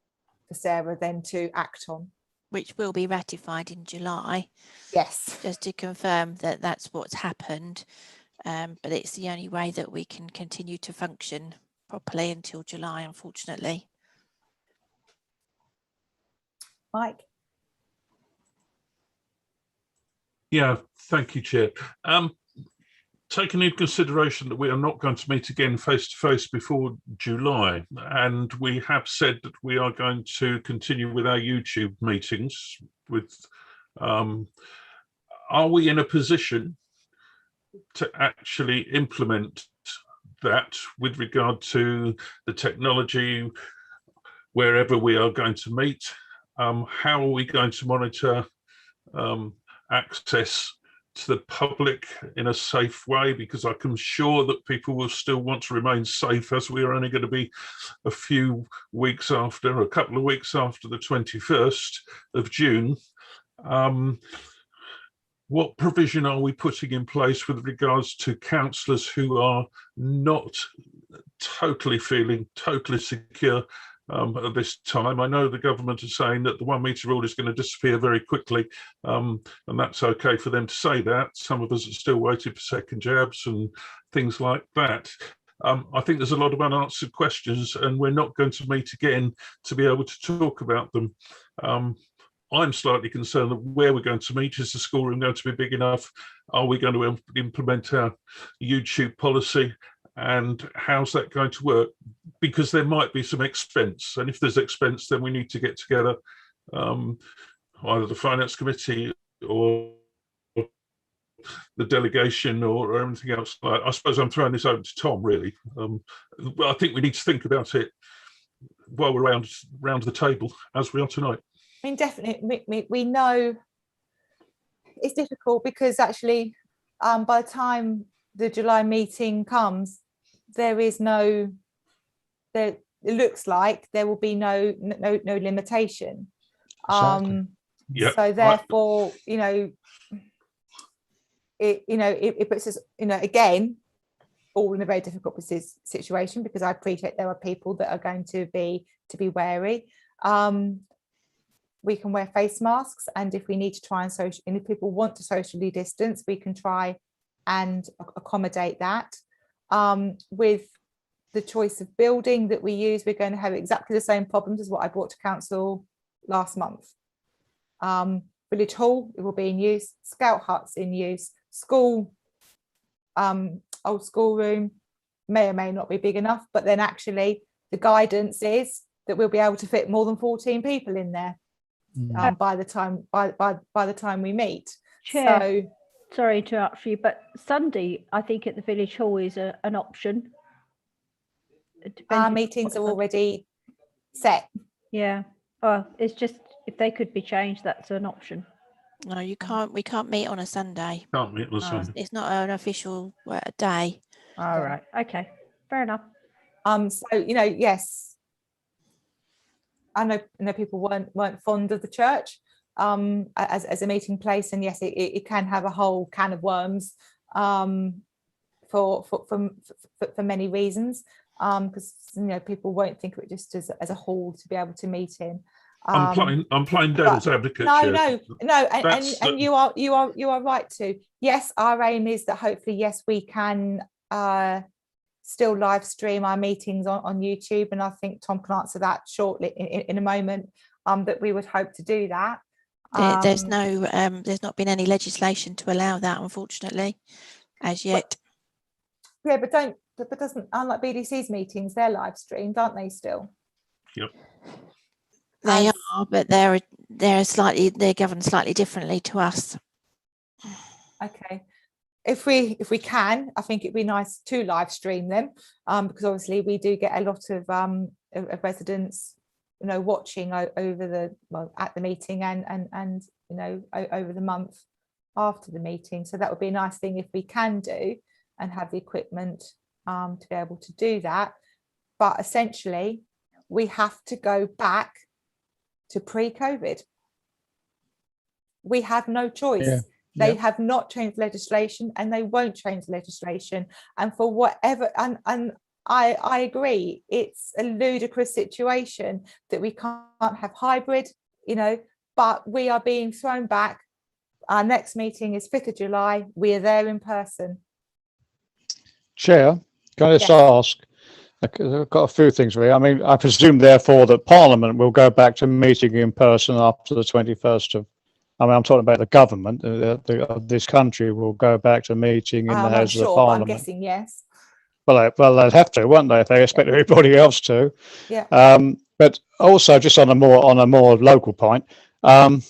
[SPEAKER 2] for Sarah then to act on,
[SPEAKER 7] which will be ratified in July.
[SPEAKER 2] Yes,
[SPEAKER 7] just to confirm that that's what's happened, but it's the only way that we can continue to function properly until July, unfortunately.
[SPEAKER 2] Mike.
[SPEAKER 12] Yeah, thank you, Chair. Taking into consideration that we are not going to meet again face-to-face before July, and we have said that we are going to continue with our YouTube meetings with, are we in a position to actually implement that with regard to the technology wherever we are going to meet? How are we going to monitor access to the public in a safe way? Because I can sure that people will still want to remain safe, as we are only going to be a couple of weeks after the 21st of June. What provision are we putting in place with regards to councillors who are not feeling totally secure at this time? I know the government is saying that the 1 metre rule is going to disappear very quickly, and that's okay for them to say that. Some of us are still waiting for second jabs and things like that. I think there's a lot of unanswered questions, and we're not going to meet again to be able to talk about them. I'm slightly concerned that where we're going to meet, is the schoolroom going to be big enough? Are we going to implement our YouTube policy? And how's that going to work? Because there might be some expense, and if there's expense, then we need to get together, either the finance committee or the delegation or anything else. I suppose I'm throwing this over to Tom, really. I think we need to think about it while we're round the table, as we are tonight.
[SPEAKER 2] I mean, definitely, we know it's difficult because actually, by the time the July meeting comes, there is no it looks like there will be no limitation.
[SPEAKER 6] Exactly.
[SPEAKER 2] So therefore, it puts us, again, all in a very difficult situation, because I appreciate there are people that are going to be wary. We can wear face masks, and if we need to try and and if people want to socially distance, we can try and accommodate that. With the choice of building that we use, we're going to have exactly the same problems as what I brought to council last month. Village hall, it will be in use. Scout huts in use. School, old school room may or may not be big enough, but then actually the guidance is that we'll be able to fit more than 14 people in there by the time we meet.
[SPEAKER 8] Chair,
[SPEAKER 2] So
[SPEAKER 8] sorry to interrupt you, but Sunday I think at the village hall is an option.
[SPEAKER 2] Our meetings are already set.
[SPEAKER 8] Yeah, well, it's just if they could be changed, that's an option.
[SPEAKER 7] No, you can't. We can't meet on a Sunday.
[SPEAKER 12] Can't meet on a Sunday.
[SPEAKER 7] It's not an official day.
[SPEAKER 8] All right. Okay. Fair enough.
[SPEAKER 2] So yes, I know people weren't fond of the church as a meeting place, and yes, it can have a whole can of worms for many reasons, because people won't think of it just as a hall to be able to meet in.
[SPEAKER 12] I'm playing devil's advocate.
[SPEAKER 2] No, and you are right too. Yes, our aim is that hopefully, yes, we can still live stream our meetings on YouTube, and I think Tom can answer that shortly in a moment. That we would hope to do that.
[SPEAKER 7] There's not been any legislation to allow that, unfortunately, as yet.
[SPEAKER 2] But doesn't, unlike BDC's meetings, they're live streamed, aren't they still?
[SPEAKER 12] Yep.
[SPEAKER 7] They are, but they're governed slightly differently to us.
[SPEAKER 2] Okay. If we can, I think it'd be nice to live stream them, because obviously we do get a lot of residents, watching over at the meeting and over the month after the meeting. So that would be a nice thing if we can do and have the equipment to be able to do that. But essentially, we have to go back to pre-COVID. We have no choice.
[SPEAKER 6] Yeah.
[SPEAKER 2] They have not changed legislation, and they won't change legislation. And for whatever, and I agree, it's a ludicrous situation that we can't have hybrid, but we are being thrown back. Our next meeting is 5th of July. We are there in person.
[SPEAKER 6] Chair, can I just ask? I've got a few things really. I mean, I presume therefore that Parliament will go back to meeting in person after the 21st of. I'm talking about the government. This country will go back to meeting in the House of the Parliament.
[SPEAKER 2] I'm guessing yes.
[SPEAKER 6] Well, they'd have to, won't they? If they expect everybody else to.
[SPEAKER 2] Yeah.
[SPEAKER 6] But also, just on a more local point. Obviously,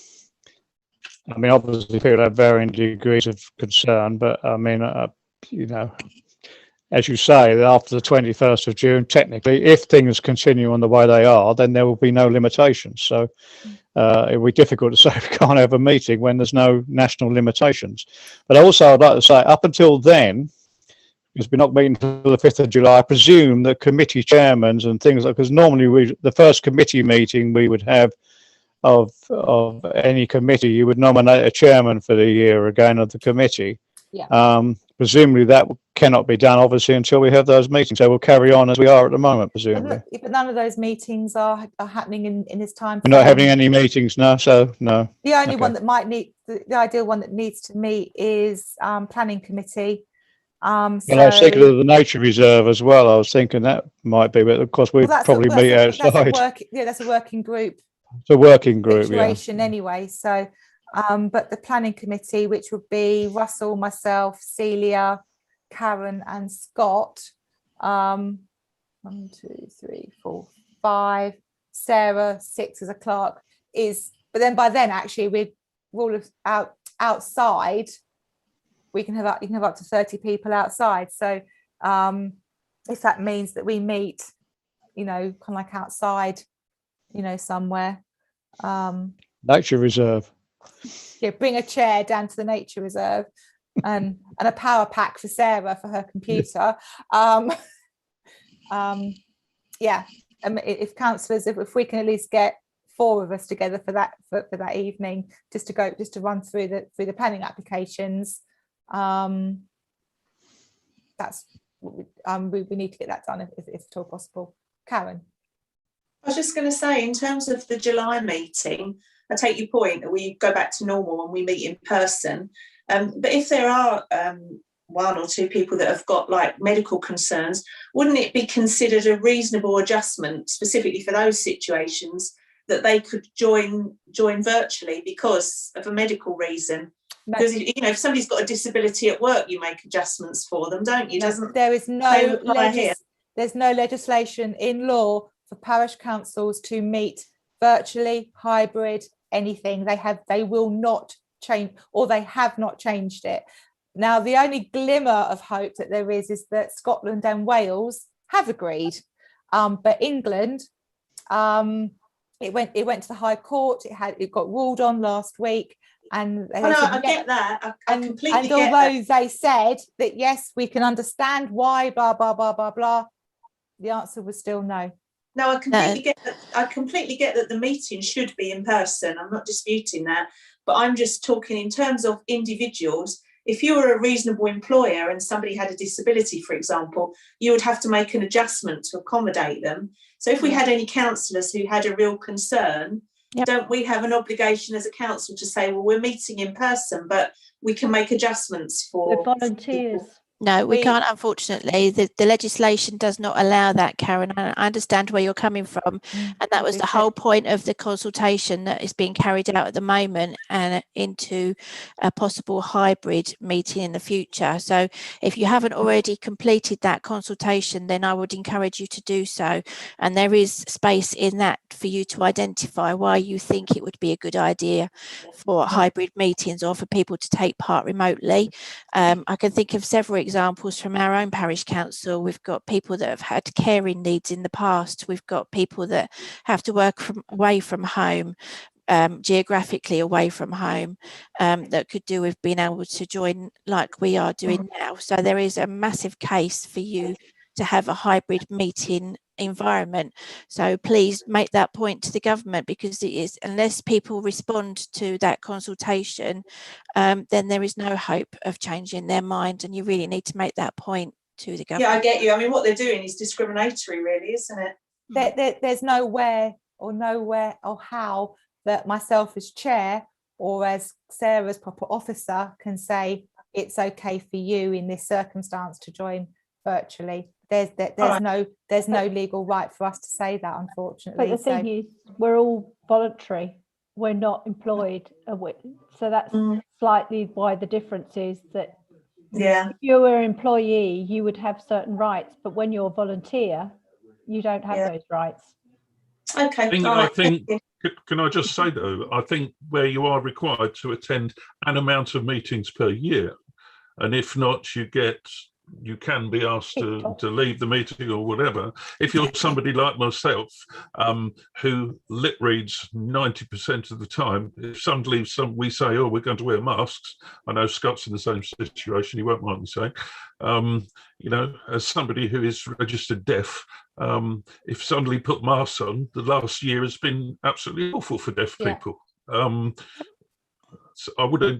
[SPEAKER 6] people have varying degrees of concern, but as you say, after the 21st of June, technically, if things continue on the way they are, then there will be no limitations. So it will be difficult to say we can't have a meeting when there's no national limitations. But also, I'd like to say, up until then, because we're not meeting until the 5th of July, I presume that committee chairmen and things like, because normally the first committee meeting we would have of any committee, you would nominate a chairman for the year again of the committee.
[SPEAKER 2] Yeah.
[SPEAKER 6] Presumably that cannot be done, obviously, until we have those meetings. So we'll carry on as we are at the moment, presumably.
[SPEAKER 2] But none of those meetings are happening in this time.
[SPEAKER 6] We're not having any meetings now, so no.
[SPEAKER 2] The only one that might need, the ideal one that needs to meet is planning committee.
[SPEAKER 6] I was thinking of the nature reserve as well. I was thinking that might be, but of course we probably meet outside.
[SPEAKER 2] That's a working group.
[SPEAKER 6] It's a working group
[SPEAKER 2] situation anyway. So, but the planning committee, which would be Russell, myself, Celia, Karen, and Scott. 1, 2, 3, 4, 5. Sarah, 6 as a clerk is. But then by then, actually, we're all outside. You can have up to 30 people outside. So if that means that we meet, kind of like outside, somewhere.
[SPEAKER 6] Nature reserve.
[SPEAKER 2] Yeah, bring a chair down to the nature reserve and a power pack for Sarah for her computer. yeah, if councillors, if we can at least get 4 of us together for that evening, just to run through the planning applications, that's what we need to get that done if at all possible. Karen.
[SPEAKER 15] I was just going to say, in terms of the July meeting, I take your point that we go back to normal and we meet in person. But if there are 1 or 2 people that have got like medical concerns, wouldn't it be considered a reasonable adjustment specifically for those situations that they could join virtually because of a medical reason? Because if somebody's got a disability at work, you make adjustments for them, don't you?
[SPEAKER 2] There's no legislation in law for parish councils to meet virtually, hybrid, anything. They will not change, or they have not changed it. Now, the only glimmer of hope that there is that Scotland and Wales have agreed, but England, it went to the High Court. It got ruled on last week. And
[SPEAKER 15] I get that. I completely get
[SPEAKER 2] although they said that yes, we can understand why, blah blah blah blah blah, the answer was still no.
[SPEAKER 15] No, I completely get that. I completely get that the meeting should be in person. I'm not disputing that, but I'm just talking in terms of individuals. If you were a reasonable employer and somebody had a disability, for example, you would have to make an adjustment to accommodate them. So if we had any councillors who had a real concern, don't we have an obligation as a council to say, well, we're meeting in person, but we can make adjustments for
[SPEAKER 8] volunteers?
[SPEAKER 7] No, we can't, unfortunately. The legislation does not allow that, Karen. I understand where you're coming from. And that was the whole point of the consultation that is being carried out at the moment and into a possible hybrid meeting in the future. So if you haven't already completed that consultation, then I would encourage you to do so. And there is space in that for you to identify why you think it would be a good idea for hybrid meetings or for people to take part remotely. I can think of several examples from our own parish council. We've got people that have had caring needs in the past. We've got people that have to work away from home, geographically away from home, that could do with being able to join like we are doing now. So there is a massive case for you to have a hybrid meeting environment. So please make that point to the government, because it is, unless people respond to that consultation, then there is no hope of changing their mind, and you really need to make that point to the government.
[SPEAKER 15] Yeah, I get you. I mean, what they're doing is discriminatory, really, isn't it?
[SPEAKER 2] There's nowhere or how that myself as chair or as Sarah's proper officer can say it's okay for you in this circumstance to join virtually. There's no legal right for us to say that, unfortunately.
[SPEAKER 8] But the thing is, we're all voluntary. We're not employed, so that's slightly why the difference is that.
[SPEAKER 15] Yeah.
[SPEAKER 8] If you were an employee, you would have certain rights, but when you're a volunteer, you don't have those rights.
[SPEAKER 15] Okay.
[SPEAKER 12] I think can I just say though, I think where you are required to attend an amount of meetings per year, and if not, you can be asked to leave the meeting or whatever. If you're somebody like myself, who lip reads 90% of the time, if somebody leaves, we say, oh, we're going to wear masks. I know Scott's in the same situation, he won't mind me saying. As somebody who is registered deaf, if somebody put masks on, the last year has been absolutely awful for deaf people. So I would have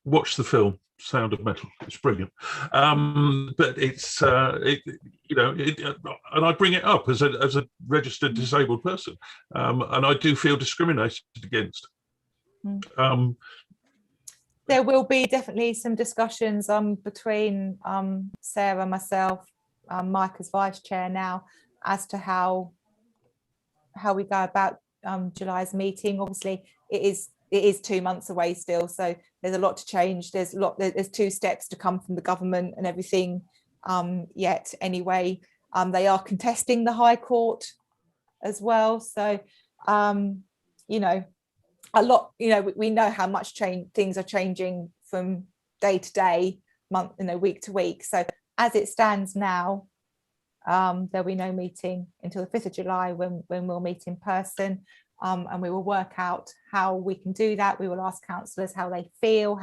[SPEAKER 12] watched the film Sound of Metal. It's brilliant, but it's and I bring it up as a registered disabled person, and I do feel discriminated against.
[SPEAKER 2] There will be definitely some discussions between Sarah, myself, Mike as vice chair now, as to how we go about July's meeting. Obviously, it is 2 months away still, so there's a lot to change. There's 2 steps to come from the government and everything yet. Anyway, they are contesting the High Court as well. So, a lot. We know how much things are changing from day to day, week to week. So as it stands now, there'll be no meeting until the 5th of July when we'll meet in person. And we will work out how we can do that. We will ask councillors how they feel,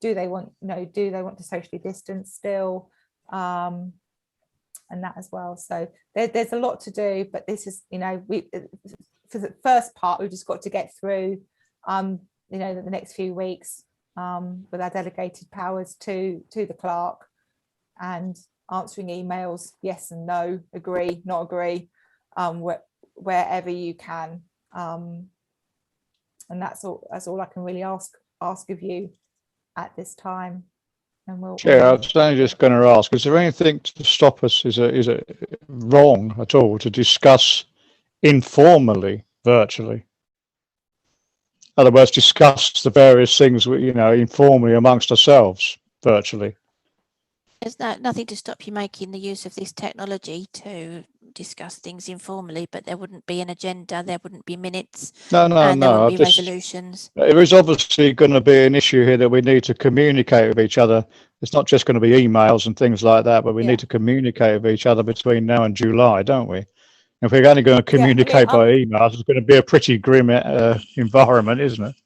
[SPEAKER 2] do they want to socially distance still, and that as well. So there's a lot to do, but this is, you know, for the first part, we've just got to get through, you know, the next few weeks with our delegated powers to the clerk and answering emails, yes and no, agree, not agree, wherever you can. And that's all I can really ask of you at this time. And
[SPEAKER 6] I was only just going to ask, is there anything to stop us, is it wrong at all to discuss informally, virtually? In other words, discuss the various things, you know, informally amongst ourselves, virtually.
[SPEAKER 7] There's nothing to stop you making the use of this technology to discuss things informally, but there wouldn't be an agenda, there wouldn't be minutes, and there wouldn't be resolutions.
[SPEAKER 6] There is obviously going to be an issue here that we need to communicate with each other. It's not just going to be emails and things like that, but we need to communicate with each other between now and July, don't we? If we're only going to communicate by emails, it's going to be a pretty grim environment, isn't it?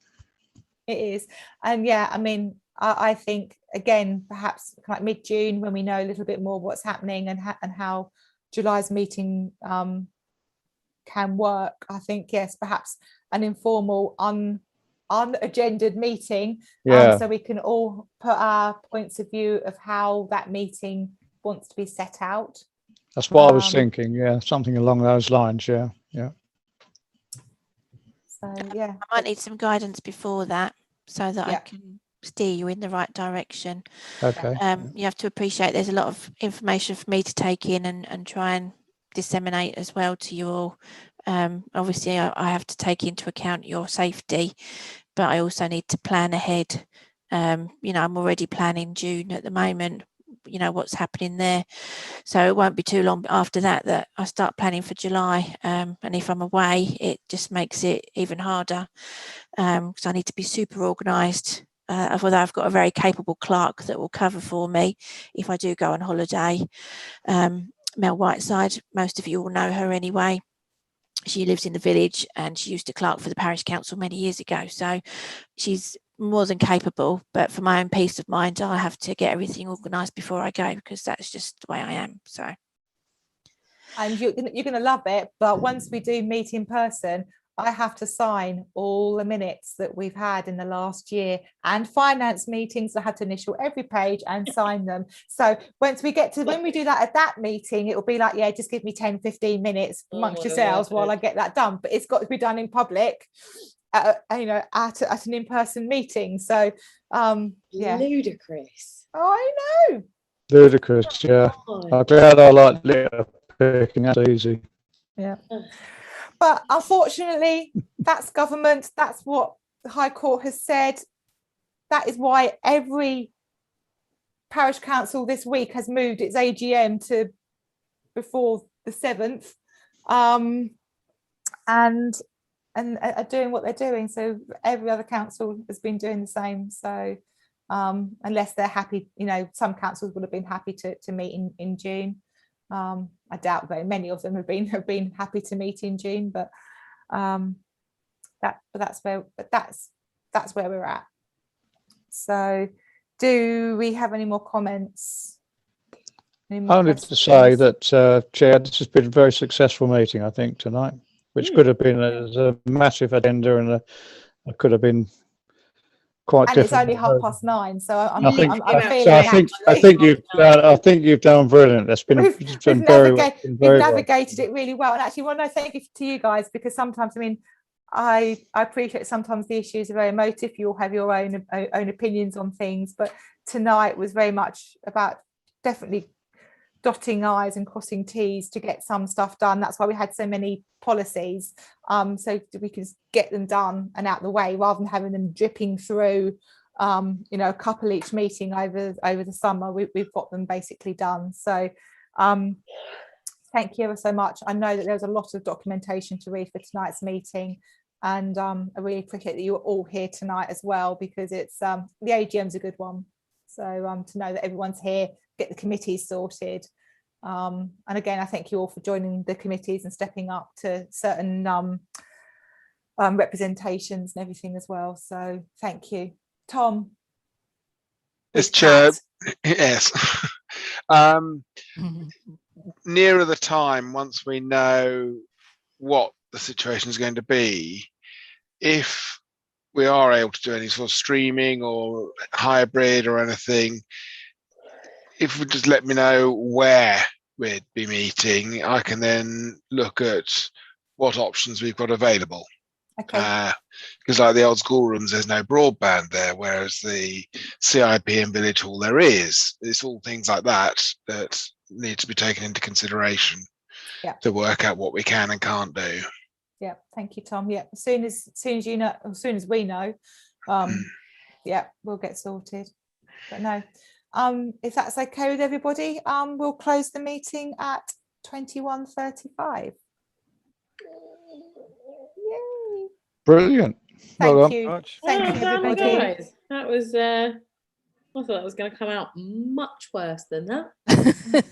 [SPEAKER 2] It is. And yeah, I mean, I think, again, perhaps like mid-June, when we know a little bit more what's happening and how July's meeting can work, I think, yes, perhaps an informal, unagendaed meeting, so we can all put our points of view of how that meeting wants to be set out.
[SPEAKER 6] That's what I was thinking, yeah, something along those lines, yeah.
[SPEAKER 2] So, yeah.
[SPEAKER 7] I might need some guidance before that so that I can steer you in the right direction.
[SPEAKER 6] Okay.
[SPEAKER 7] You have to appreciate there's a lot of information for me to take in and try and disseminate as well to you all. Obviously, I have to take into account your safety, but I also need to plan ahead. You know, I'm already planning June at the moment, you know, what's happening there. So it won't be too long after that I start planning for July. And if I'm away, it just makes it even harder because I need to be super organised. Although I've got a very capable clerk that will cover for me if I do go on holiday. Mel Whiteside, most of you all know her anyway. She lives in the village and she used to clerk for the parish council many years ago. So she's more than capable, but for my own peace of mind, I have to get everything organised before I go because that's just the way I am. So.
[SPEAKER 2] And you're going to love it, but once we do meet in person, I have to sign all the minutes that we've had in the last year and finance meetings. I had to initial every page and sign them. So when we do that at that meeting, it will be like, yeah, just give me 10, 15 minutes amongst yourselves while I get that done. But it's got to be done in public, you know, at an in-person meeting. So, yeah.
[SPEAKER 11] Ludicrous.
[SPEAKER 2] I know.
[SPEAKER 6] Ludicrous, yeah. I'm glad I like litter picking. That's easy.
[SPEAKER 2] Yeah. But unfortunately, that's government. That's what the High Court has said. That is why every parish council this week has moved its AGM to before the 7th, and are doing what they're doing. So every other council has been doing the same. So unless they're happy, you know, some councils would have been happy to meet in June. I doubt very many of them have been happy to meet in June, but that's where we're at. So, do we have any more comments?
[SPEAKER 6] Only to say that, Chair, this has been a very successful meeting, I think, tonight, which could have been a massive agenda and could have been quite
[SPEAKER 2] and
[SPEAKER 6] different.
[SPEAKER 2] It's only 9:30, so
[SPEAKER 6] I think you've done brilliant. That's been
[SPEAKER 2] we've navigated it really well. And actually, want to thank you to you guys, because sometimes, I mean, I appreciate sometimes the issues are very emotive. You all have your own opinions on things, but tonight was very much about definitely dotting I's and crossing T's to get some stuff done. That's why we had so many policies, so we can get them done and out the way rather than having them dripping through, you know, a couple each meeting over the summer. We've got them basically done. So thank you ever so much. I know that there was a lot of documentation to read for tonight's meeting, and I really appreciate that you were all here tonight as well, because it's the AGM's a good one. So to know that everyone's here, get the committees sorted, and again, I thank you all for joining the committees and stepping up to certain representations and everything as well. So thank you. Tom.
[SPEAKER 14] Yes, Chair. Yes. nearer the time, once we know what the situation is going to be, if we are able to do any sort of streaming or hybrid or anything, if you just let me know where we'd be meeting, I can then look at what options we've got available.
[SPEAKER 2] Okay.
[SPEAKER 14] Because like the old schoolrooms, there's no broadband there, whereas the CIP and Village Hall there is. It's all things like that that need to be taken into consideration to work out what we can and can't do.
[SPEAKER 2] Yeah, thank you, Tom. Yeah, as soon as you know, as soon as we know, yeah, we'll get sorted. But no, if that's okay with everybody, we'll close the meeting at 21:35. Yay!
[SPEAKER 6] Brilliant.
[SPEAKER 2] Thank you. Thank you,
[SPEAKER 16] Well done,
[SPEAKER 2] everybody.
[SPEAKER 16] guys. That was I thought that was going to come out much worse than that.